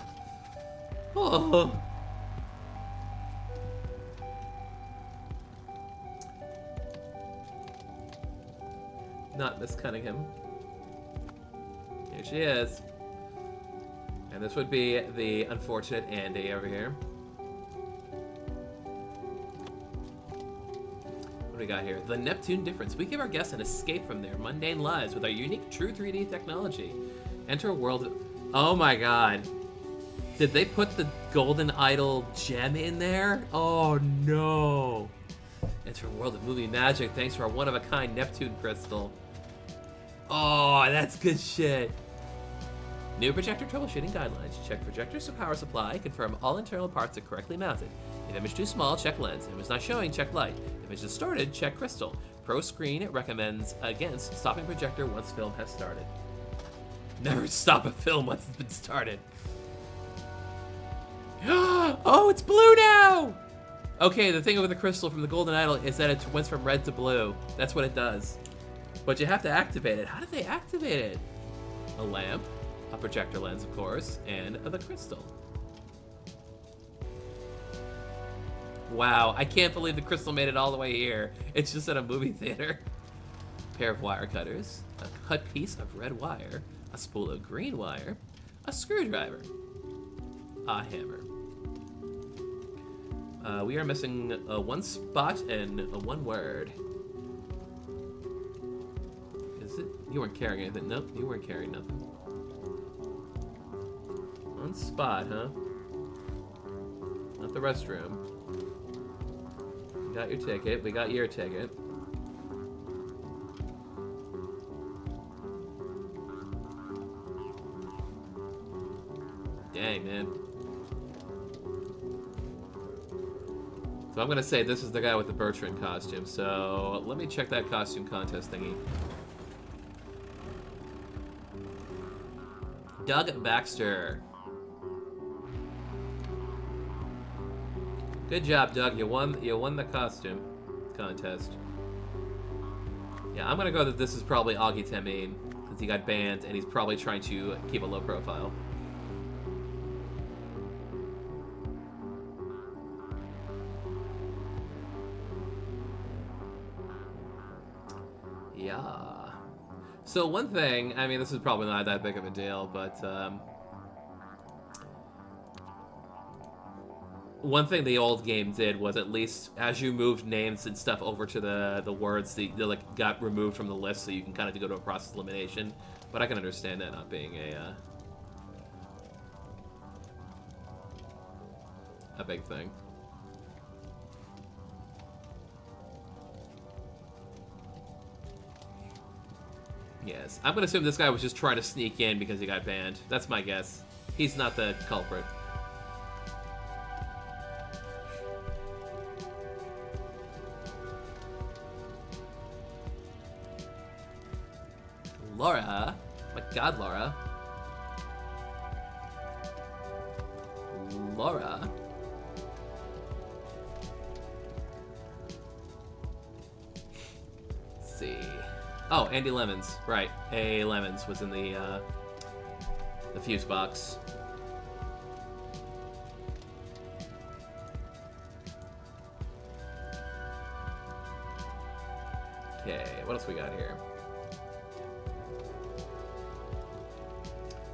Oh. Not Miss Cunningham. Here she is. And this would be the unfortunate Andy over here. What do we got here? The Neptune Difference. We give our guests an escape from their mundane lives with our unique true 3D technology. Enter a world... Oh my god. Did they put the Golden Idol gem in there? Oh no. Enter a world of movie magic thanks to our one-of-a-kind Neptune crystal. Oh, that's good shit. New projector troubleshooting guidelines. Check projectors to power supply. Confirm all internal parts are correctly mounted. If image too small, check lens. If image not showing, check light. If image distorted, check crystal. Pro Screen recommends against stopping projector once film has started. Never stop a film once it's been started. Oh, it's blue now! Okay, the thing with the crystal from the Golden Idol is that it went from red to blue. That's what it does. But you have to activate it. How did they activate it? A lamp. A projector lens, of course, and the crystal. Wow, I can't believe the crystal made it all the way here. It's just at a movie theater. A pair of wire cutters, a cut piece of red wire, a spool of green wire, a screwdriver, a hammer. We are missing one spot and one word. Is it? You weren't carrying anything. Nope, you weren't carrying nothing. One spot, huh? Not the restroom. got your ticket. We got your ticket. Dang, man. So I'm gonna say this is the guy with the Bertrand costume, so let me check that costume contest thingy. Doug Baxter. Good job, Doug. You won the costume contest. Yeah, I'm gonna go that this is probably Augie Temin, because he got banned and he's probably trying to keep a low profile. Yeah. So one thing, I mean, this is probably not that big of a deal, but one thing the old game did was at least as you moved names and stuff over to the words, they like got removed from the list, so you can kind of go to a process elimination. But I can understand that not being a big thing. Yes, I'm gonna assume this guy was just trying to sneak in because he got banned. That's my guess. He's not the culprit. Laura? My God, Laura. Laura? Let's see. Oh, Andy Lemons. Right. A Lemons was in the fuse box. Okay, what else we got here?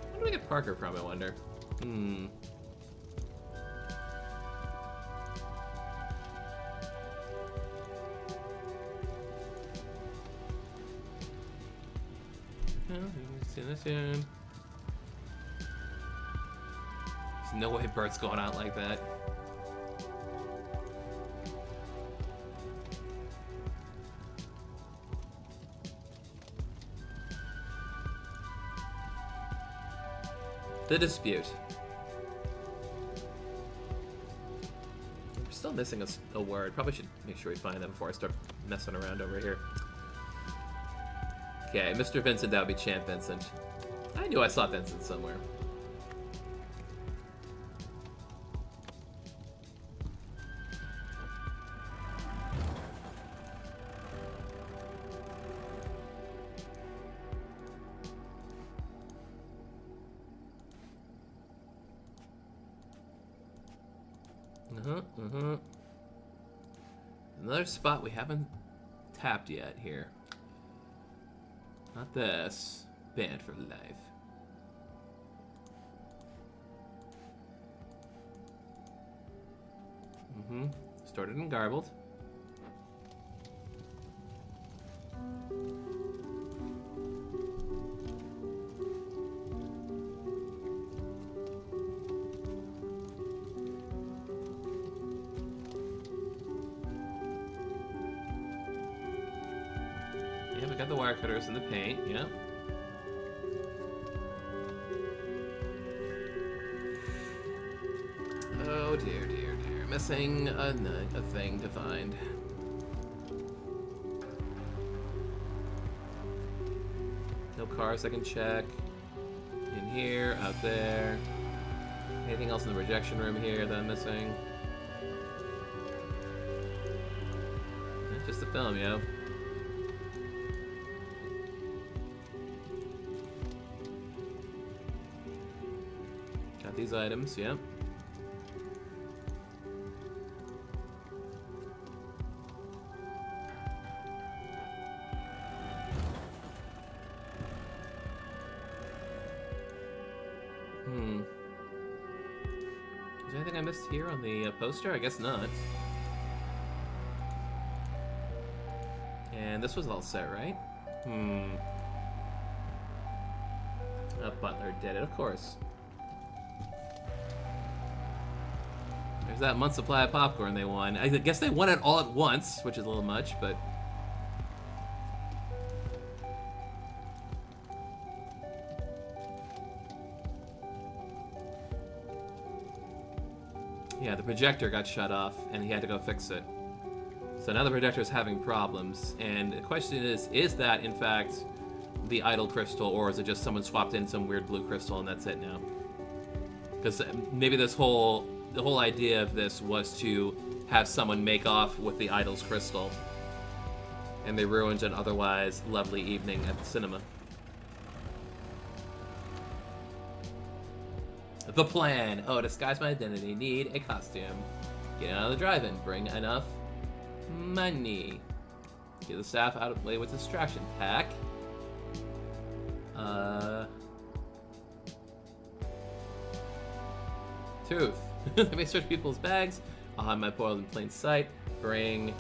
Where do we get Parker from, I wonder? There's no way Bert's going out like that. The dispute. We're still missing a word. Probably should make sure we find that before I start messing around over here. Okay, Mr. Vincent, that would be Champ Vincent. I knew I saw Vincent somewhere. Another spot we haven't tapped yet here. Not this. Banned for life. Started and garbled. Yeah, we got the wire cutters in the paint, yeah. Oh dear, dear, dear. Missing a thing to find. No cars I can check. In here, out there. Anything else in the rejection room here that I'm missing? Just the film, yo. Got these items, yep. Is there anything I missed here on the poster? I guess not. And this was all set, right? Butler did it, of course. There's that month's supply of popcorn they won. I guess they won it all at once, which is a little much, but... Yeah, the projector got shut off, and he had to go fix it. So now the projector's having problems, and the question is that, in fact, the idle crystal, or is it just someone swapped in some weird blue crystal and that's it now? Because maybe the whole idea of this was to have someone make off with the idol's crystal, and they ruined an otherwise lovely evening at the cinema. The plan. Oh, disguise my identity. Need a costume. Get out of the drive-in. Bring enough money. Get the staff out of play with distraction pack. Tooth. Let me search people's bags. I'll have my boiled in plain sight. Bring...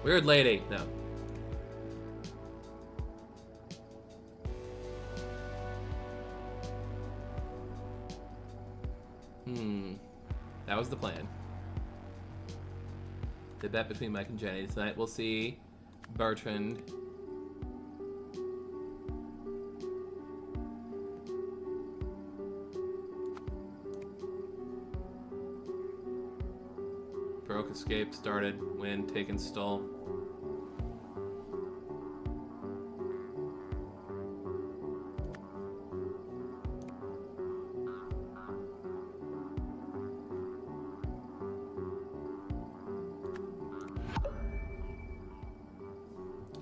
Weird lady. No. That was the plan. The bet between Mike and Jenny tonight. We'll see Bertrand. Broke, escaped, started, win, taken, stole.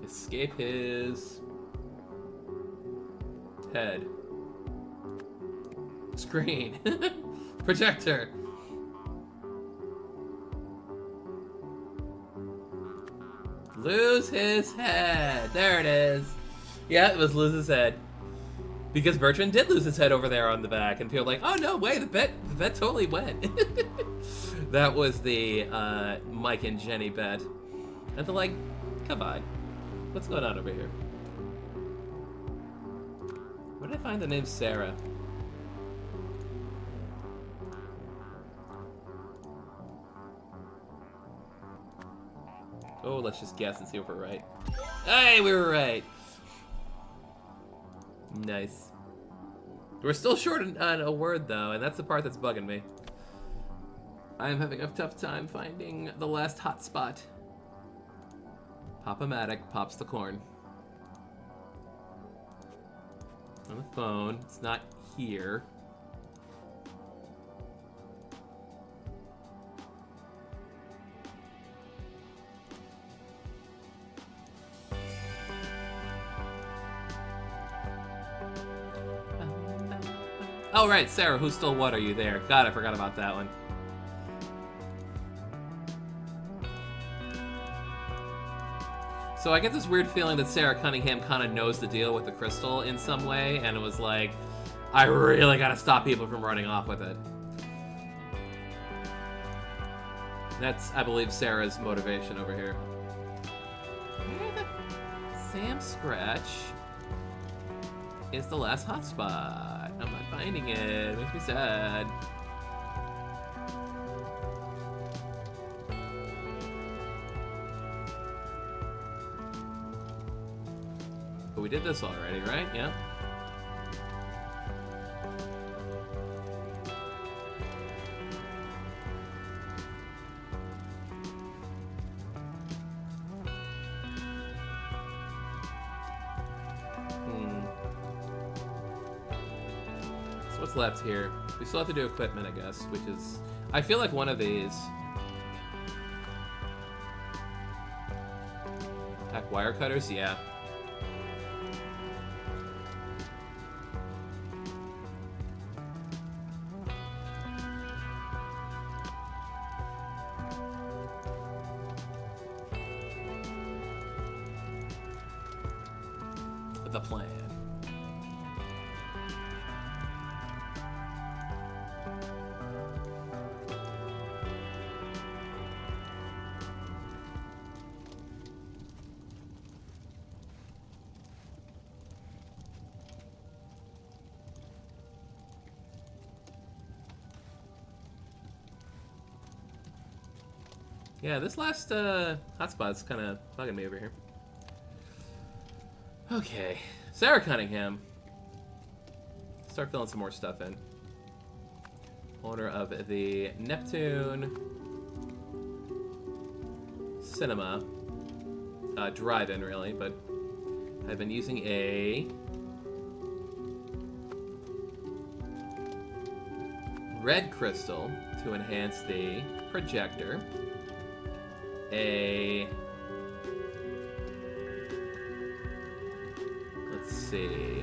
Escape his head. Screen. Projector. Lose his head. There it is. Yeah, it was lose his head. Because Bertrand did lose his head over there on the back, and people were like, oh no, wait, the bet totally went. That was the Mike and Jenny bet. And they're like, come on. What's going on over here? Where did I find the name Sarah? Oh, let's just guess and see if we're right. Hey, we were right. Nice. We're still short on a word, though, and that's the part that's bugging me. I'm having a tough time finding the last hot spot. Pop-O-Matic pops the corn. On the phone. It's not here. Oh, right, Sarah, who stole what? Are you there? God, I forgot about that one. So I get this weird feeling that Sarah Cunningham kind of knows the deal with the crystal in some way, and it was like, I really gotta stop people from running off with it. That's, I believe, Sarah's motivation over here. Where the Sam Scratch is the last hotspot? I'm not finding it. It makes me sad. But we did this already, right? Yeah. So what's left here? We still have to do equipment, I guess, which is... I feel like one of these... Pack wire cutters? Yeah. The plan. Yeah, this last hotspot's kind of bugging me over here. Okay, Sarah Cunningham. Start filling some more stuff in. Owner of the Neptune Cinema drive-in, really, but I've been using a red crystal to enhance the projector. Let's see.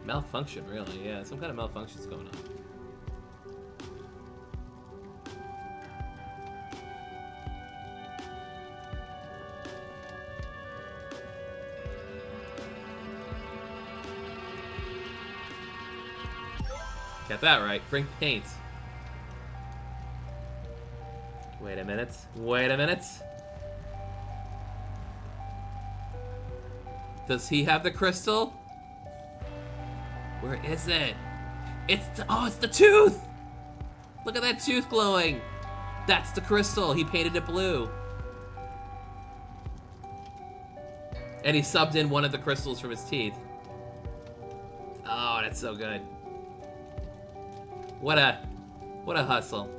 Malfunction, really, yeah. Some kind of malfunction's going on. Got that right. Bring paint. Wait a minute. Wait a minute. Does he have the crystal? Where is it? It's the tooth! Look at that tooth glowing! That's the crystal. He painted it blue. And he subbed in one of the crystals from his teeth. Oh, that's so good. What a hustle.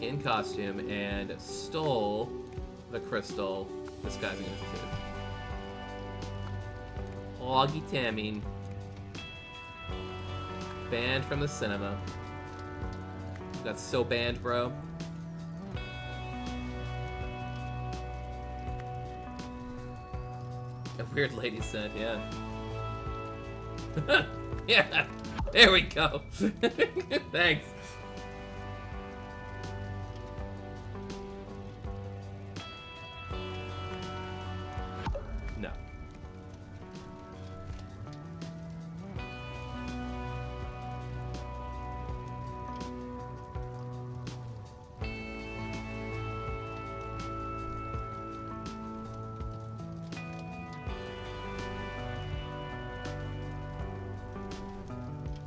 In costume and stole the crystal disguising as a tooth. Augie Tamine. Banned from the cinema. Got so banned, bro. A weird lady said, yeah. Yeah, there we go. Thanks. No.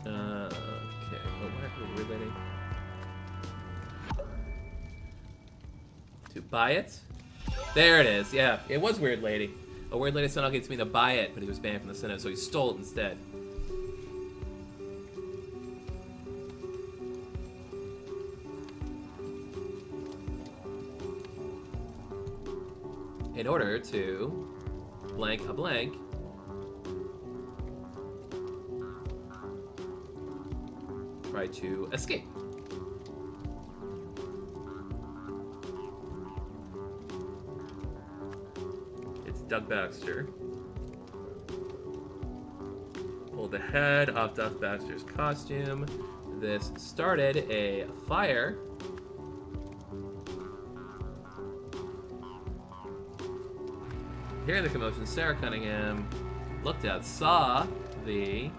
Okay, but what happened to the weird lady? To buy it? There it is, yeah. It was Weird Lady. A Weird Lady sent to me to buy it, but he was banned from the cinema, so he stole it instead. In order to blank a blank, try to escape. It's Doug Baxter. Pull the head off Doug Baxter's costume. This started a fire. Hearing the commotion, Sarah Cunningham looked out, saw the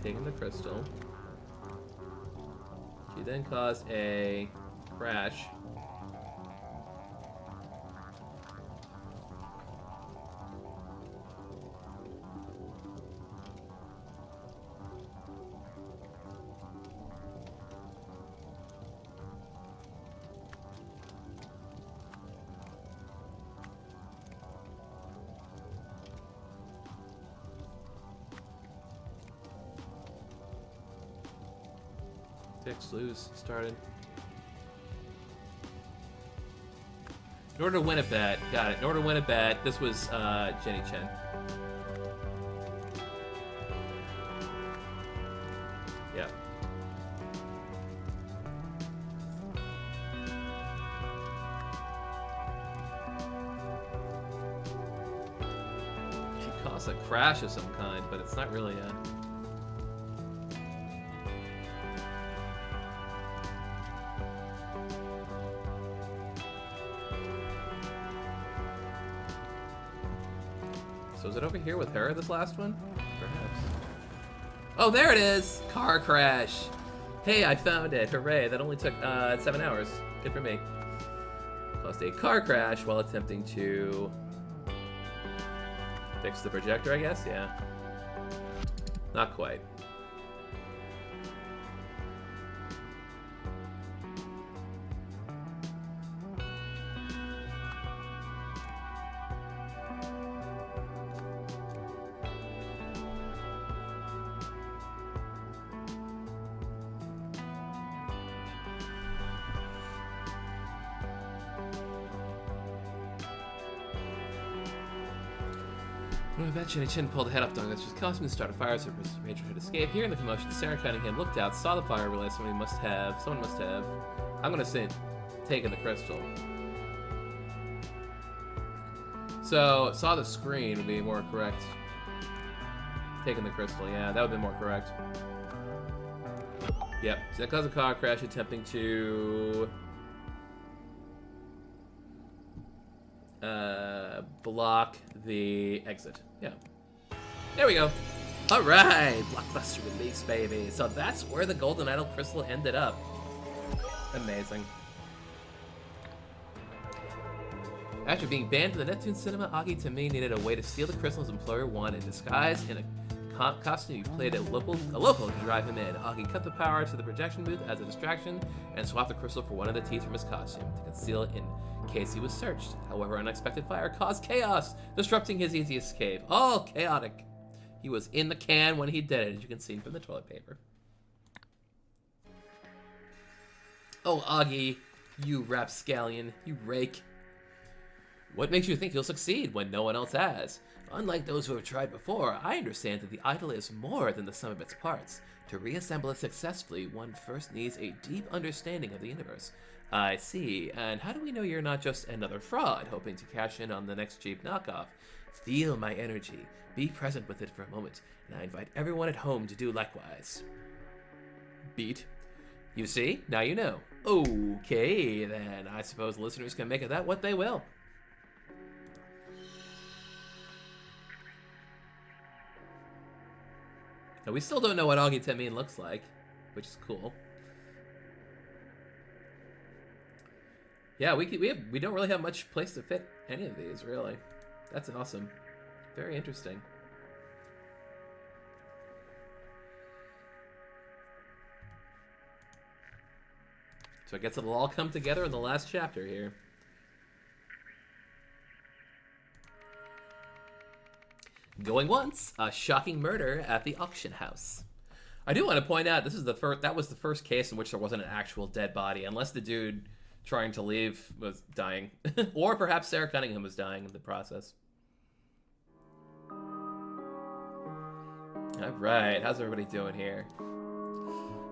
taking the crystal. She then caused a crash. Fix, lose, started. In order to win a bet, got it. In order to win a bet, this was Jenny Chen. almost a crash of some kind, but it's not really a... So is it over here with her, this last one? Perhaps. Oh, there it is! Car crash! Hey, I found it! Hooray! That only took 7 hours. Good for me. Caused a car crash while attempting to fix the projector, I guess? Yeah. Not quite. I bet you Chin pulled the head off Dong. That's just caused him to start a fire so Rachel could escape. Hearing the commotion, Sarah Cunningham looked out, saw the fire, realized someone must have, I'm gonna say, taken the crystal. So, saw the screen would be more correct. Taking the crystal, yeah, that would be more correct. Yep, so that caused a car crash attempting to... block the exit. Yeah. There we go. All right, blockbuster release, baby. So that's where the Golden Idol crystal ended up. Amazing. After being banned from the Neptune Cinema, Augie Tammy needed a way to steal the crystal his employer wanted. Disguised in a costume, he played a local to drive him in. Augie cut the power to the projection booth as a distraction and swapped the crystal for one of the teeth from his costume to conceal it in case he was searched. However, unexpected fire caused chaos, disrupting his easy escape. All chaotic. He was in the can when he did it, as you can see from the toilet paper. Oh, Augie, you rapscallion, you rake. What makes you think you'll succeed when no one else has? Unlike those who have tried before, I understand that the idol is more than the sum of its parts. To reassemble it successfully, one first needs a deep understanding of the universe. I see. And how do we know you're not just another fraud, hoping to cash in on the next cheap knockoff? Feel my energy. Be present with it for a moment, and I invite everyone at home to do likewise. Beat. You see? Now you know. Okay, then. I suppose listeners can make of that what they will. Now, we still don't know what Augie Temin looks like, which is cool. Yeah, we don't really have much place to fit any of these, really. That's awesome. Very interesting. So I guess it'll all come together in the last chapter here. Going once, a shocking murder at the auction house. I do want to point out this is that was the first case in which there wasn't an actual dead body, unless the dude trying to leave was dying. Or perhaps Sarah Cunningham was dying in the process. Alright, how's everybody doing here?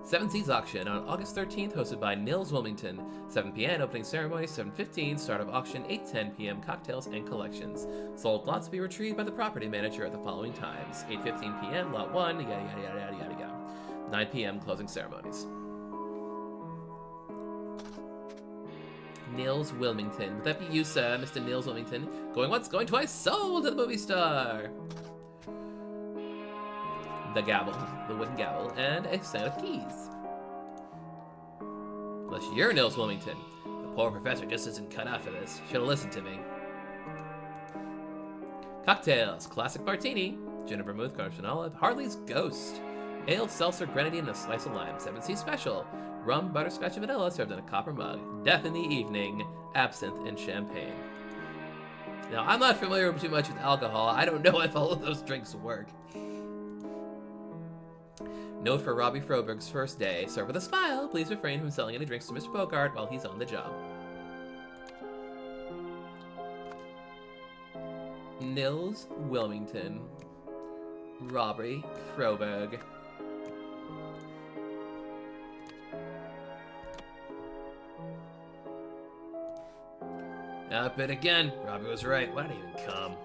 Seven Seas Auction on August 13th, hosted by Nils Wilmington. 7 p.m. opening ceremony, 7:15 start of auction, 8:10 p.m. cocktails and collections. Sold lots to be retrieved by the property manager at the following times: 8:15 p.m. lot 1, yada yada yada yada yada yada. 9 p.m. closing ceremonies. Nils Wilmington. Would that be you, sir, Mr. Nils Wilmington? Going once, going twice, sold to the movie star. The gavel, the wooden gavel, and a set of keys. Unless you're Nils Wilmington. The poor professor just isn't cut out for this. Should've listened to me. Cocktails, classic martini, gin and vermouth, garnished in olive, Harley's Ghost, ale, seltzer, grenadine, and a slice of lime, 7C special, rum, butterscotch, and vanilla served in a copper mug, death in the evening, absinthe, and champagne. Now, I'm not familiar too much with alcohol. I don't know if all of those drinks work. Note for Robbie Froberg's first day. Serve with a smile. Please refrain from selling any drinks to Mr. Bogart while he's on the job. Nils Wilmington. Robbie Froberg. Up it again. Robbie was right. Why did he even come?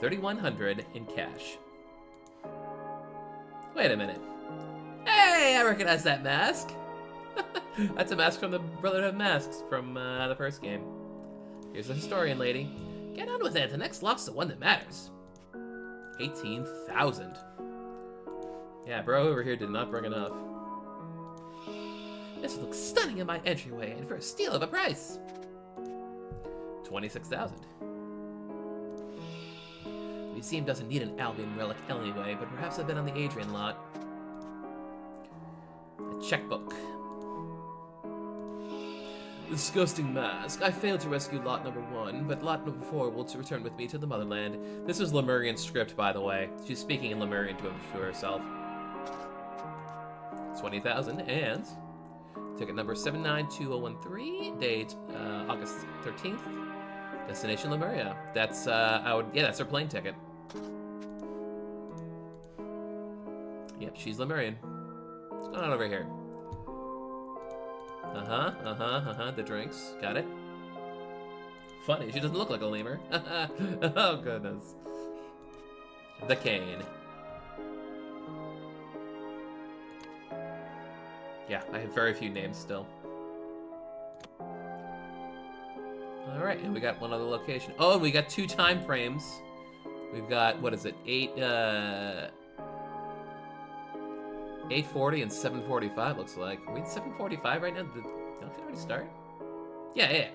$3,100 in cash. Wait a minute. Hey, I recognize that mask. That's a mask from the Brotherhood of Masks from the first game. Here's the historian lady. Get on with it. The next lock's the one that matters. 18,000. Yeah, bro over here did not bring enough. This looks stunning in my entryway, and for a steal of a price. 26,000. The museum doesn't need an Albion relic anyway, but perhaps I've been on the Adrian lot. A checkbook. Disgusting mask. I failed to rescue lot number 1, but lot number 4 will return with me to the motherland. This is Lemurian script, by the way. She's speaking in Lemurian to herself. 20,000 and ticket number 792013, date August 13th. Destination Lemuria. That's that's her plane ticket. Yep, she's Lemurian. What's going on over here? The drinks. Got it. Funny, she doesn't look like a lemur. Oh, goodness. The cane. Yeah, I have very few names still. Alright, and we got one other location. Oh, and we got 2 time frames. We've got, what is it, 8:40 and 7:45 looks like. Are we at 7:45 right now? Did it already start? Yeah.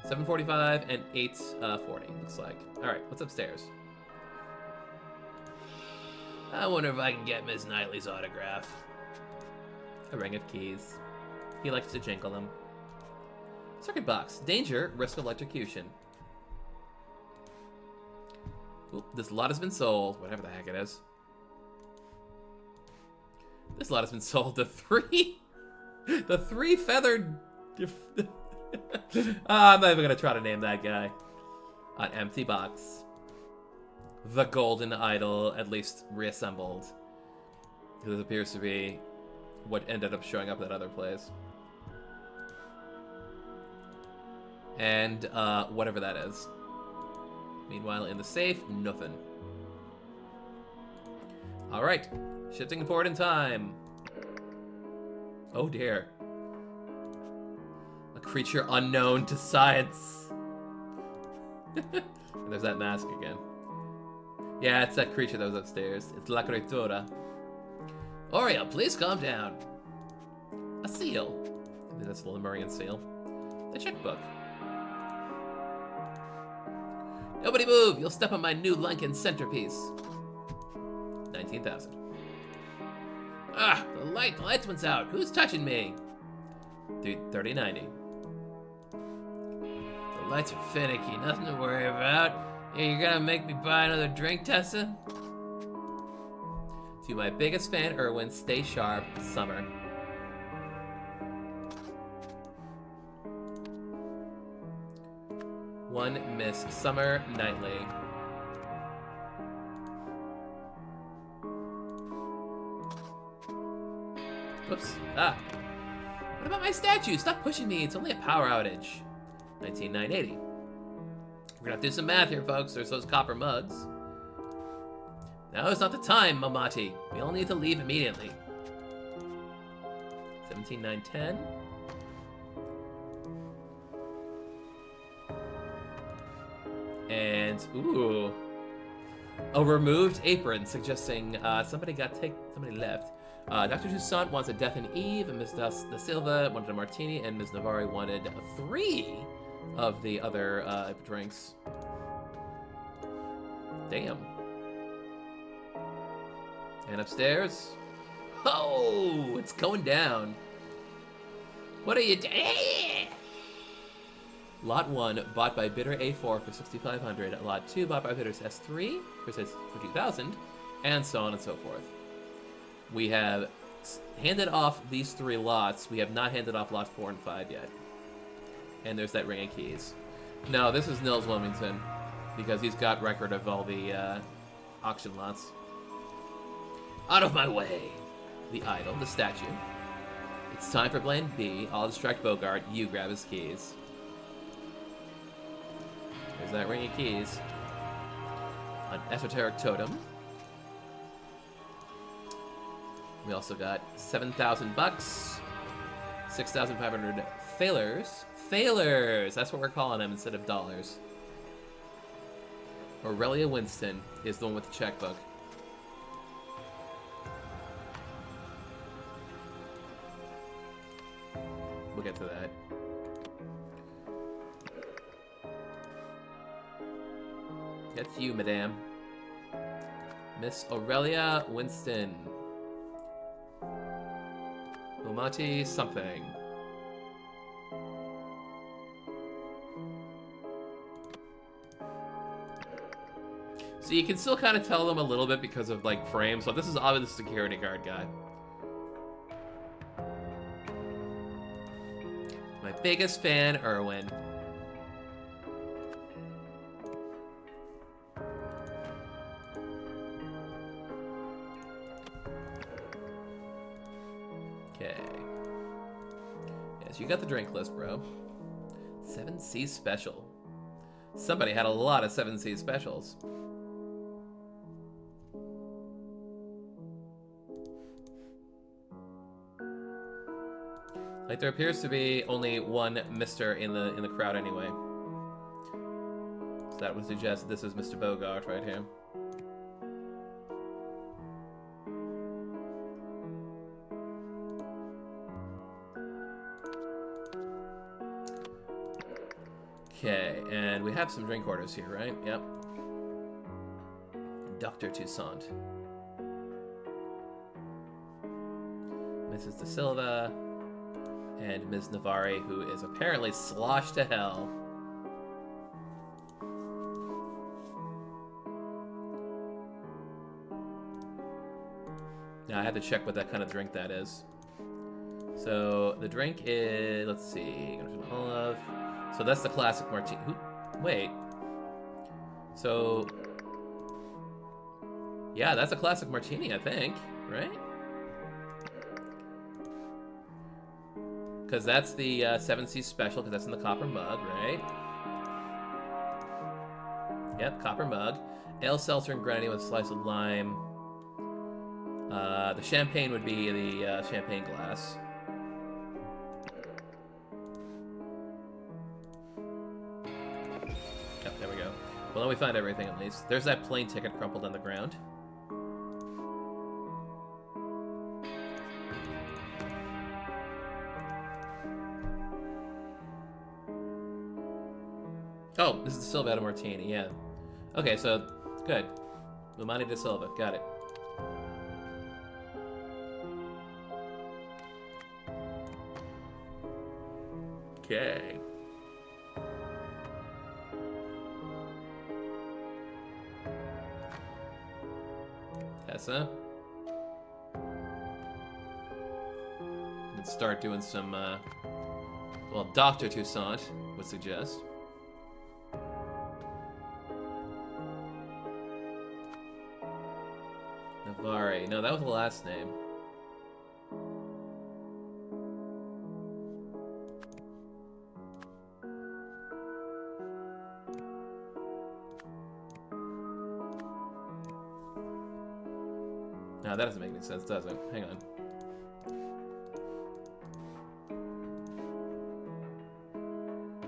7:45 and 8:40 looks like. Alright, what's upstairs? I wonder if I can get Miss Knightley's autograph. A ring of keys. He likes to jingle them. Circuit box. Danger, risk of electrocution. Ooh, this lot has been sold. Whatever the heck it is. This lot has been sold to 3. The 3 feathered. I'm not even gonna try to name that guy. An empty box. The golden idol, at least reassembled. This appears to be what ended up showing up at that other place. And whatever that is. Meanwhile, in the safe, nothing. Alright, shifting forward in time. Oh dear. A creature unknown to science. And there's that mask again. Yeah, it's that creature that was upstairs. It's La Creatura. Oriel, please calm down. A seal. That's the Lemurian seal. The checkbook. Nobody move! You'll step on my new Lincoln centerpiece. 19,000. Ah, the lights went out. Who's touching me? 3090. The lights are finicky. Nothing to worry about. Yeah, you're gonna make me buy another drink, Tessa? To my biggest fan, Erwin, stay sharp, Summer. One Miss Summer Knightley. Whoops. Ah. What about my statue? Stop pushing me. It's only a power outage. 19980. We're gonna have to do some math here, folks. There's those copper mugs. Now is not the time, Mamati. We all need to leave immediately. 17910. And ooh, a removed apron, suggesting somebody left. Dr. Toussaint wants a Death and Eve, and Ms. Da Silva wanted a martini, and Ms. Navari wanted 3 of the other drinks. Damn. And upstairs, oh, it's going down. What are you doing? Lot 1 bought by bidder A4 for $6,500. Lot 2 bought by bidders S3 for $2,000, and so on and so forth. We have handed off these 3 lots. We have not handed off lots 4 and 5 yet. And there's that ring of keys. No, this is Nils Wilmington, because he's got record of all the auction lots. Out of my way. The idol, the statue. It's time for plan B. I'll distract Bogart. You grab his keys. There's that ring of keys. An esoteric totem. We also got 7,000 bucks. 6,500 failures. Failures! That's what we're calling them instead of dollars. Aurelia Winston is the one with the checkbook. We'll get to that. That's you, madame. Miss Aurelia Winston. Ilmati something. So you can still kind of tell them a little bit because of like frames. So this is obviously the security guard guy. My biggest fan, Erwin. Okay. Yes, you got the drink list, bro. 7C special. Somebody had a lot of 7C specials. Like there appears to be only one Mister in the crowd anyway. So that would suggest this is Mr. Bogart right here. Okay, and we have some drink orders here, right? Yep. Dr. Toussaint. Mrs. De Silva. And Ms. Navari, who is apparently sloshed to hell. Now I have to check what that kind of drink that is. So the drink is, let's see, olive. So that's the classic martini. Wait. So, yeah, that's a classic martini, I think, right? Because that's the 7C special, because that's in the copper mug, right? Yep, copper mug. Ale seltzer and grenadine with a slice of lime. The champagne would be the champagne glass. Yep, there we go. Well, now we find everything at least. There's that plane ticket crumpled on the ground. Oh, this is the Silva Martini, yeah. Okay, so, good. Lumani de Silva, got it. Okay. Tessa. Let's start doing some, well, Dr. Toussaint would suggest. Navari. No, that was the last name. No, that doesn't make any sense, does it? Hang on.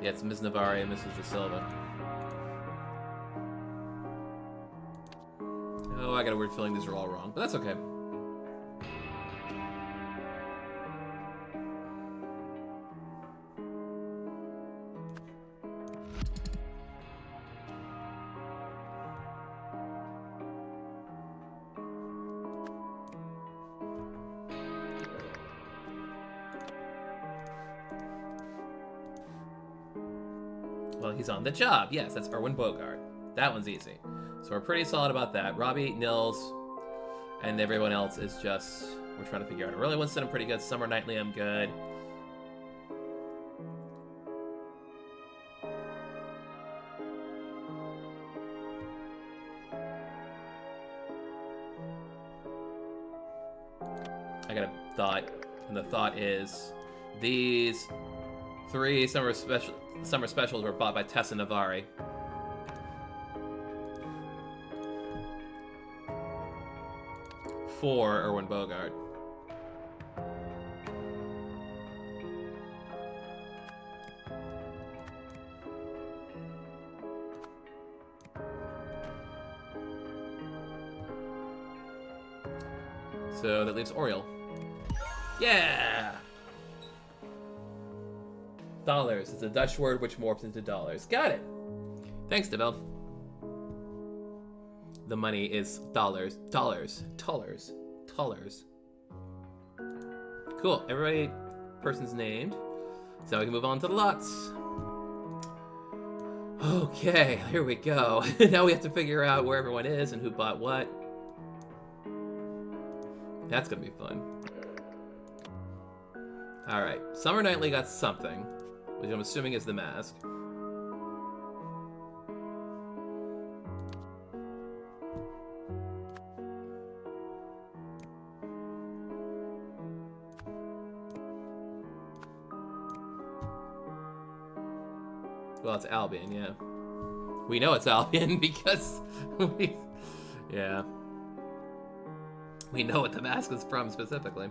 Yeah, it's Ms. Navari and Mrs. De Silva. Oh, I got a weird feeling these are all wrong, but that's okay. Well, he's on the job. Yes, that's Erwin Bogart. That one's easy. So we're pretty solid about that. Robbie, Nils, and everyone else is just, we're trying to figure out. Aurelia Winston, I'm pretty good. Summer Knightley, I'm good. I got a thought, and the thought is these 3 summer specials were bought by Tessa Navari. before Erwin Bogart. So that leaves Oriole. Yeah! Dollars. It's a Dutch word which morphs into dollars. Got it! Thanks, Devel. The money is dollars. Dollars. Dollars. Dollars. Cool. Everybody, person's named. So we can move on to the lots. Okay, here we go. Now we have to figure out where everyone is and who bought what. That's gonna be fun. Alright, Summer Knightley got something, which I'm assuming is the mask. Well, it's Albion, yeah. We know it's Albion because yeah. We know what the mask is from specifically.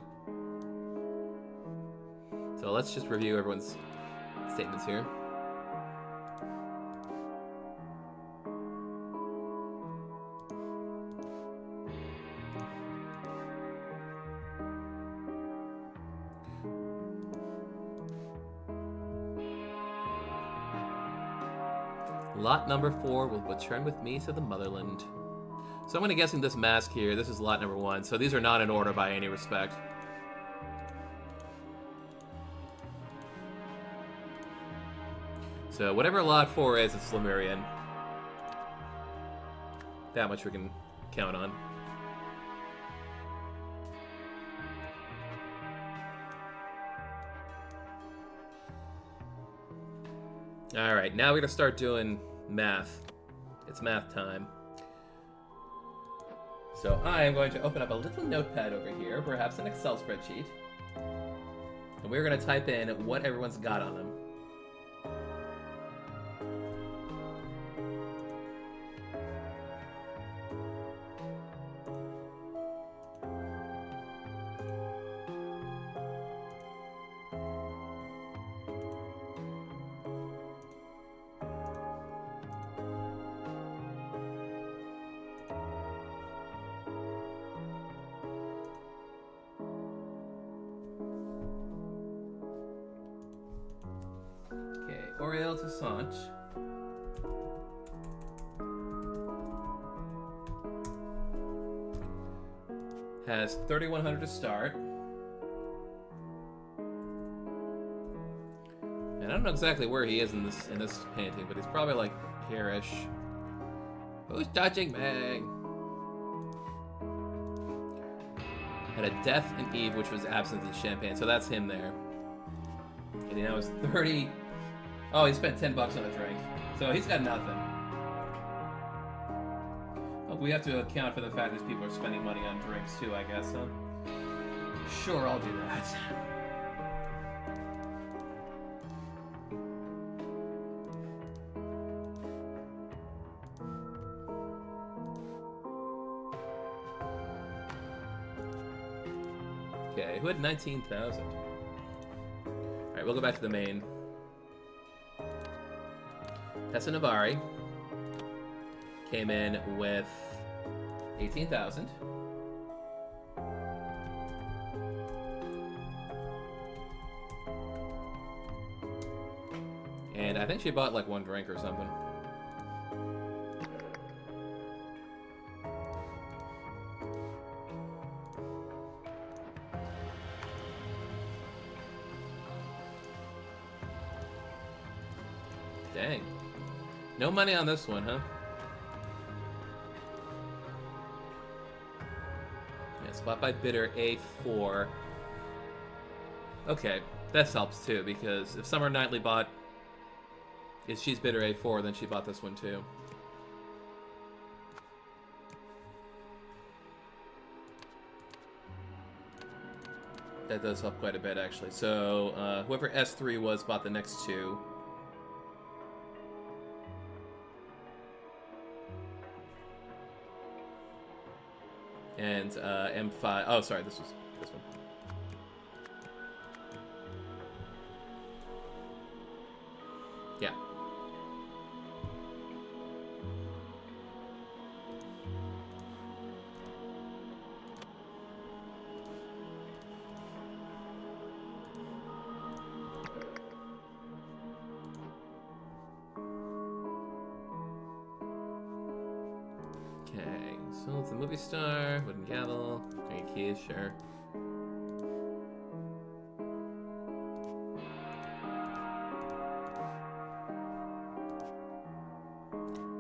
So let's just review everyone's statements here. Lot number 4 will return with me to the motherland. So I'm gonna guessing this mask here, this is lot number 1, so these are not in order by any respect. So whatever lot 4 is, it's Lemurian. That much we can count on. Alright, now we're gonna start doing math. It's math time. So I am going to open up a little notepad over here, perhaps an Excel spreadsheet. And we're going to type in what everyone's got on them. Oriel to Sanch. Has 3,100 to start. And I don't know exactly where he is in this painting, but he's probably like here-ish. Who's touching me? Had a Death and Eve, which was absent in Champagne, so that's him there. And he now has 30. Oh, he spent $10 on a drink. So he's got nothing. Oh, we have to account for the fact that people are spending money on drinks too, I guess, huh? Sure, I'll do that. Okay, who had 19,000? Alright, we'll go back to the main. Tessa Navari came in with 18,000. And I think she bought like one drink or something. Dang. No money on this one, huh? Yeah, spot by bidder A4. Okay, this helps too, because if Summer Knightley bought... If she's bidder A4, then she bought this one too. That does help quite a bit, actually. So, whoever S3 was bought the next two. And M5. Oh, sorry, this was this one. Yeah. Okay, so it's a movie star, wooden gavel, green keys, sure.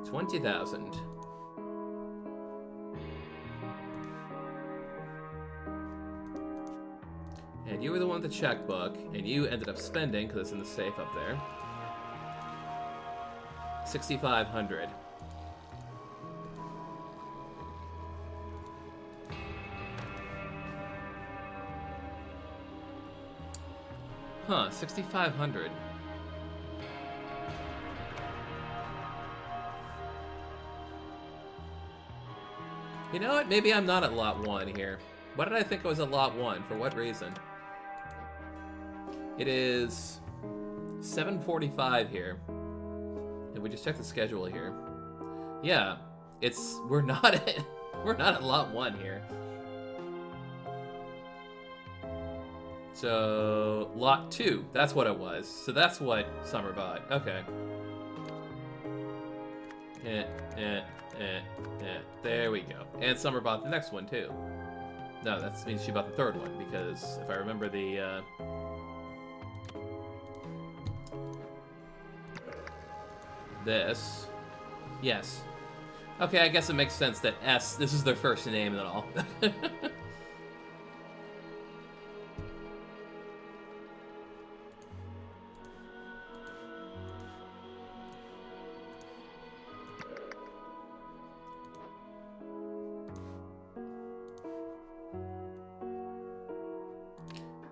$20,000. And you were the one with the checkbook, and you ended up spending, because it's in the safe up there, $6,500. Huh, 6,500. You know what? Maybe I'm not at lot 1 here. Why did I think I was at lot 1? For what reason? It is 7:45 here. And we just check the schedule here. Yeah, we're not at lot 1 here. So, lot 2, that's what it was. So that's what Summer bought. Okay. There we go. And Summer bought the next one, too. No, that means she bought the third one, because if I remember the, this. Yes. Okay, I guess it makes sense that S, this is their first name and all.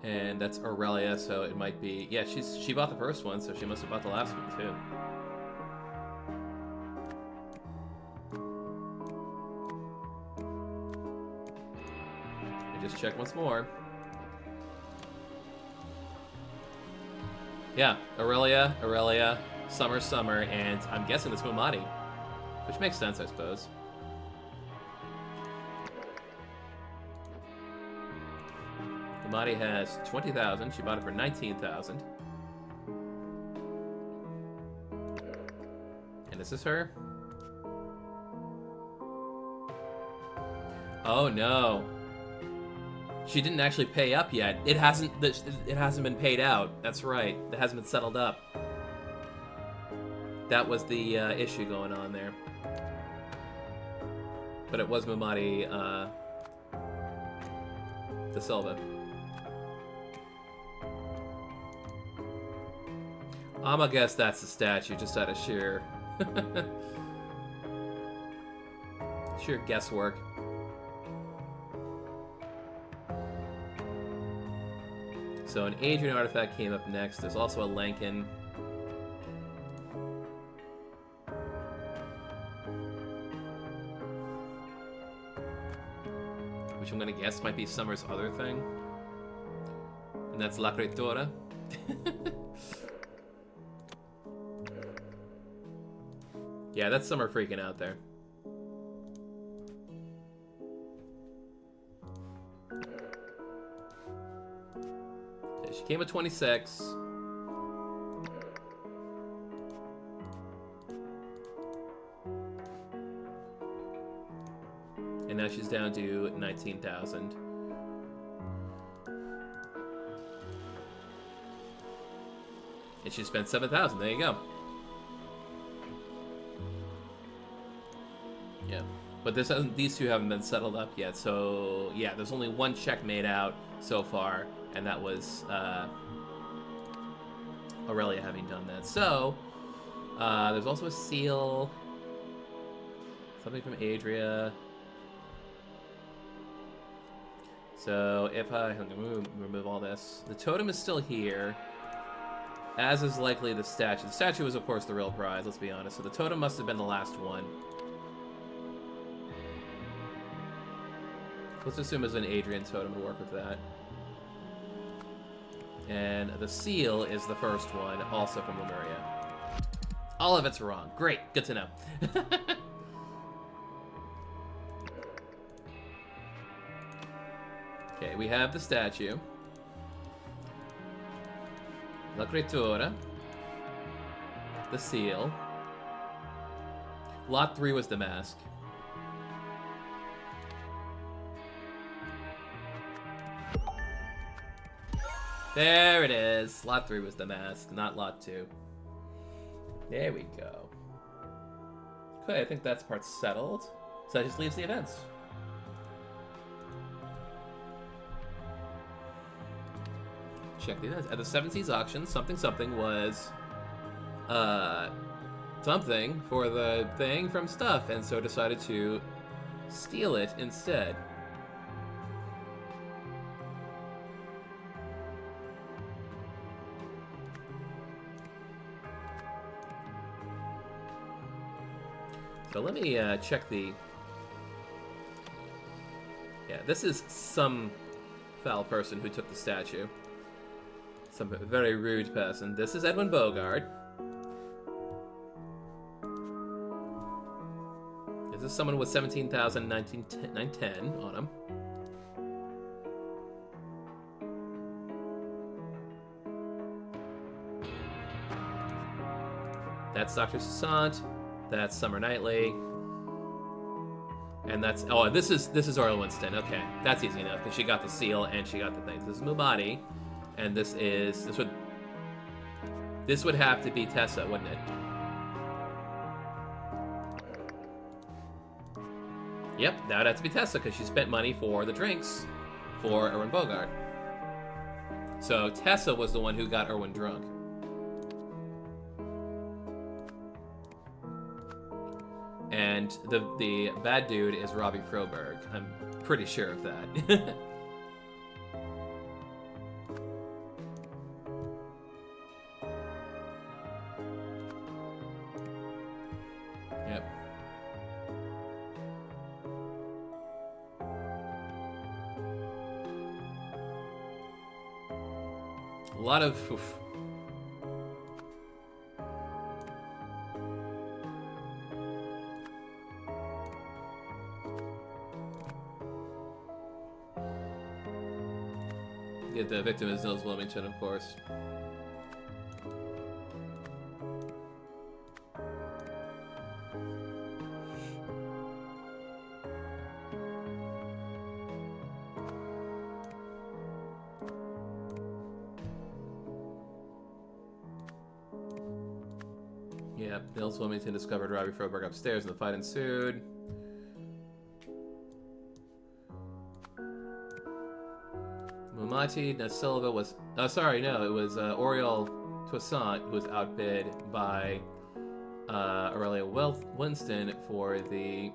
And that's Aurelia, so it might be... Yeah, she bought the first one, so she must have bought the last one, too. Just check once more. Yeah, Aurelia, Summer, and I'm guessing it's Mumati. Which makes sense, I suppose. Mumati has 20,000. She bought it for 19,000. And is this her? Oh no. She didn't actually pay up yet. It hasn't been paid out. That's right. It hasn't been settled up. That was the issue going on there. But it was Mumati De Silva. I'm gonna guess that's the statue, just out of sheer guesswork. So an Adrian artifact came up next. There's also a Lankin. Which I'm gonna guess might be Summer's other thing. And that's La Creatura. Yeah, that's Summer freaking out there. She came with 26. And now she's down to 19,000. And she spent 7,000. There you go. Yeah. But these two haven't been settled up yet. So, yeah, there's only one check made out so far. And that was Aurelia having done that. So, there's also a seal. Something from Adria. So, if I'm going to remove all this. The totem is still here. As is likely the statue. The statue is, of course, the real prize, let's be honest. So the totem must have been the last one. Let's assume it's an Adrian totem to work with that. And the seal is the first one, also from Lemuria. All of it's wrong. Great, good to know. Okay, we have the statue. La Creatura. The seal. Lot 3 was the mask. There it is. Lot 3 was the mask, not Lot 2. There we go. Okay, I think that's part settled. So that just leaves the events. Check the events. At the Seven Seas auction, something was something for the thing from stuff, and so decided to steal it instead. So let me check the... Yeah, this is some foul person who took the statue. Some very rude person. This is Edwin Bogard. This is someone with 17,910 on him. That's Dr. Sussant. That's Summer Knightley. And that's... Oh, this is Orla Winston. Okay, that's easy enough, because she got the seal and she got the things. This is Mubadi. And this would have to be Tessa, wouldn't it? Yep, that would have to be Tessa, because she spent money for the drinks for Erwin Bogart. So Tessa was the one who got Erwin drunk. And the bad dude is Robbie Froberg. I'm pretty sure of that. Yep. A lot of... Oof. The victim is Nils Wilmington, of course. Yeah, Nils Wilmington discovered Robbie Froberg upstairs and the fight ensued. Mumati da Silva was... Oh, sorry, no. It was Oriole Toussaint who was outbid by Aurelia Winston for the...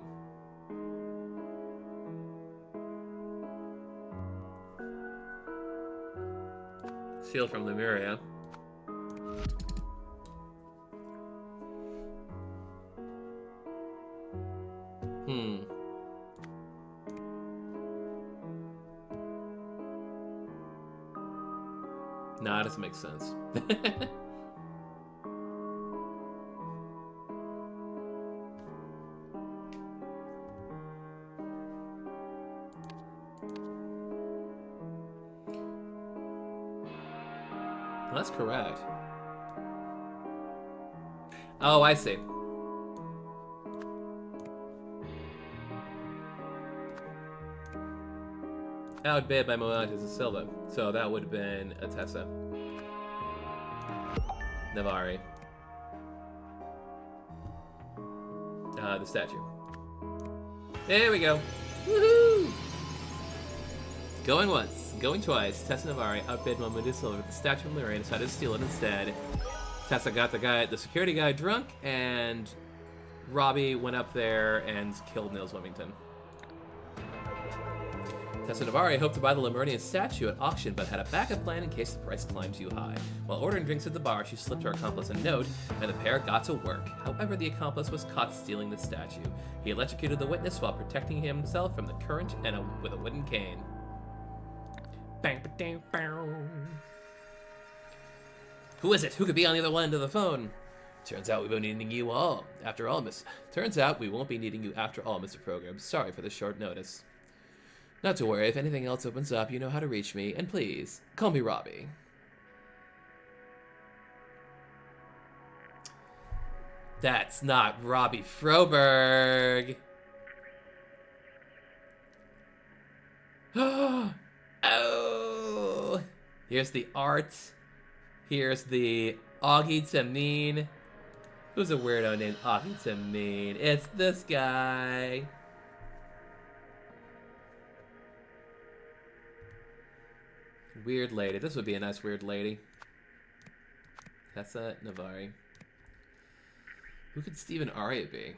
Seal from Lemuria. Nah, it doesn't make sense. Well, that's correct. Oh, I see. Outbid by Moantes and Silva. So that would have been Atessa. Navari. The statue. There we go. Woohoo! Going once, going twice. Tessa Navari outbid Moantes Silva with the statue of Lyria and decided to steal it instead. Tessa got the security guy drunk, and Robbie went up there and killed Nils Wilmington. Tessa Navari hoped to buy the Lemurian statue at auction, but had a backup plan in case the price climbed too high. While ordering drinks at the bar, she slipped her accomplice a note, and the pair got to work. However, the accomplice was caught stealing the statue. He electrocuted the witness while protecting himself from the current with a wooden cane. Who is it? Who could be on the other end of the phone? Turns out we won't be needing you all. After all, Turns out we won't be needing you after all, Mr. Program. Sorry for the short notice. Not to worry, if anything else opens up, you know how to reach me, and please, call me Robbie. That's not Robbie Froberg. Oh! Here's the art. Here's the Augie Tameen. Who's a weirdo named Augie Tameen? It's this guy. Weird lady. This would be a nice weird lady. Tessa Navari. Who could Stephen Aria be?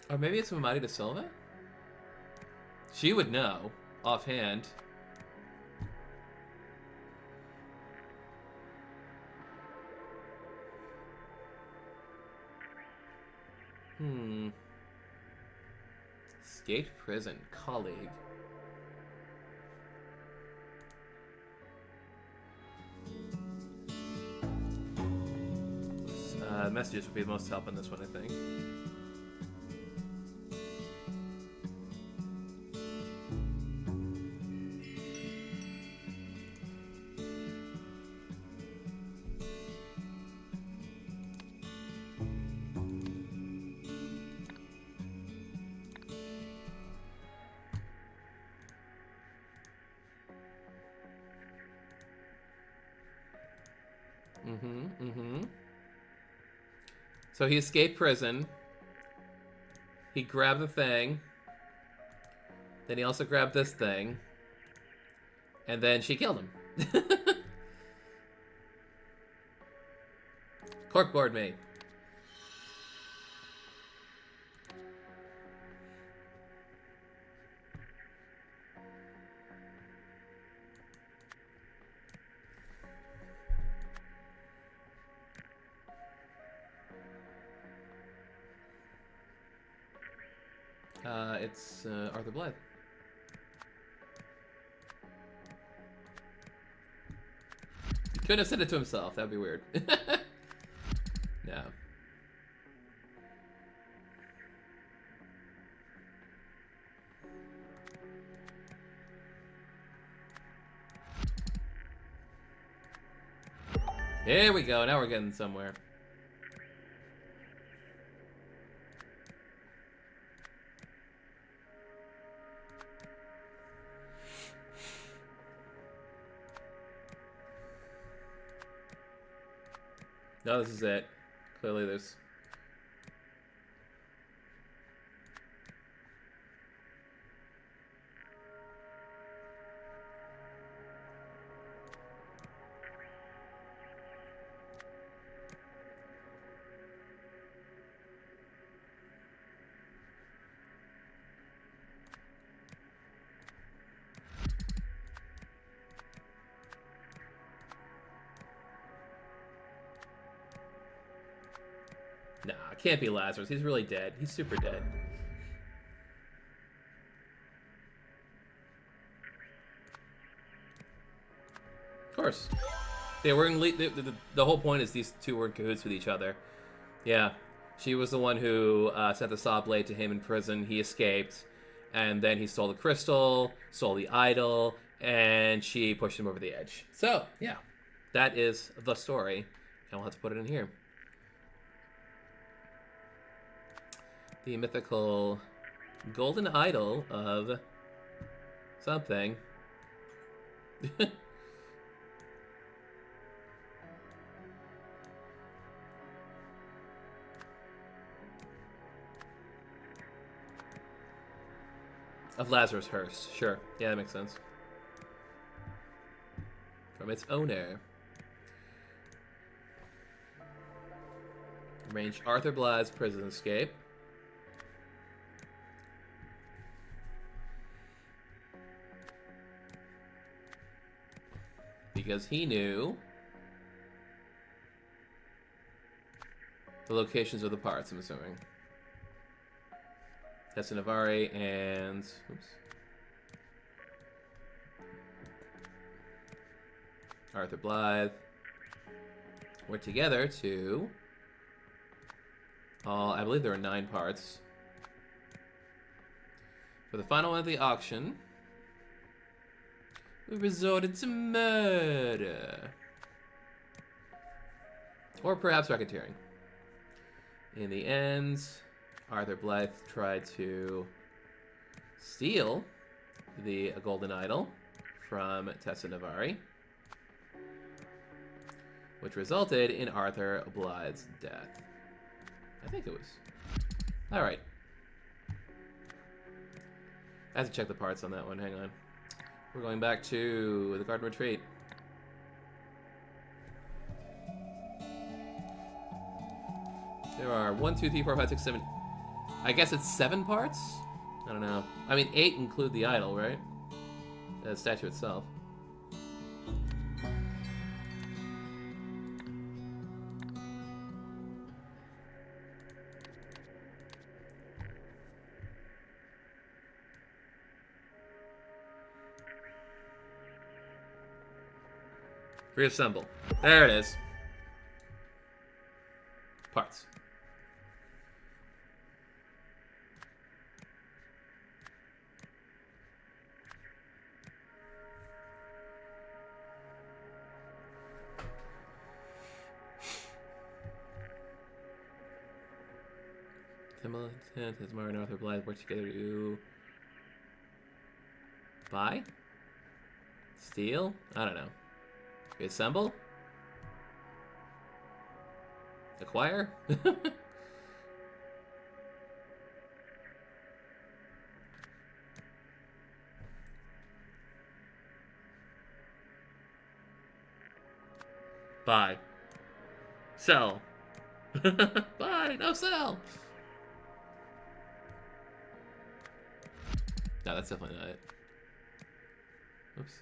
Or maybe it's Mamadi da Silva? She would know, offhand. Escaped prison, colleague. Messages would be the most help on this one, I think. So he escaped prison. He grabbed the thing. Then he also grabbed this thing. And then she killed him. Corkboard me. It's Arthur Blythe. He couldn't have said it to himself. That'd be weird. No. Here we go. Now we're getting somewhere. No, this is it. Clearly there's... Nah, it can't be Lazarus. He's really dead. He's super dead. Of course. They were in the whole point is these two were in cahoots with each other. Yeah. She was the one who sent the saw blade to him in prison. He escaped. And then he stole the crystal, stole the idol, and she pushed him over the edge. So, yeah. That is the story. And we'll have to put it in here. The mythical golden idol of something. Of Lazarus Hearst. Sure. Yeah, that makes sense. From its owner. Arrange Arthur Blythe's prison escape. Because he knew the locations of the parts, I'm assuming. Tessa Navari and... Oops. Arthur Blythe worked together to... I believe there were 9 parts. For the final one of the auction, we resorted to murder. Or perhaps racketeering. In the end, Arthur Blythe tried to steal the golden idol from Tessa Navari, which resulted in Arthur Blythe's death. I think it was. Alright. I have to check the parts on that one. Hang on. We're going back to the Garden Retreat. There are 1, 2, 3, 4, 5, 6, 7. I guess it's 7 parts? I don't know. I mean, 8 include the idol, right? The statue itself. Reassemble. There it is. Parts. Timbaland, Tismar, and Arthur Blythe work together to buy? Steal? I don't know. Reassemble? Acquire? Buy. Sell. Buy, no sell. No, that's definitely not it. Oops.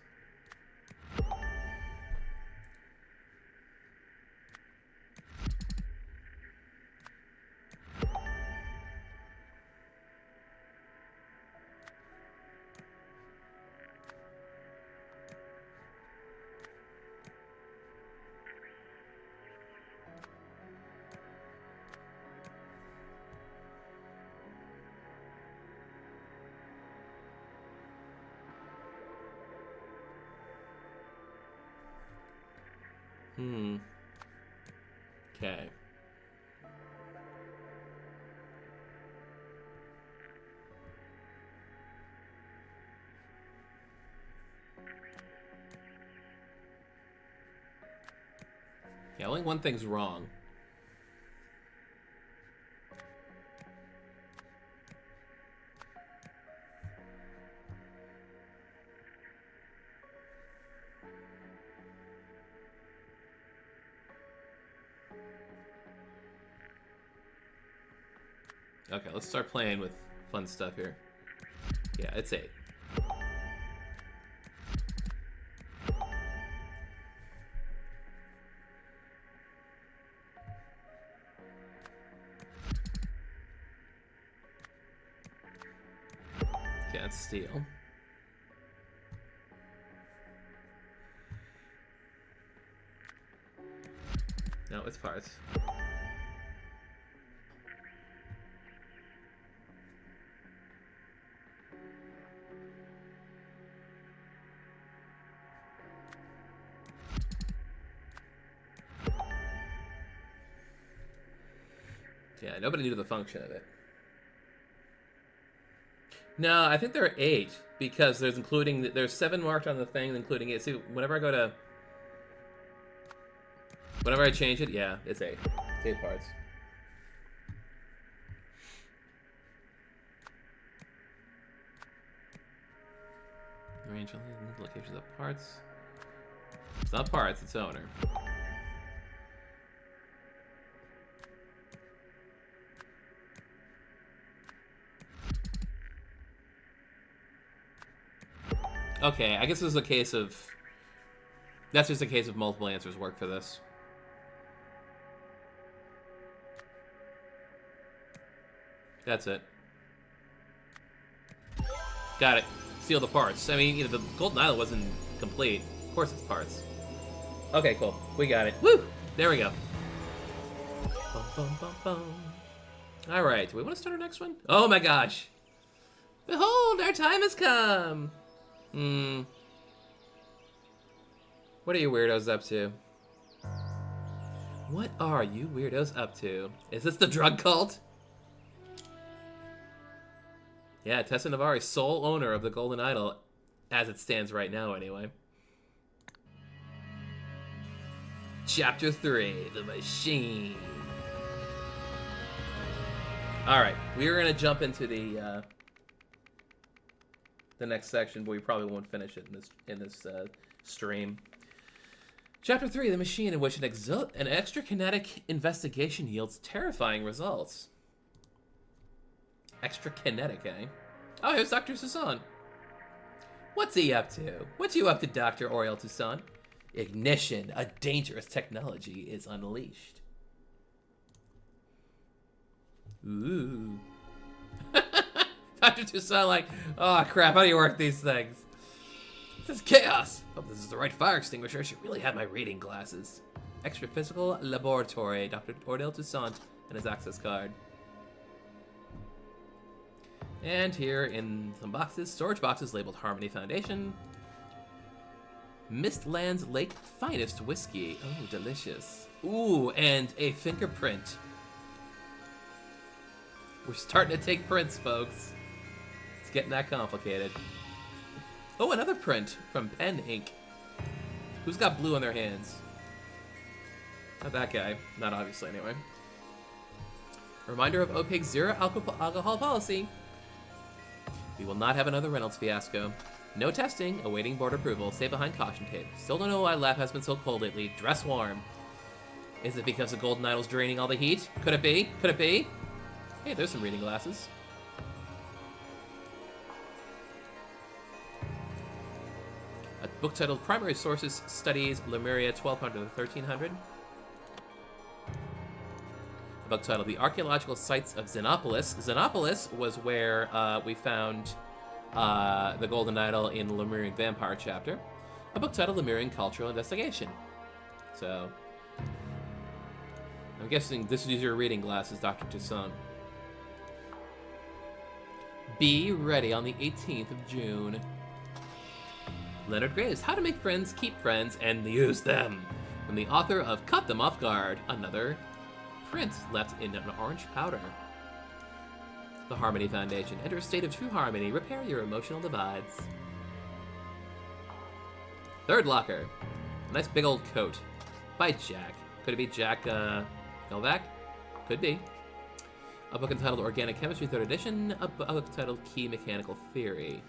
Okay. Yeah, only one thing's wrong. Okay, let's start playing with fun stuff here. Yeah, it's 8. Can't steal. No, it's parts. Yeah, nobody knew the function of it. No, I think there are 8 because there's 7 marked on the thing, including 8. See, whenever I change it, yeah, it's 8. It's 8 parts. Arrange only the locations of parts. It's not parts, it's owner. Okay, I guess this is a case of... That's just a case of multiple answers work for this. That's it. Got it. Steal the parts. I mean, you know, the Golden Idol wasn't complete. Of course it's parts. Okay, cool. We got it. Woo! There we go. Bum, bum, bum, bum. All right. Do we want to start our next one? Oh my gosh. Behold, our time has come. What are you weirdos up to? What are you weirdos up to? Is this the drug cult? Yeah, Tessa Navarre, sole owner of the Golden Idol, as it stands right now, anyway. Chapter 3, The Machine. Alright, we're going to jump into the next section, but we probably won't finish it in this stream. Chapter 3, The Machine, in which an extrakinetic investigation yields terrifying results. Extrakinetic, eh? Oh, here's Dr. Toussaint. What's he up to? What you up to, Dr. Oriel Toussaint? Ignition, a dangerous technology, is unleashed. Ooh. Dr. Toussaint like, oh crap, how do you work these things? This is chaos. Hope this is the right fire extinguisher. I should really have my reading glasses. Extra-physical laboratory, Dr. Oriel Toussaint and his access card. And here in some boxes, storage boxes labeled Harmony Foundation. Mistlands Lake Finest Whiskey. Oh, delicious. Ooh, and a fingerprint. We're starting to take prints, folks. It's getting that complicated. Oh, another print from Pen Inc. Who's got blue on their hands? Not that guy. Not obviously, anyway. Reminder of OPIG's zero alcohol policy. We will not have another Reynolds fiasco. No testing, awaiting board approval. Stay behind caution tape. Still don't know why lab has been so cold lately. Dress warm. Is it because the Golden Idol's draining all the heat? Could it be? Could it be? Hey, there's some reading glasses. A book titled Primary Sources Studies Lemuria 1200 to 1300. A book titled The Archaeological Sites of Xenopolis. Xenopolis was where we found the Golden Idol in the Lemurian Vampire chapter. A book titled Lemurian Cultural Investigation. So, I'm guessing this is your reading glasses, Dr. Toussaint. Be ready on the 18th of June. Leonard Graves, How to Make Friends, Keep Friends, and Use Them. From the author of Cut Them Off Guard, another print left in an orange powder. The Harmony Foundation. Enter a state of true harmony. Repair your emotional divides. Third locker. A nice big old coat. By Jack. Could it be Jack Novak? Could be. A book entitled Organic Chemistry 3rd Edition. A book titled Key Mechanical Theory.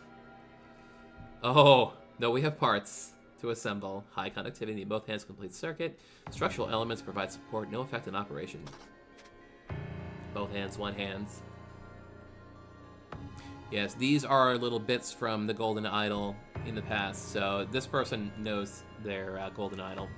Oh, no, we have parts to assemble. High conductivity in both hands, complete circuit. Structural elements provide support, no effect in operation. Both hands, one hands. Yes, these are little bits from the Golden Idol in the past, so this person knows their Golden Idol.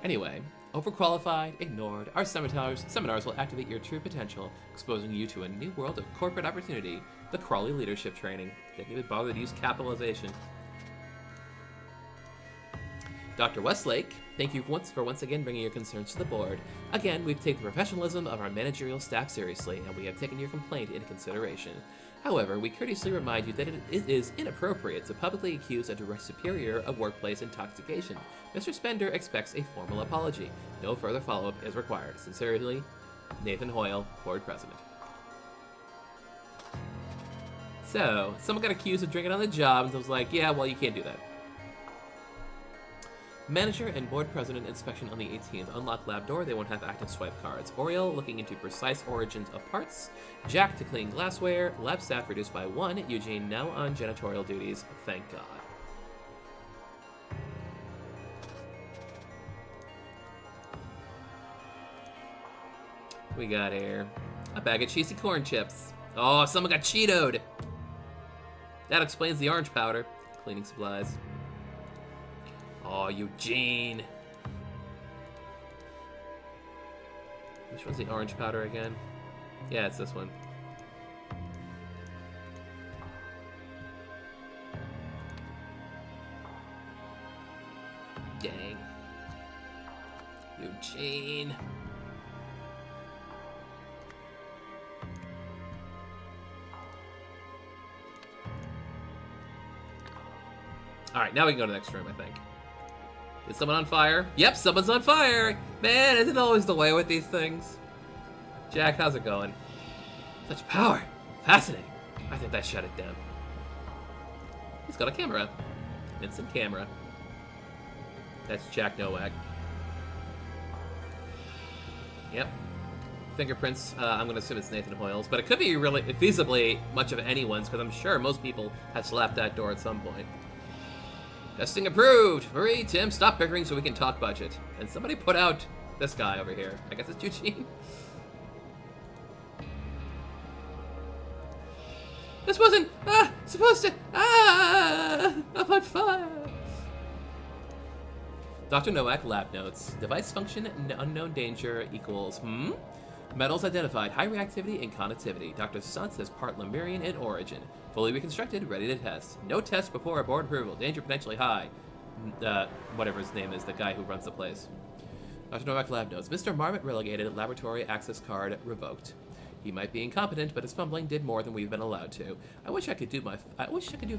Anyway, overqualified, ignored, our seminars will activate your true potential, exposing you to a new world of corporate opportunity. The Crawley Leadership Training. Didn't even bother to use capitalization. Dr. Westlake, thank you for once again bringing your concerns to the board. Again, we've taken the professionalism of our managerial staff seriously, and we have taken your complaint into consideration. However, we courteously remind you that it is inappropriate to publicly accuse a direct superior of workplace intoxication. Mr. Spender expects a formal apology. No further follow-up is required. Sincerely, Nathan Hoyle, Board President. So, someone got accused of drinking on the job, and was like, yeah, well, you can't do that. Manager and Board President inspection on the 18th. Unlock lab door, they won't have active swipe cards. Oriel looking into precise origins of parts. Jack to clean glassware. Lab staff reduced by 1. Eugene now on janitorial duties. Thank God. We got here a bag of cheesy corn chips. Oh, someone got Cheetoed. That explains the orange powder. Cleaning supplies. Oh, Eugene. Which one's the orange powder again? Yeah, it's this one. Dang. Eugene. Alright, now we can go to the next room, I think. Is someone on fire? Yep, someone's on fire! Man, isn't it always the way with these things? Jack, how's it going? Such power! Fascinating. I think that shut it down. He's got a camera. Instant camera. That's Jack Nowak. Yep. Fingerprints, I'm going to assume it's Nathan Hoyle's, but it could be really feasibly much of anyone's, because I'm sure most people have slapped that door at some point. Testing approved! Marie, Tim, stop bickering so we can talk budget. And somebody put out this guy over here. I guess it's Eugene. This wasn't supposed to. I'm on fire. Dr. Nowak lab notes. Device function unknown danger equals metals identified, high reactivity and conductivity. Dr. Sun says part Lemurian in origin. Fully reconstructed, ready to test. No test before board approval. Danger potentially high. Whatever his name is, the guy who runs the place. Dr. Nowak lab notes. Mr. Marmot relegated. Laboratory access card revoked. He might be incompetent, but his fumbling did more than we've been allowed to. I wish I could do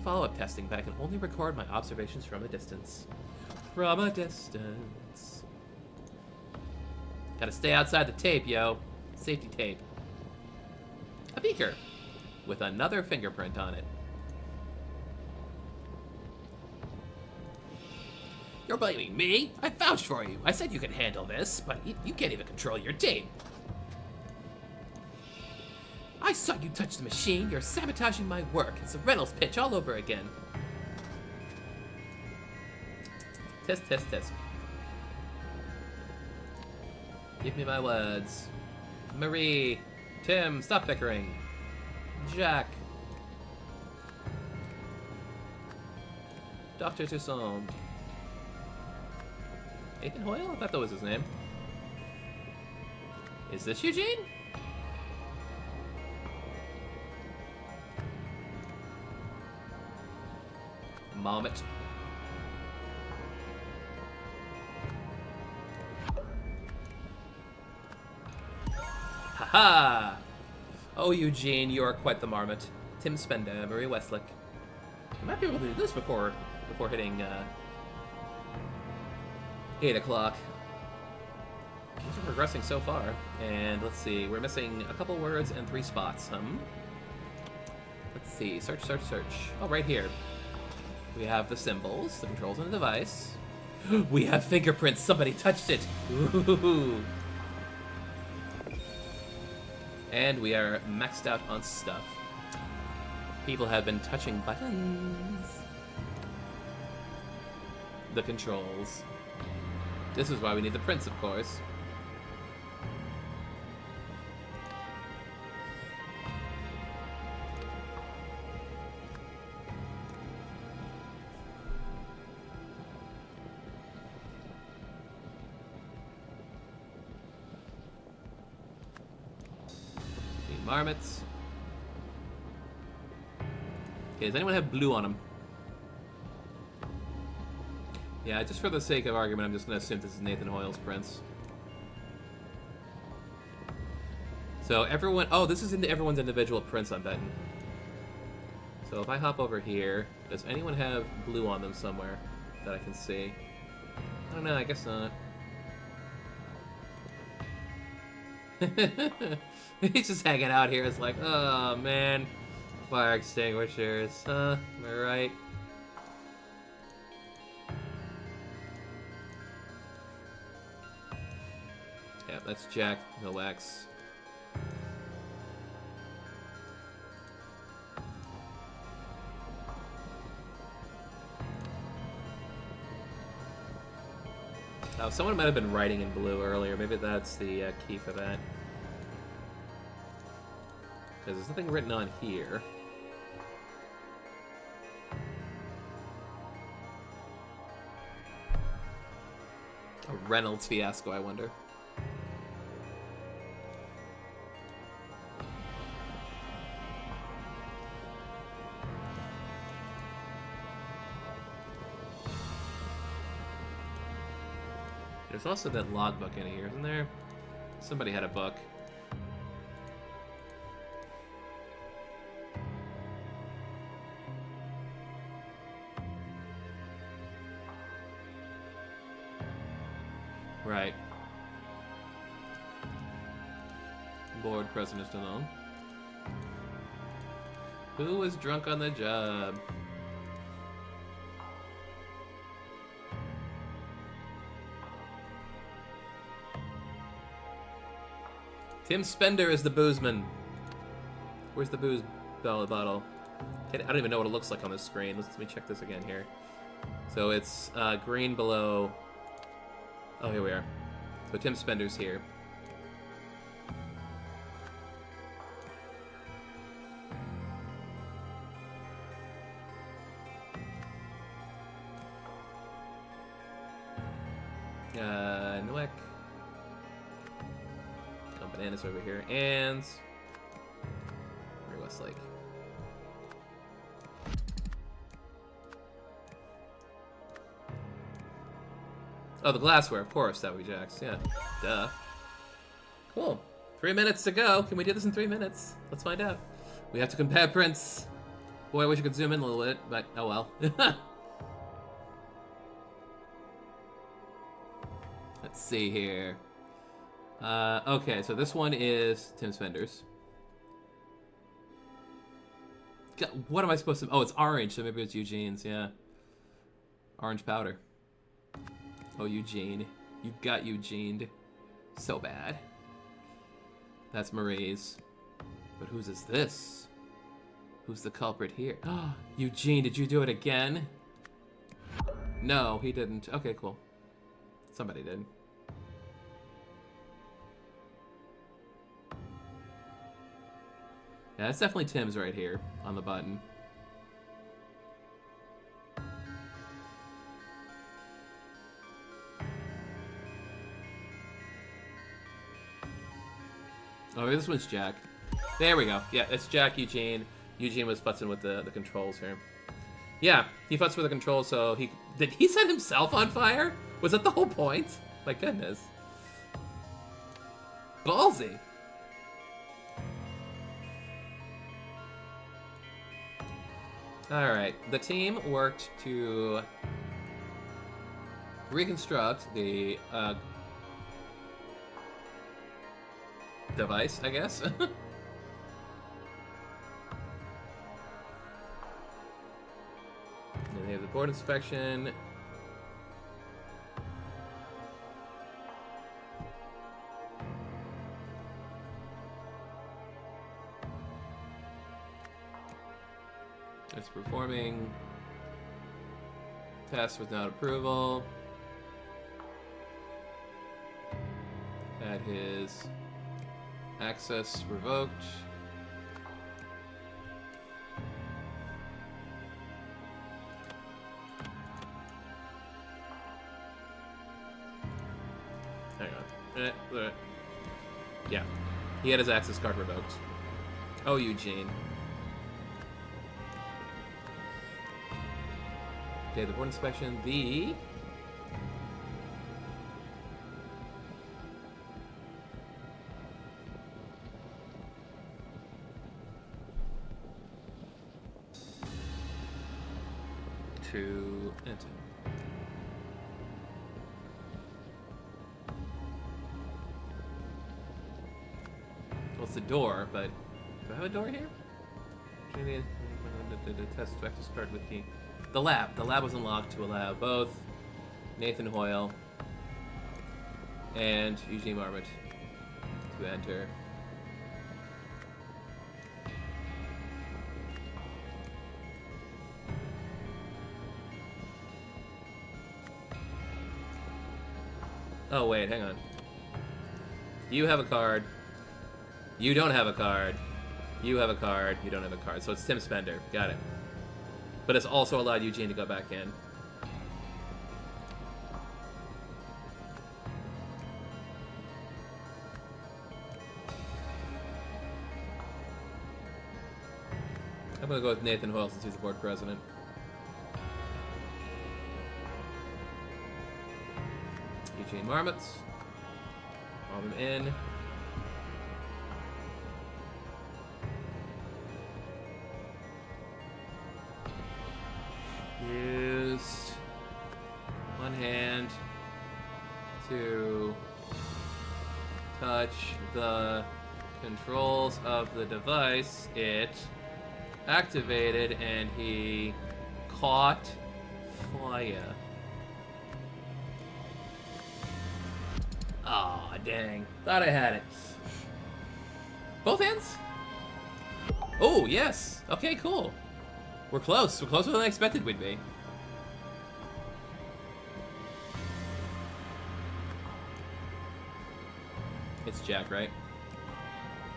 follow-up testing, but I can only record my observations from a distance. From a distance. Gotta stay outside the tape, yo. Safety tape. A beaker with another fingerprint on it. You're blaming me? I vouched for you. I said you could handle this, but you can't even control your tape. I saw you touch the machine. You're sabotaging my work. It's a Reynolds pitch all over again. Test, test, test. Give me my words. Marie. Tim, stop bickering. Jack. Dr. Toussaint. Nathan Hoyle? I thought that was his name. Is this Eugene? Marmot. Haha! Oh, Eugene, you are quite the marmot. Tim Spenda, Marie Westlick. I might be able to do this before hitting 8 o'clock. Things are progressing so far. And let's see, we're missing a couple words and 3 spots. Let's see, search, search, search. Oh, right here. We have the symbols, the controls on the device. We have fingerprints. Somebody touched it. Ooh. And we are maxed out on stuff. People have been touching buttons. The controls. This is why we need the prints, of course. Marmots. Okay, does anyone have blue on them? Yeah, just for the sake of argument, I'm just going to assume this is Nathan Hoyle's prints. So everyone... Oh, this is into everyone's individual prints, I'm betting. So if I hop over here, does anyone have blue on them somewhere that I can see? I don't know, I guess not. He's just hanging out here. It's like, oh man, fire extinguishers, huh? Am I right? Yeah, that's Jack Nowak's. Oh, someone might have been writing in blue earlier. Maybe that's the key for that. Because there's nothing written on here. A Reynolds fiasco, I wonder. There's also that logbook in here, isn't there? Somebody had a book. Right. Board President Stallone. Who was drunk on the job? Tim Spender is the boozeman. Where's the booze bottle? I don't even know what it looks like on the screen. Let me check this again here. So it's green below. Oh, here we are. So Tim Spender's here. Noek. Bananas over here, and Westlake. Oh, the glassware, of course, that would be Jack's. Yeah, duh. Cool. 3 minutes to go. Can we do this in 3 minutes? Let's find out. We have to compare prints. Boy, I wish I could zoom in a little bit, but oh well. Let's see here. Okay, so this one is Tim Spender's. What am I supposed to... Oh, it's orange, so maybe it's Eugene's, yeah. Orange powder. Oh, Eugene. You got Eugened. So bad. That's Marie's. But whose is this? Who's the culprit here? Oh, Eugene, did you do it again? No, he didn't. Okay, cool. Somebody did. Yeah, it's definitely Tim's right here on the button. Oh, maybe this one's Jack. There we go. Yeah, it's Jack, Eugene. Eugene was futzing with the controls here. Yeah, he futzed with the controls, so he... Did he set himself on fire? Was that the whole point? My goodness. Ballsy. Alright, the team worked to reconstruct the device, I guess. And they have the board inspection. It's performing. Test without approval. Had his access revoked. Hang on. Yeah. He had his access card revoked. Oh, Eugene. Okay, the board inspection, the... to enter. Well, it's the door, but... Do I have a door here? The test access card with key. The lab. The lab was unlocked to allow both Nathan Hoyle and Eugene Marmot to enter. Oh, wait, hang on. You have a card. You don't have a card. You have a card. You don't have a card. So it's Tim Spender. Got it. But it's also allowed Eugene to go back in. gonna go with Nathan Hoyle since he's the board president. Eugene Marmots. All them in. Used one hand to touch the controls of the device. It activated and he caught fire. Aw, dang. Thought I had it. Both hands? Oh, yes. Okay, cool. We're close. We're closer than I expected we'd be. It's Jack, right?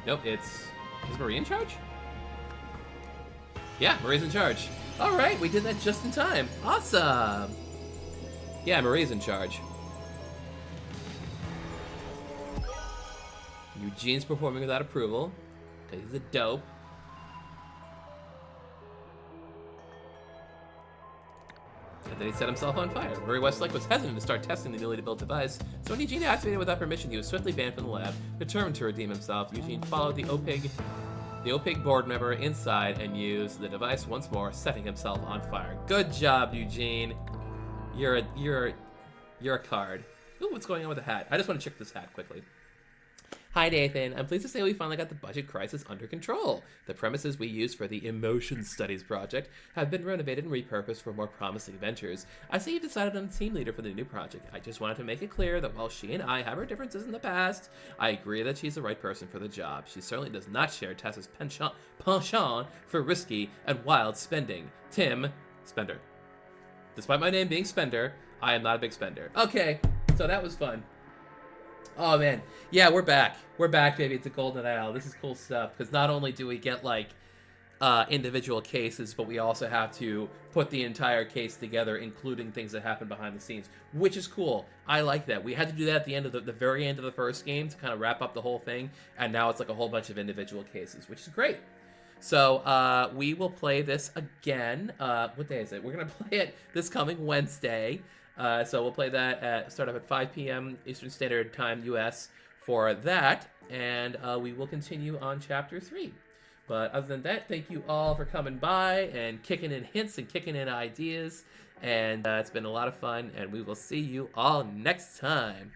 Nope, is Marie in charge? Yeah, Marie's in charge. Alright, we did that just in time. Awesome! Yeah, Marie's in charge. Eugene's performing without approval, because he's a dope. And then he set himself on fire. Murray Westlake was hesitant to start testing the newly built device, so when Eugene activated it without permission, he was swiftly banned from the lab. Determined to redeem himself, Eugene followed the OPIG board member inside and used the device once more, setting himself on fire. Good job, Eugene. You're a card. Ooh, what's going on with the hat? I just want to check this hat quickly. Hi, Nathan. I'm pleased to say we finally got the budget crisis under control. The premises we used for the Emotion Studies project have been renovated and repurposed for more promising ventures. I see you decided on a team leader for the new project. I just wanted to make it clear that while she and I have our differences in the past, I agree that she's the right person for the job. She certainly does not share Tessa's penchant for risky and wild spending. Tim, Spender. Despite my name being Spender, I am not a big spender. Okay, so that was fun. Oh, man. Yeah, we're back. We're back, baby. It's a Golden Isle. This is cool stuff, because not only do we get, like, individual cases, but we also have to put the entire case together, including things that happen behind the scenes, which is cool. I like that. We had to do that at the end of the very end of the first game to kind of wrap up the whole thing, and now it's like a whole bunch of individual cases, which is great. So we will play this again. What day is it? We're going to play it this coming Wednesday. So we'll play that start up at 5 p.m. Eastern Standard Time, U.S. for that, and we will continue on Chapter 3. But other than that, thank you all for coming by and kicking in hints and kicking in ideas, and it's been a lot of fun, and we will see you all next time.